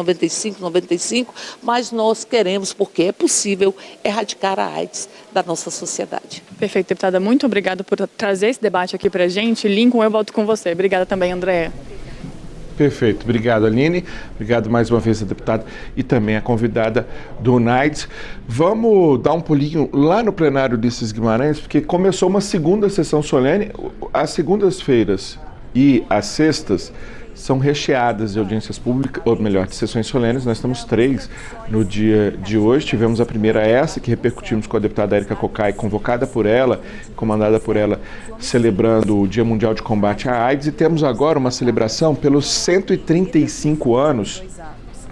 mas nós queremos, porque é possível, erradicar a AIDS da nossa sociedade. Perfeito, deputada. Muito obrigada por trazer esse debate aqui para a gente. Lincoln, eu volto com você. Obrigada também, Andréa. Perfeito. Obrigado, Aline. Obrigado mais uma vez a deputada e também a convidada do UNAIDS. Vamos dar um pulinho lá no plenário Ulisses Guimarães, porque começou uma segunda sessão solene. As segundas-feiras e as sextas são recheadas de audiências públicas, ou melhor, de sessões solenes. Nós temos 3 no dia de hoje. Tivemos a primeira, essa que repercutimos com a deputada Érica Cocai, convocada por ela, comandada por ela, celebrando o Dia Mundial de Combate à AIDS. E temos agora uma celebração pelos 135 anos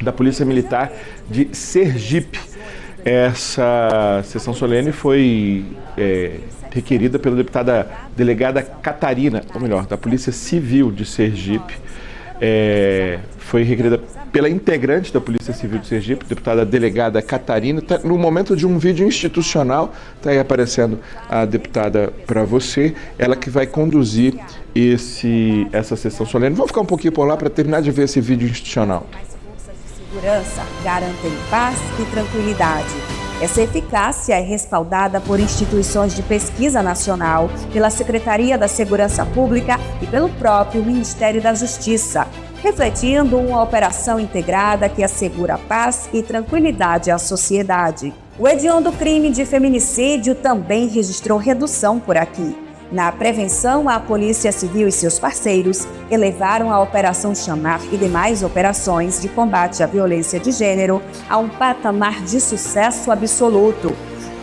da Polícia Militar de Sergipe. Essa sessão solene foi requerida pela deputada delegada Catarina, ou melhor, da Polícia Civil de Sergipe. Foi requerida pela integrante da Polícia Civil de Sergipe, deputada delegada Catarina. Tá no momento de um vídeo institucional, está aí aparecendo a deputada para você, ela que vai conduzir essa sessão solene. Vamos ficar um pouquinho por lá para terminar de ver esse vídeo institucional. Segurança garantem paz e tranquilidade. Essa eficácia é respaldada por instituições de pesquisa nacional, pela Secretaria da Segurança Pública e pelo próprio Ministério da Justiça, refletindo uma operação integrada que assegura paz e tranquilidade à sociedade. O hediondo crime de feminicídio também registrou redução por aqui. Na prevenção, a Polícia Civil e seus parceiros elevaram a Operação Chamar e demais operações de combate à violência de gênero a um patamar de sucesso absoluto.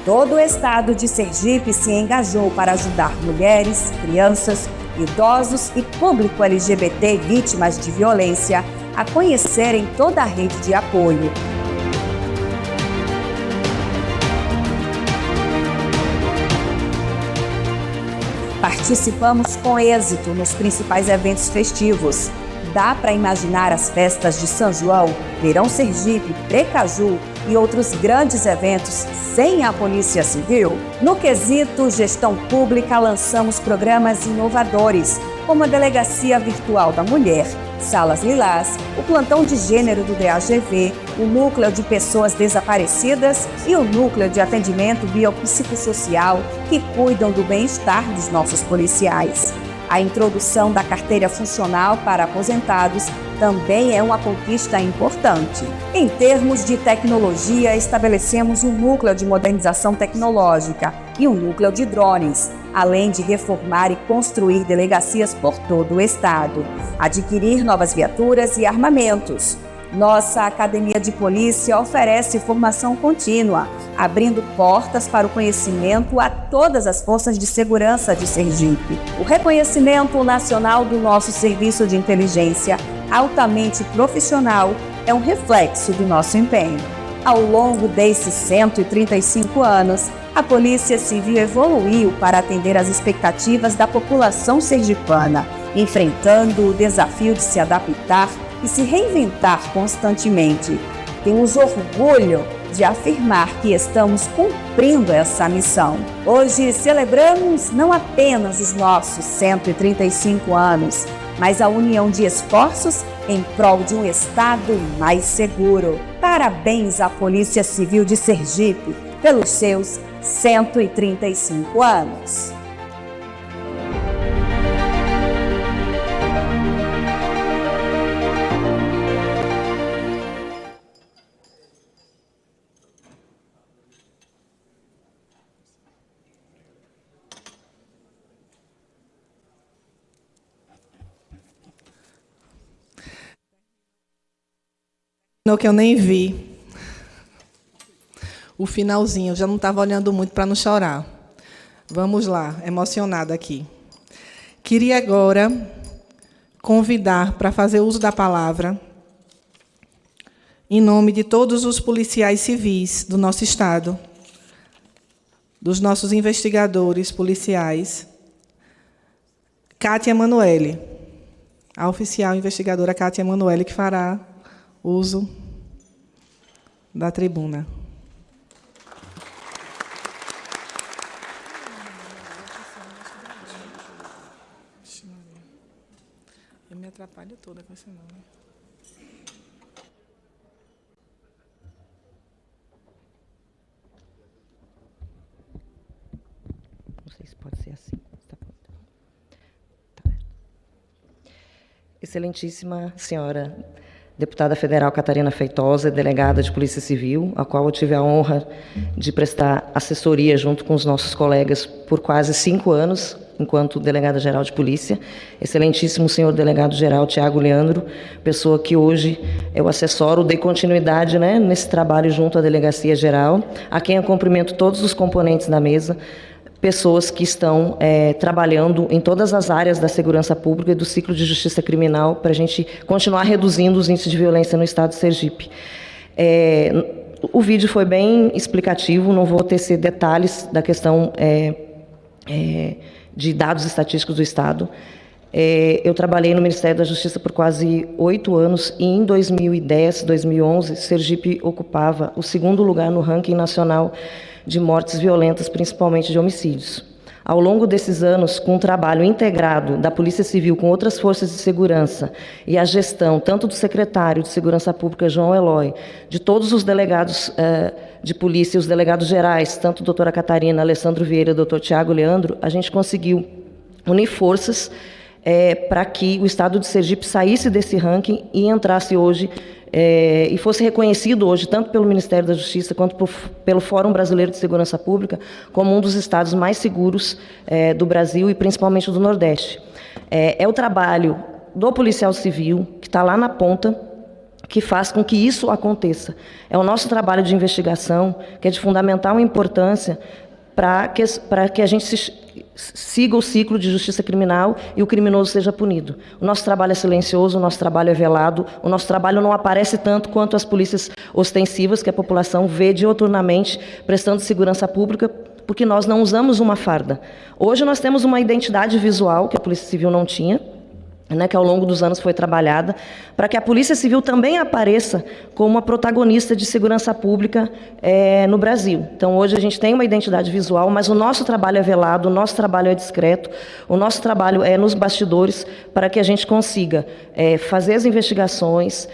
Todo o estado de Sergipe se engajou para ajudar mulheres, crianças, idosos e público LGBT vítimas de violência a conhecerem toda a rede de apoio. Participamos com êxito nos principais eventos festivos. Dá para imaginar as festas de São João, Verão Sergipe, Precaju e outros grandes eventos sem a Polícia Civil? No quesito Gestão Pública, lançamos programas inovadores, como a Delegacia Virtual da Mulher, Salas Lilás, o Plantão de Gênero do DAGV, o Núcleo de Pessoas Desaparecidas e o Núcleo de Atendimento Biopsicossocial, que cuidam do bem-estar dos nossos policiais. A introdução da carteira funcional para aposentados também é uma conquista importante. Em termos de tecnologia, estabelecemos um núcleo de modernização tecnológica e um núcleo de drones, além de reformar e construir delegacias por todo o estado, adquirir novas viaturas e armamentos. Nossa Academia de Polícia oferece formação contínua, abrindo portas para o conhecimento a todas as forças de segurança de Sergipe. O reconhecimento nacional do nosso serviço de inteligência, altamente profissional, é um reflexo do nosso empenho. Ao longo desses 135 anos, a Polícia Civil evoluiu para atender às expectativas da população sergipana, enfrentando o desafio de se adaptar e se reinventar constantemente. Temos orgulho de afirmar que estamos cumprindo essa missão. Hoje celebramos não apenas os nossos 135 anos, mas a união de esforços em prol de um estado mais seguro. Parabéns à Polícia Civil de Sergipe pelos seus 135 anos. No que eu nem vi. O finalzinho, eu já não estava olhando muito para não chorar. Vamos lá, emocionada aqui. Queria agora convidar para fazer uso da palavra, em nome de todos os policiais civis do nosso estado, dos nossos investigadores policiais, Cátia Emanuele, a oficial investigadora Cátia Emanuele, que fará uso da tribuna. Eu me atrapalho toda com esse nome. Não sei se pode ser assim. Tá. Excelentíssima senhora deputada federal Catarina Feitosa, delegada de Polícia Civil, a qual eu tive a honra de prestar assessoria junto com os nossos colegas por quase 5 anos, enquanto delegada-geral de polícia. Excelentíssimo senhor delegado-geral Tiago Leandro, pessoa que hoje eu assessoro, dei continuidade, nesse trabalho junto à Delegacia-Geral, a quem eu cumprimento todos os componentes da mesa, pessoas que estão trabalhando em todas as áreas da segurança pública e do ciclo de justiça criminal para a gente continuar reduzindo os índices de violência no estado de Sergipe. O vídeo foi bem explicativo, não vou tecer detalhes da questão de dados estatísticos do estado. Eu trabalhei no Ministério da Justiça por quase 8 anos e em 2010, 2011, Sergipe ocupava o 2º lugar no ranking nacional de mortes violentas, principalmente de homicídios. Ao longo desses anos, com um trabalho integrado da Polícia Civil com outras forças de segurança e a gestão tanto do secretário de Segurança Pública, João Eloy, de todos os delegados de polícia, os delegados gerais, tanto a doutora Catarina, Alessandro Vieira e o doutor Tiago Leandro, a gente conseguiu unir forças para que o estado de Sergipe saísse desse ranking e entrasse hoje e fosse reconhecido hoje, tanto pelo Ministério da Justiça quanto pelo Fórum Brasileiro de Segurança Pública, como um dos estados mais seguros do Brasil e principalmente do Nordeste. É o trabalho do policial civil, que está lá na ponta, que faz com que isso aconteça. É o nosso trabalho de investigação, que é de fundamental importância para que a gente siga o ciclo de justiça criminal e o criminoso seja punido. O nosso trabalho é silencioso, o nosso trabalho é velado, o nosso trabalho não aparece tanto quanto as polícias ostensivas que a população vê diuturnamente prestando segurança pública, porque nós não usamos uma farda. Hoje nós temos uma identidade visual que a Polícia Civil não tinha, que ao longo dos anos foi trabalhada, para que a Polícia Civil também apareça como uma protagonista de segurança pública no Brasil. Então, hoje a gente tem uma identidade visual, mas o nosso trabalho é velado, o nosso trabalho é discreto, o nosso trabalho é nos bastidores, para que a gente consiga fazer as investigações,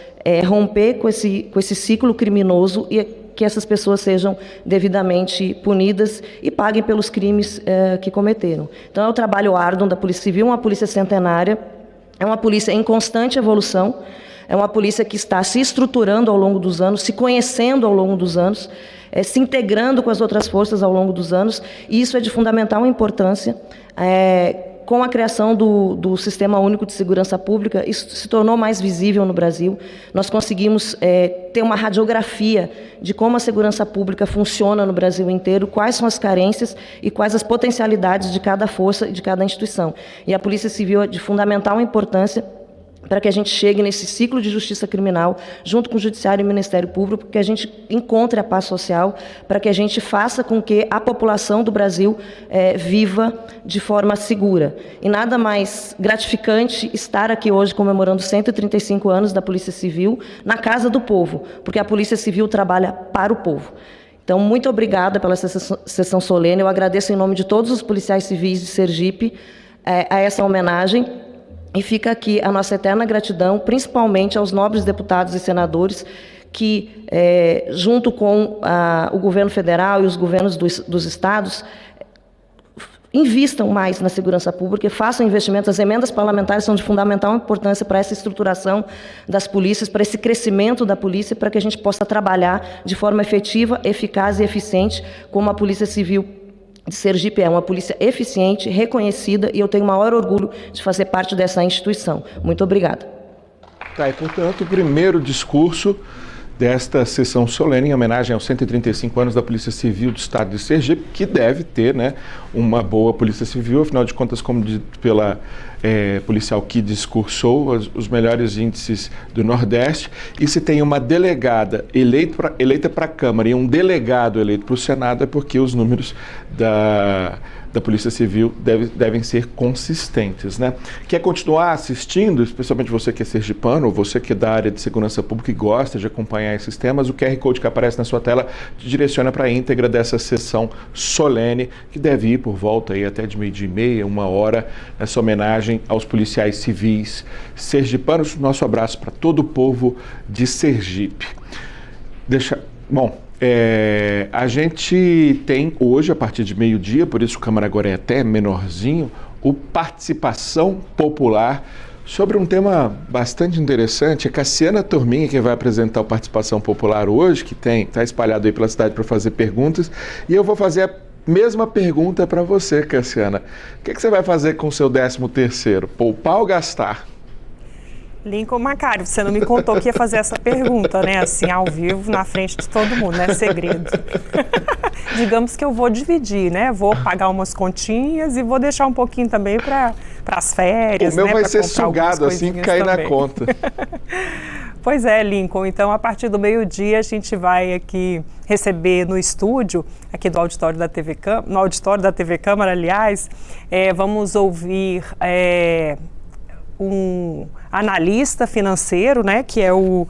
romper com esse ciclo criminoso e que essas pessoas sejam devidamente punidas e paguem pelos crimes que cometeram. Então é o trabalho árduo da Polícia Civil, uma polícia centenária, é uma polícia em constante evolução, é uma polícia que está se estruturando ao longo dos anos, se conhecendo ao longo dos anos, se integrando com as outras forças ao longo dos anos, e isso é de fundamental importância. Com a criação do Sistema Único de Segurança Pública, isso se tornou mais visível no Brasil. Nós conseguimos ter uma radiografia de como a segurança pública funciona no Brasil inteiro, quais são as carências e quais as potencialidades de cada força e de cada instituição. E a Polícia Civil é de fundamental importância para que a gente chegue nesse ciclo de justiça criminal, junto com o Judiciário e o Ministério Público, que a gente encontre a paz social, para que a gente faça com que a população do Brasil viva de forma segura. E nada mais gratificante estar aqui hoje comemorando 135 anos da Polícia Civil na Casa do Povo, porque a Polícia Civil trabalha para o povo. Então, muito obrigada pela sessão solene. Eu agradeço em nome de todos os policiais civis de Sergipe a essa homenagem. E fica aqui a nossa eterna gratidão, principalmente aos nobres deputados e senadores que, junto com o governo federal e os governos dos estados, invistam mais na segurança pública e façam investimentos. As emendas parlamentares são de fundamental importância para essa estruturação das polícias, para esse crescimento da polícia, para que a gente possa trabalhar de forma efetiva, eficaz e eficiente, como a Polícia Civil de Sergipe é uma polícia eficiente, reconhecida, e eu tenho o maior orgulho de fazer parte dessa instituição. Muito obrigada. Tá, e portanto, o primeiro discurso desta sessão solene em homenagem aos 135 anos da Polícia Civil do Estado de Sergipe, que deve ter, né, uma boa Polícia Civil, afinal de contas, como dito pela policial que discursou, os melhores índices do Nordeste, e se tem uma delegada eleita para a Câmara e um delegado eleito para o Senado, é porque os números da Polícia Civil devem ser consistentes, né? Quer continuar assistindo, especialmente você que é sergipano, ou você que é da área de segurança pública e gosta de acompanhar esses temas, o QR Code que aparece na sua tela te direciona para a íntegra dessa sessão solene, que deve ir por volta aí até de 12h30, 1h, nessa homenagem aos policiais civis sergipanos. Nosso abraço para todo o povo de Sergipe. A gente tem hoje, a partir de 12h, por isso o Câmara agora é até menorzinho, o Participação Popular, sobre um tema bastante interessante. É Cassiana Turminha que vai apresentar o Participação Popular hoje, que está espalhado aí pela cidade para fazer perguntas, e eu vou fazer a mesma pergunta para você, Cassiana. O que você vai fazer com o seu 13º? Poupar ou gastar? Lincoln Macário, você não me contou que ia fazer essa pergunta, né? Assim, ao vivo, na frente de todo mundo, né? Segredo. Digamos que eu vou dividir, né? Vou pagar umas continhas e vou deixar um pouquinho também para as férias, né? O meu vai pra ser sugado assim que cair na conta. Pois é, Lincoln. Então, a partir do 12h, a gente vai aqui receber no estúdio, aqui do auditório da TV Câmara, no auditório da TV Câmara, aliás, vamos ouvir um analista financeiro, né, que é o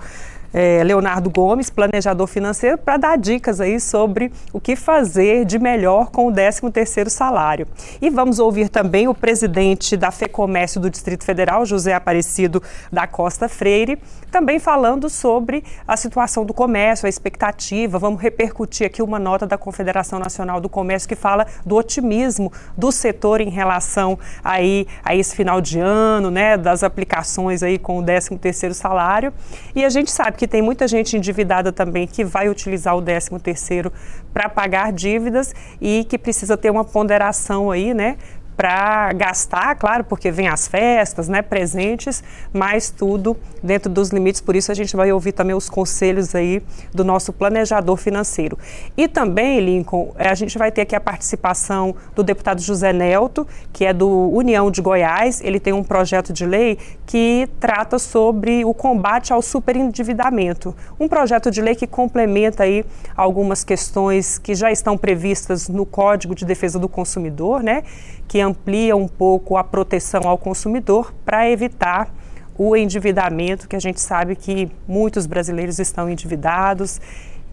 Leonardo Gomes, planejador financeiro, para dar dicas aí sobre o que fazer de melhor com o 13º salário. E vamos ouvir também o presidente da FEComércio do Distrito Federal, José Aparecido da Costa Freire, também falando sobre a situação do comércio, a expectativa. Vamos repercutir aqui uma nota da Confederação Nacional do Comércio que fala do otimismo do setor em relação aí a esse final de ano, né, das aplicações aí com o 13º salário. E a gente sabe que tem muita gente endividada também que vai utilizar o 13º para pagar dívidas e que precisa ter uma ponderação aí, né, para gastar, claro, porque vem as festas, né, presentes, mas tudo dentro dos limites. Por isso a gente vai ouvir também os conselhos aí do nosso planejador financeiro. E também, Lincoln, a gente vai ter aqui a participação do deputado José Nelto, que é do União de Goiás. Ele tem um projeto de lei que trata sobre o combate ao superendividamento. Um projeto de lei que complementa aí algumas questões que já estão previstas no Código de Defesa do Consumidor, né, que amplia um pouco a proteção ao consumidor para evitar o endividamento, que a gente sabe que muitos brasileiros estão endividados.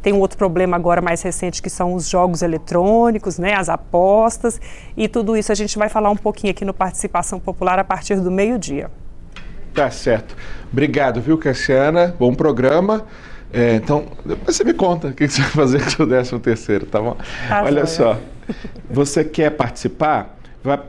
Tem um outro problema agora mais recente, que são os jogos eletrônicos, né, as apostas, e tudo isso a gente vai falar um pouquinho aqui no Participação Popular a partir do 12h. Tá certo. Obrigado, viu, Cassiana? Bom programa. Então, depois você me conta o que você vai fazer com o seu 13º, tá bom? Olha só, você quer participar?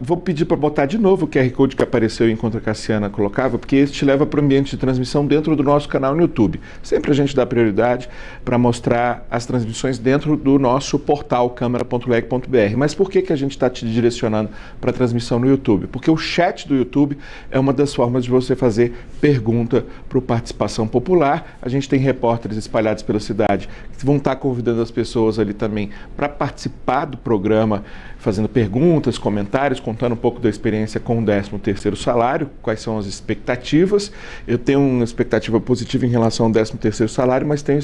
Vou pedir para botar de novo o QR Code que apareceu enquanto a Cassiana colocava, porque esse te leva para o ambiente de transmissão dentro do nosso canal no YouTube. Sempre a gente dá prioridade para mostrar as transmissões dentro do nosso portal câmara.leg.br. Mas por que a gente está te direcionando para a transmissão no YouTube? Porque o chat do YouTube é uma das formas de você fazer pergunta para o Participação Popular. A gente tem repórteres espalhados pela cidade que vão estar convidando as pessoas ali também para participar do programa, fazendo perguntas, comentários, contando um pouco da experiência com o 13º salário, quais são as expectativas. Eu tenho uma expectativa positiva em relação ao 13º salário, mas tenho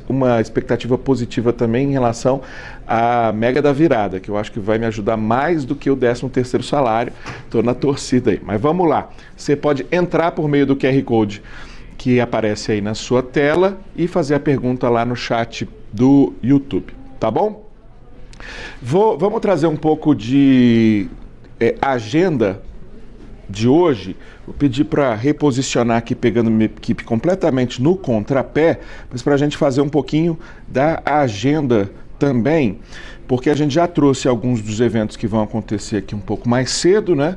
uma expectativa positiva também em relação à mega da virada, que eu acho que vai me ajudar mais do que o 13º salário. Estou na torcida aí, mas vamos lá. Você pode entrar por meio do QR Code que aparece aí na sua tela e fazer a pergunta lá no chat do YouTube, tá bom? Vamos trazer um pouco de agenda de hoje. Vou pedir para reposicionar aqui, pegando minha equipe completamente no contrapé, mas para a gente fazer um pouquinho da agenda também, porque a gente já trouxe alguns dos eventos que vão acontecer aqui um pouco mais cedo, né?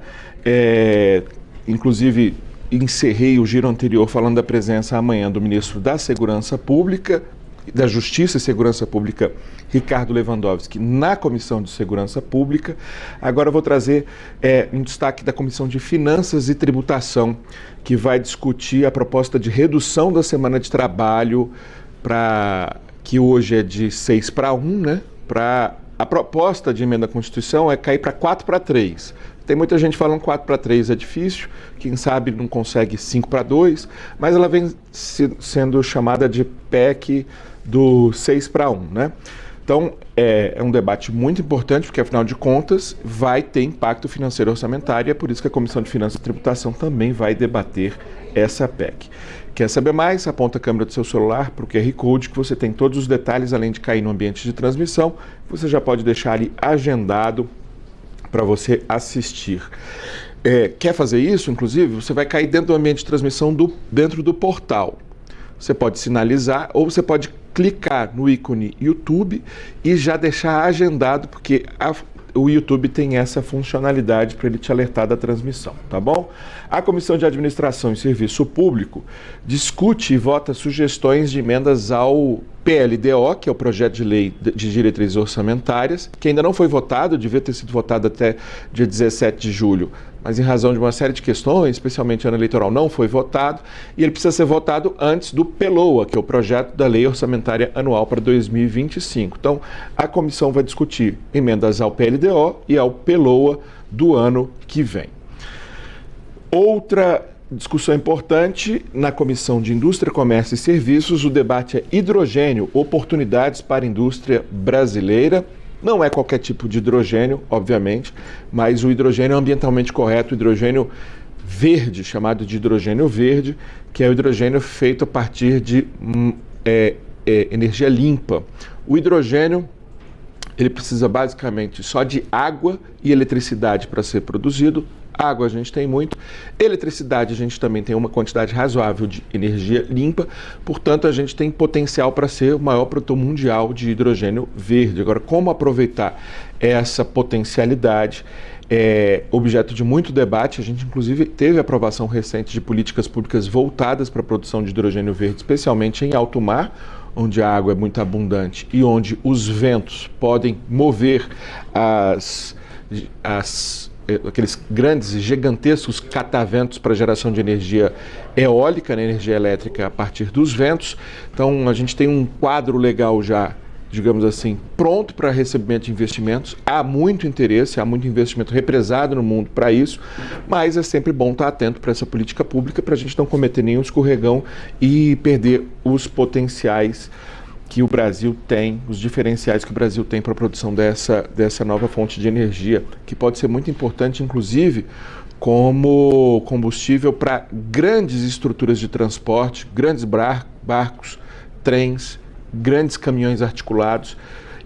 Inclusive, encerrei o giro anterior falando da presença amanhã do ministro da Segurança Pública, da Justiça e Segurança Pública, Ricardo Lewandowski, na Comissão de Segurança Pública. Agora eu vou trazer um destaque da Comissão de Finanças e Tributação, que vai discutir a proposta de redução da semana de trabalho, que hoje é de 6 para 1, né? A proposta de emenda à Constituição é cair para 4 para 3. Tem muita gente falando 4 para 3 é difícil, quem sabe não consegue 5 para 2, mas ela vem sendo chamada de PEC do 6 para 1, né? Então, é um debate muito importante, porque, afinal de contas, vai ter impacto financeiro orçamentário, e é por isso que a Comissão de Finanças e Tributação também vai debater essa PEC. Quer saber mais? Aponta a câmera do seu celular para o QR Code, que você tem todos os detalhes, além de cair no ambiente de transmissão, você já pode deixar ali agendado para você assistir. Quer fazer isso? Inclusive, você vai cair dentro do ambiente de transmissão dentro do portal. Você pode sinalizar ou você pode clicar no ícone YouTube e já deixar agendado, porque o YouTube tem essa funcionalidade para ele te alertar da transmissão, tá bom? A Comissão de Administração e Serviço Público discute e vota sugestões de emendas ao PLDO, que é o Projeto de Lei de Diretrizes Orçamentárias, que ainda não foi votado, devia ter sido votado até dia 17 de julho, mas em razão de uma série de questões, especialmente ano eleitoral, não foi votado, e ele precisa ser votado antes do PELOA, que é o Projeto da Lei Orçamentária Anual para 2025. Então, a comissão vai discutir emendas ao PLDO e ao PELOA do ano que vem. Outra discussão importante na Comissão de Indústria, Comércio e Serviços, o debate é hidrogênio, oportunidades para a indústria brasileira. Não é qualquer tipo de hidrogênio, obviamente, mas o hidrogênio ambientalmente correto, o hidrogênio verde, chamado de hidrogênio verde, que é o hidrogênio feito a partir de energia limpa. O hidrogênio, ele precisa basicamente só de água e eletricidade para ser produzido. Água a gente tem muito, eletricidade a gente também tem uma quantidade razoável de energia limpa, portanto a gente tem potencial para ser o maior produtor mundial de hidrogênio verde. Agora, como aproveitar essa potencialidade é objeto de muito debate. A gente inclusive teve aprovação recente de políticas públicas voltadas para a produção de hidrogênio verde, especialmente em alto mar, onde a água é muito abundante e onde os ventos podem mover aqueles grandes e gigantescos cataventos para geração de energia eólica, né, energia elétrica a partir dos ventos. Então a gente tem um quadro legal já, digamos assim, pronto para recebimento de investimentos. Há muito interesse, há muito investimento represado no mundo para isso, mas é sempre bom estar atento para essa política pública para a gente não cometer nenhum escorregão e perder os potenciais que o Brasil tem, os diferenciais que o Brasil tem para a produção dessa nova fonte de energia, que pode ser muito importante, inclusive, como combustível para grandes estruturas de transporte, grandes barcos, trens, grandes caminhões articulados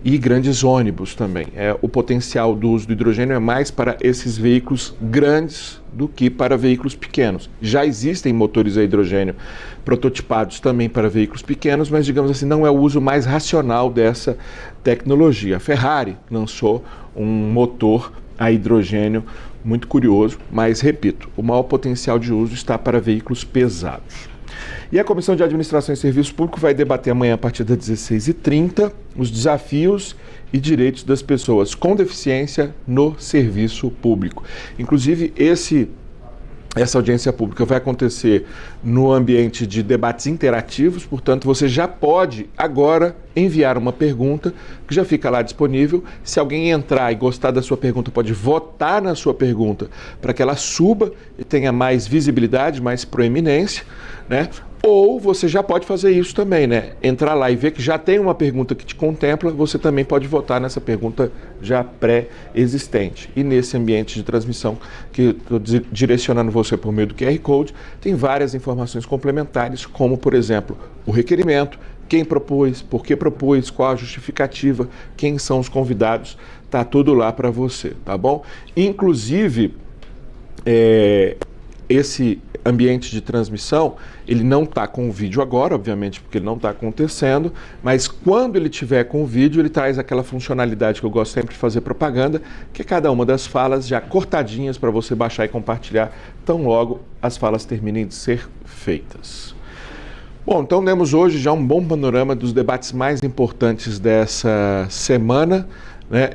e grandes ônibus também. O potencial do uso do hidrogênio é mais para esses veículos grandes do que para veículos pequenos. Já existem motores a hidrogênio prototipados também para veículos pequenos, mas, digamos assim, não é o uso mais racional dessa tecnologia. A Ferrari lançou um motor a hidrogênio muito curioso, mas, repito, o maior potencial de uso está para veículos pesados. E a Comissão de Administração e Serviço Público vai debater amanhã, a partir das 16h30, os desafios e direitos das pessoas com deficiência no serviço público. Inclusive, essa audiência pública vai acontecer no ambiente de debates interativos, portanto, você já pode agora enviar uma pergunta que já fica lá disponível. Se alguém entrar e gostar da sua pergunta, pode votar na sua pergunta para que ela suba e tenha mais visibilidade, mais proeminência, né? Ou você já pode fazer isso também, né? Entrar lá e ver que já tem uma pergunta que te contempla, você também pode votar nessa pergunta já pré-existente. E nesse ambiente de transmissão, que estou direcionando você por meio do QR Code, tem várias informações complementares, como, por exemplo, o requerimento, quem propôs, por que propôs, qual a justificativa, quem são os convidados, tá tudo lá para você, tá bom? Inclusive, esse ambiente de transmissão, ele não está com o vídeo agora, obviamente, porque ele não está acontecendo, mas quando ele tiver com o vídeo, ele traz aquela funcionalidade que eu gosto sempre de fazer propaganda, que é cada uma das falas já cortadinhas para você baixar e compartilhar, tão logo as falas terminem de ser feitas. Bom, então demos hoje já um bom panorama dos debates mais importantes dessa semana, né?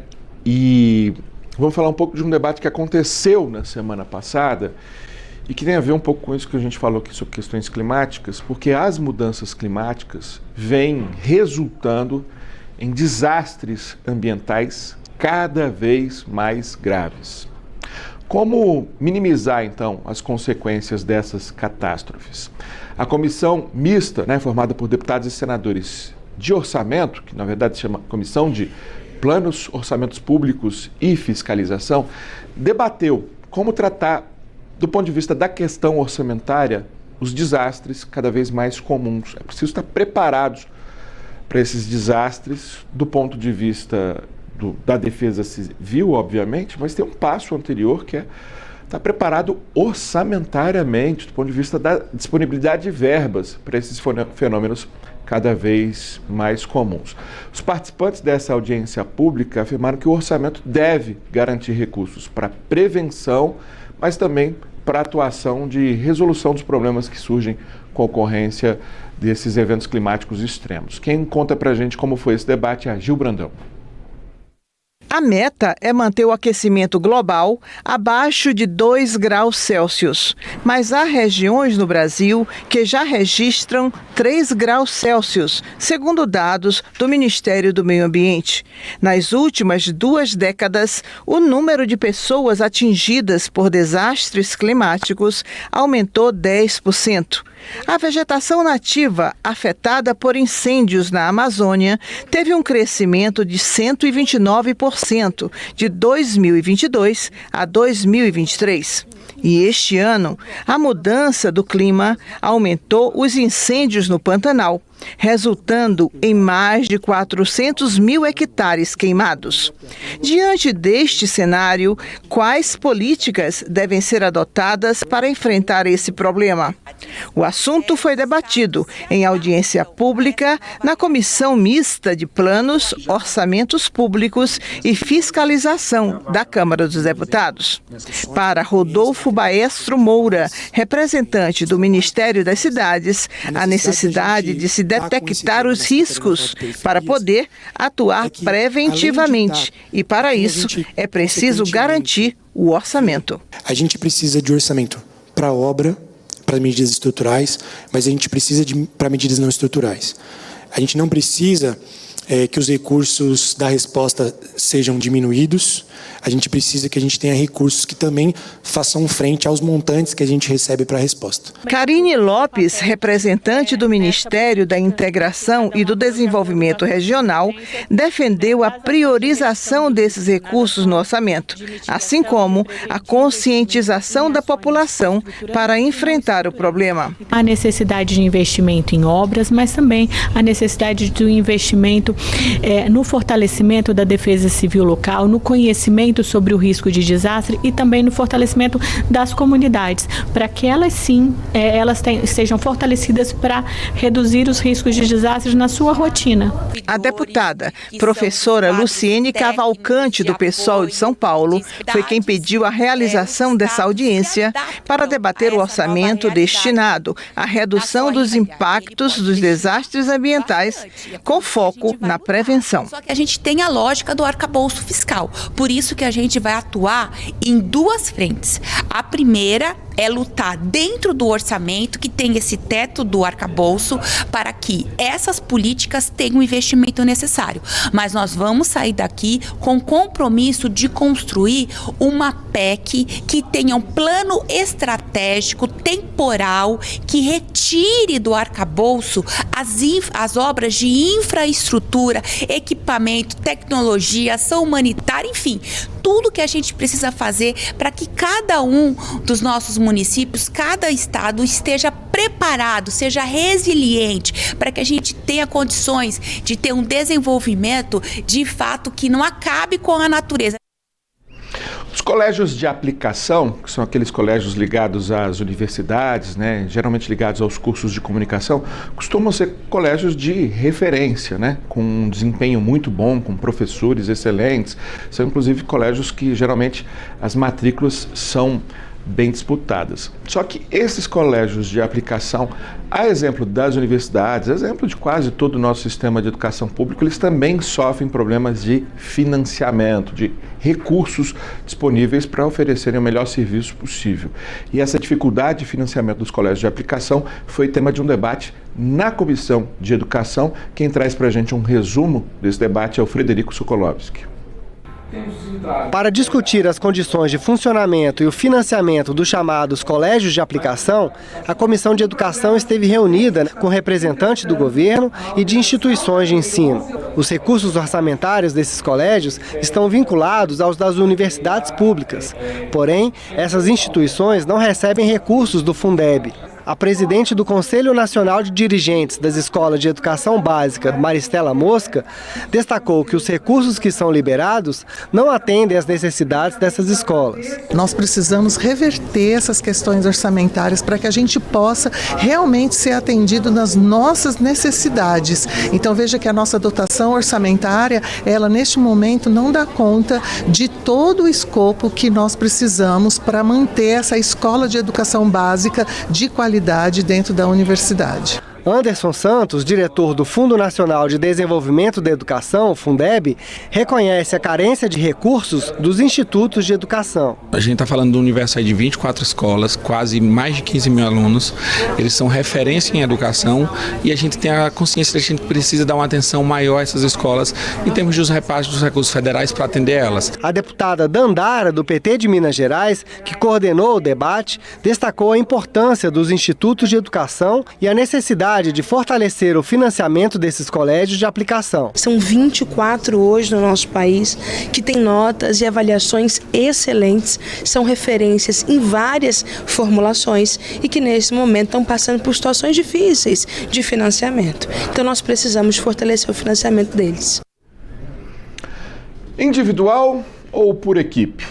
E vamos falar um pouco de um debate que aconteceu na semana passada, e que tem a ver um pouco com isso que a gente falou aqui sobre questões climáticas, porque as mudanças climáticas vêm resultando em desastres ambientais cada vez mais graves. Como minimizar, então, as consequências dessas catástrofes? A comissão mista, formada por deputados e senadores de orçamento, que na verdade se chama Comissão de Planos, Orçamentos Públicos e Fiscalização, debateu como tratar, do ponto de vista da questão orçamentária, os desastres cada vez mais comuns. É preciso estar preparados para esses desastres do ponto de vista da defesa civil, obviamente, mas tem um passo anterior que é estar preparado orçamentariamente, do ponto de vista da disponibilidade de verbas para esses fenômenos cada vez mais comuns. Os participantes dessa audiência pública afirmaram que o orçamento deve garantir recursos para prevenção, mas também para a atuação de resolução dos problemas que surgem com a ocorrência desses eventos climáticos extremos. Quem conta para a gente como foi esse debate é a Gil Brandão. A meta é manter o aquecimento global abaixo de 2 graus Celsius, mas há regiões no Brasil que já registram 3 graus Celsius, segundo dados do Ministério do Meio Ambiente. Nas últimas 2 décadas, o número de pessoas atingidas por desastres climáticos aumentou 10%. A vegetação nativa afetada por incêndios na Amazônia teve um crescimento de 129% de 2022 a 2023. E este ano, a mudança do clima aumentou os incêndios no Pantanal, resultando em mais de 400 mil hectares queimados. Diante deste cenário, quais políticas devem ser adotadas para enfrentar esse problema? O assunto foi debatido em audiência pública na Comissão Mista de Planos, Orçamentos Públicos e Fiscalização da Câmara dos Deputados. Para Rodolfo Baestro Moura, representante do Ministério das Cidades, a necessidade de se detectar os riscos para poder atuar preventivamente. E para isso é preciso garantir o orçamento. A gente precisa de orçamento para obra, para medidas estruturais, mas a gente precisa para medidas não estruturais. A gente não precisa que os recursos da resposta sejam diminuídos. A gente precisa que a gente tenha recursos que também façam frente aos montantes que a gente recebe para a resposta. Karine Lopes, representante do Ministério da Integração e do Desenvolvimento Regional, defendeu a priorização desses recursos no orçamento, assim como a conscientização da população para enfrentar o problema. A necessidade de investimento em obras, mas também a necessidade do investimento no fortalecimento da defesa civil local, no conhecimento sobre o risco de desastre e também no fortalecimento das comunidades, para que elas sim, sejam fortalecidas para reduzir os riscos de desastres na sua rotina. A deputada, professora Luciene Cavalcante, do PSOL de São Paulo, foi quem pediu a realização dessa audiência para debater o orçamento destinado à redução dos impactos dos desastres ambientais, com foco na prevenção. Só que a gente tem a lógica do arcabouço fiscal, por isso que a gente vai atuar em duas frentes. A primeira é lutar dentro do orçamento, que tem esse teto do arcabouço, para que essas políticas tenham o investimento necessário. Mas nós vamos sair daqui com o compromisso de construir uma PEC que tenha um plano estratégico, temporal, que retire do arcabouço as obras de infraestrutura, equipamento, tecnologia, ação humanitária, enfim, tudo que a gente precisa fazer para que cada um dos nossos municípios, cada estado esteja preparado, seja resiliente, para que a gente tenha condições de ter um desenvolvimento de fato que não acabe com a natureza. Os colégios de aplicação, que são aqueles colégios ligados às universidades, né, geralmente ligados aos cursos de comunicação, costumam ser colégios de referência, né, com um desempenho muito bom, com professores excelentes. São inclusive colégios que geralmente as matrículas são bem disputadas. Só que esses colégios de aplicação, a exemplo das universidades, a exemplo de quase todo o nosso sistema de educação pública, eles também sofrem problemas de financiamento, de recursos disponíveis para oferecerem o melhor serviço possível. E essa dificuldade de financiamento dos colégios de aplicação foi tema de um debate na Comissão de Educação. Quem traz para a gente um resumo desse debate é o Frederico Sokolovski. Para discutir as condições de funcionamento e o financiamento dos chamados colégios de aplicação, a Comissão de Educação esteve reunida com representantes do governo e de instituições de ensino. Os recursos orçamentários desses colégios estão vinculados aos das universidades públicas. Porém, essas instituições não recebem recursos do Fundeb. A presidente do Conselho Nacional de Dirigentes das Escolas de Educação Básica, Maristela Mosca, destacou que os recursos que são liberados não atendem às necessidades dessas escolas. Nós precisamos reverter essas questões orçamentárias para que a gente possa realmente ser atendido nas nossas necessidades. Então veja que a nossa dotação orçamentária, ela neste momento não dá conta de todo o escopo que nós precisamos para manter essa escola de educação básica de qualidade dentro da universidade. Anderson Santos, diretor do Fundo Nacional de Desenvolvimento da Educação, Fundeb, reconhece a carência de recursos dos institutos de educação. A gente está falando do universo aí de 24 escolas, quase mais de 15 mil alunos. Eles são referência em educação e a gente tem a consciência de que a gente precisa dar uma atenção maior a essas escolas em termos dos repasses dos recursos federais para atender elas. A deputada Dandara, do PT de Minas Gerais, que coordenou o debate, destacou a importância dos institutos de educação e a necessidade de fortalecer o financiamento desses colégios de aplicação. São 24 hoje no nosso país que têm notas e avaliações excelentes, são referências em várias formulações e que nesse momento estão passando por situações difíceis de financiamento. Então nós precisamos fortalecer o financiamento deles. Individual ou por equipe?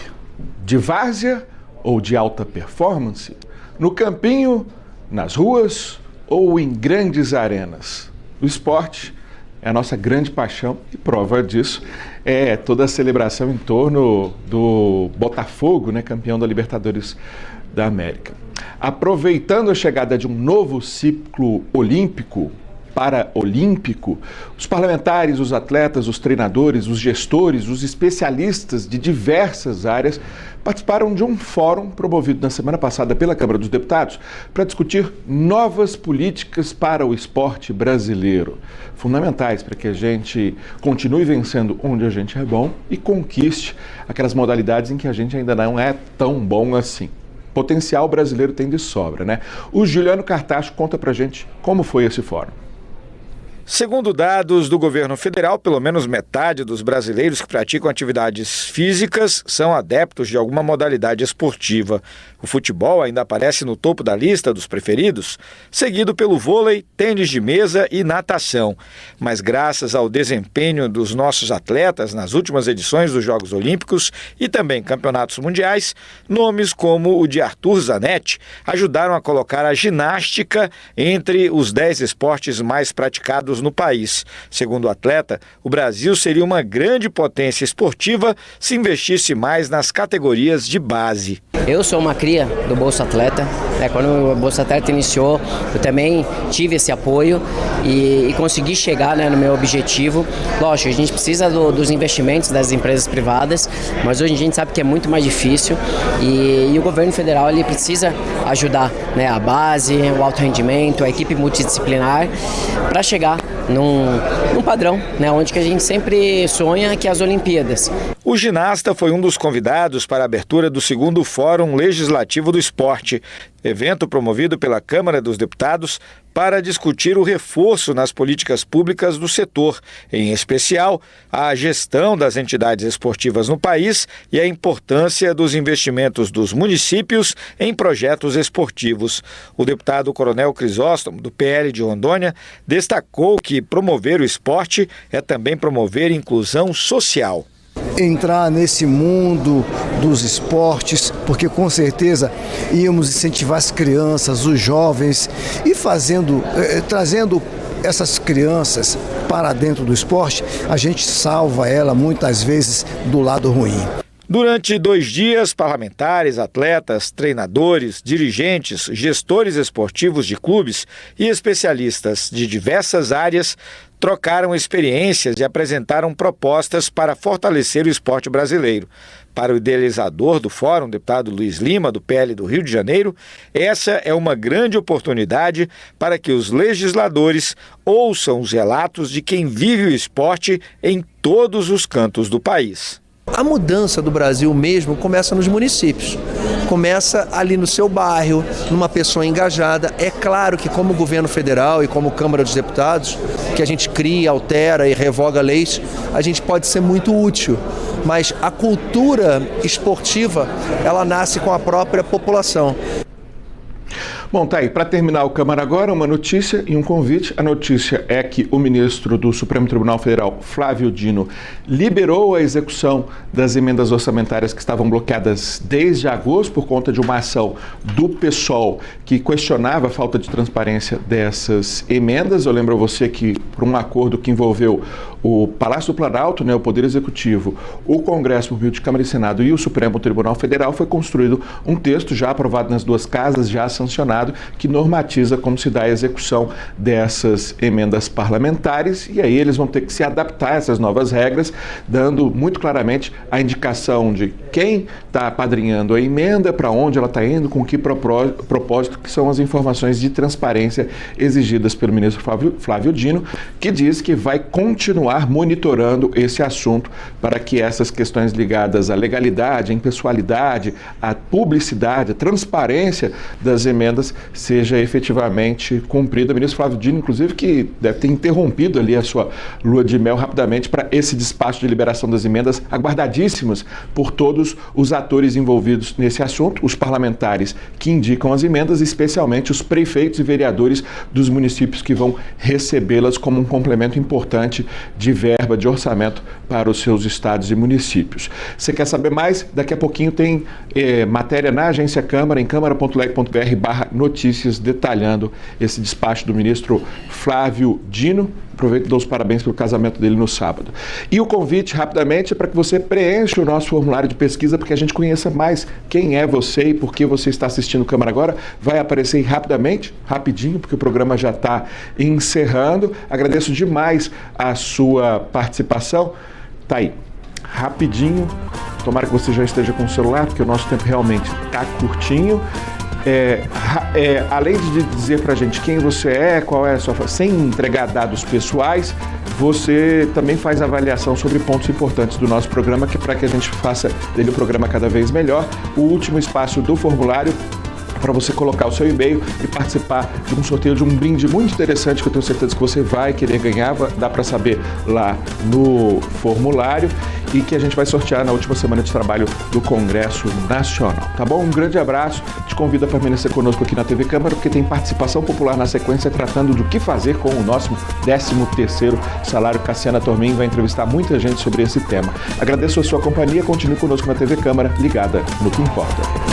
De várzea ou de alta performance? No campinho, nas ruas ou em grandes arenas? O esporte é a nossa grande paixão e prova disso é toda a celebração em torno do Botafogo, né, campeão da Libertadores da América. Aproveitando a chegada de um novo ciclo olímpico, paraolímpico, os parlamentares, os atletas, os treinadores, os gestores, os especialistas de diversas áreas participaram de um fórum promovido na semana passada pela Câmara dos Deputados para discutir novas políticas para o esporte brasileiro, fundamentais para que a gente continue vencendo onde a gente é bom e conquiste aquelas modalidades em que a gente ainda não é tão bom assim. Potencial brasileiro tem de sobra, né? O Juliano Cartacho conta pra gente como foi esse fórum. Segundo dados do governo federal, pelo menos metade dos brasileiros que praticam atividades físicas são adeptos de alguma modalidade esportiva. O futebol ainda aparece no topo da lista dos preferidos, seguido pelo vôlei, tênis de mesa e natação. Mas graças ao desempenho dos nossos atletas nas últimas edições dos Jogos Olímpicos e também campeonatos mundiais, nomes como o de Arthur Zanetti ajudaram a colocar a ginástica entre os 10 esportes mais praticados no país. Segundo o atleta, o Brasil seria uma grande potência esportiva se investisse mais nas categorias de base. Eu sou uma cria do Bolsa Atleta. Quando o Bolsa Atleta iniciou, eu também tive esse apoio e consegui chegar, no meu objetivo. Lógico, a gente precisa dos investimentos das empresas privadas, mas hoje a gente sabe que é muito mais difícil e o governo federal ele precisa ajudar, a base, o alto rendimento, a equipe multidisciplinar para chegar num padrão, onde que a gente sempre sonha, que é as Olimpíadas. O ginasta foi um dos convidados para a abertura do 2º Fórum Legislativo do Esporte, evento promovido pela Câmara dos Deputados para discutir o reforço nas políticas públicas do setor, em especial a gestão das entidades esportivas no país e a importância dos investimentos dos municípios em projetos esportivos. O deputado Coronel Crisóstomo, do PL de Rondônia, destacou que promover o esporte é também promover inclusão social. Entrar nesse mundo dos esportes, porque com certeza íamos incentivar as crianças, os jovens e trazendo essas crianças para dentro do esporte, a gente salva ela muitas vezes do lado ruim. Durante 2 dias, parlamentares, atletas, treinadores, dirigentes, gestores esportivos de clubes e especialistas de diversas áreas trocaram experiências e apresentaram propostas para fortalecer o esporte brasileiro. Para o idealizador do fórum, deputado Luiz Lima, do PL do Rio de Janeiro, essa é uma grande oportunidade para que os legisladores ouçam os relatos de quem vive o esporte em todos os cantos do país. A mudança do Brasil mesmo começa nos municípios, começa ali no seu bairro, numa pessoa engajada. É claro que como governo federal e como Câmara dos Deputados, que a gente cria, altera e revoga leis, a gente pode ser muito útil, mas a cultura esportiva, ela nasce com a própria população. Bom, tá aí. Para terminar o Câmara Agora, uma notícia e um convite. A notícia é que o ministro do Supremo Tribunal Federal, Flávio Dino, liberou a execução das emendas orçamentárias que estavam bloqueadas desde agosto por conta de uma ação do PSOL que questionava a falta de transparência dessas emendas. Eu lembro a você que, por um acordo que envolveu o Palácio do Planalto, o Poder Executivo, o Congresso por meio de Câmara e Senado e o Supremo Tribunal Federal, foi construído um texto já aprovado nas 2 casas, já sancionado, que normatiza como se dá a execução dessas emendas parlamentares, e aí eles vão ter que se adaptar a essas novas regras, dando muito claramente a indicação de quem está apadrinhando a emenda, para onde ela está indo, com que propósito, que são as informações de transparência exigidas pelo ministro Flávio Dino, que diz que vai continuar monitorando esse assunto para que essas questões ligadas à legalidade, à impessoalidade, à publicidade, à transparência das emendas seja efetivamente cumprida. O ministro Flávio Dino, inclusive, que deve ter interrompido ali a sua lua de mel rapidamente para esse despacho de liberação das emendas, aguardadíssimas por todos os atores envolvidos nesse assunto, os parlamentares que indicam as emendas, especialmente os prefeitos e vereadores dos municípios que vão recebê-las como um complemento importante de verba, de orçamento para os seus estados e municípios. Você quer saber mais? Daqui a pouquinho tem matéria na Agência Câmara, em câmara.leg.br/notícias, detalhando esse despacho do ministro Flávio Dino. Aproveito e dou os parabéns pelo casamento dele no sábado. E o convite, rapidamente, é para que você preencha o nosso formulário de pesquisa, para que a gente conheça mais quem é você e por que você está assistindo o Câmara Agora. Vai aparecer aí rapidinho, porque o programa já está encerrando. Agradeço demais a sua participação. Tá aí, rapidinho. Tomara que você já esteja com o celular, porque o nosso tempo realmente está curtinho. Além de dizer pra gente quem você é, qual é a sua... sem entregar dados pessoais, você também faz avaliação sobre pontos importantes do nosso programa, que é para que a gente faça dele o programa cada vez melhor. O último espaço do formulário para você colocar o seu e-mail e participar de um sorteio de um brinde muito interessante que eu tenho certeza que você vai querer ganhar. Dá para saber lá no formulário, e que a gente vai sortear na última semana de trabalho do Congresso Nacional. Tá bom? Um grande abraço. Te convido a permanecer conosco aqui na TV Câmara, porque tem participação popular na sequência tratando de o que fazer com o nosso 13º salário. Cassiana Tormin vai entrevistar muita gente sobre esse tema. Agradeço a sua companhia. Continue conosco na TV Câmara, ligada no que importa.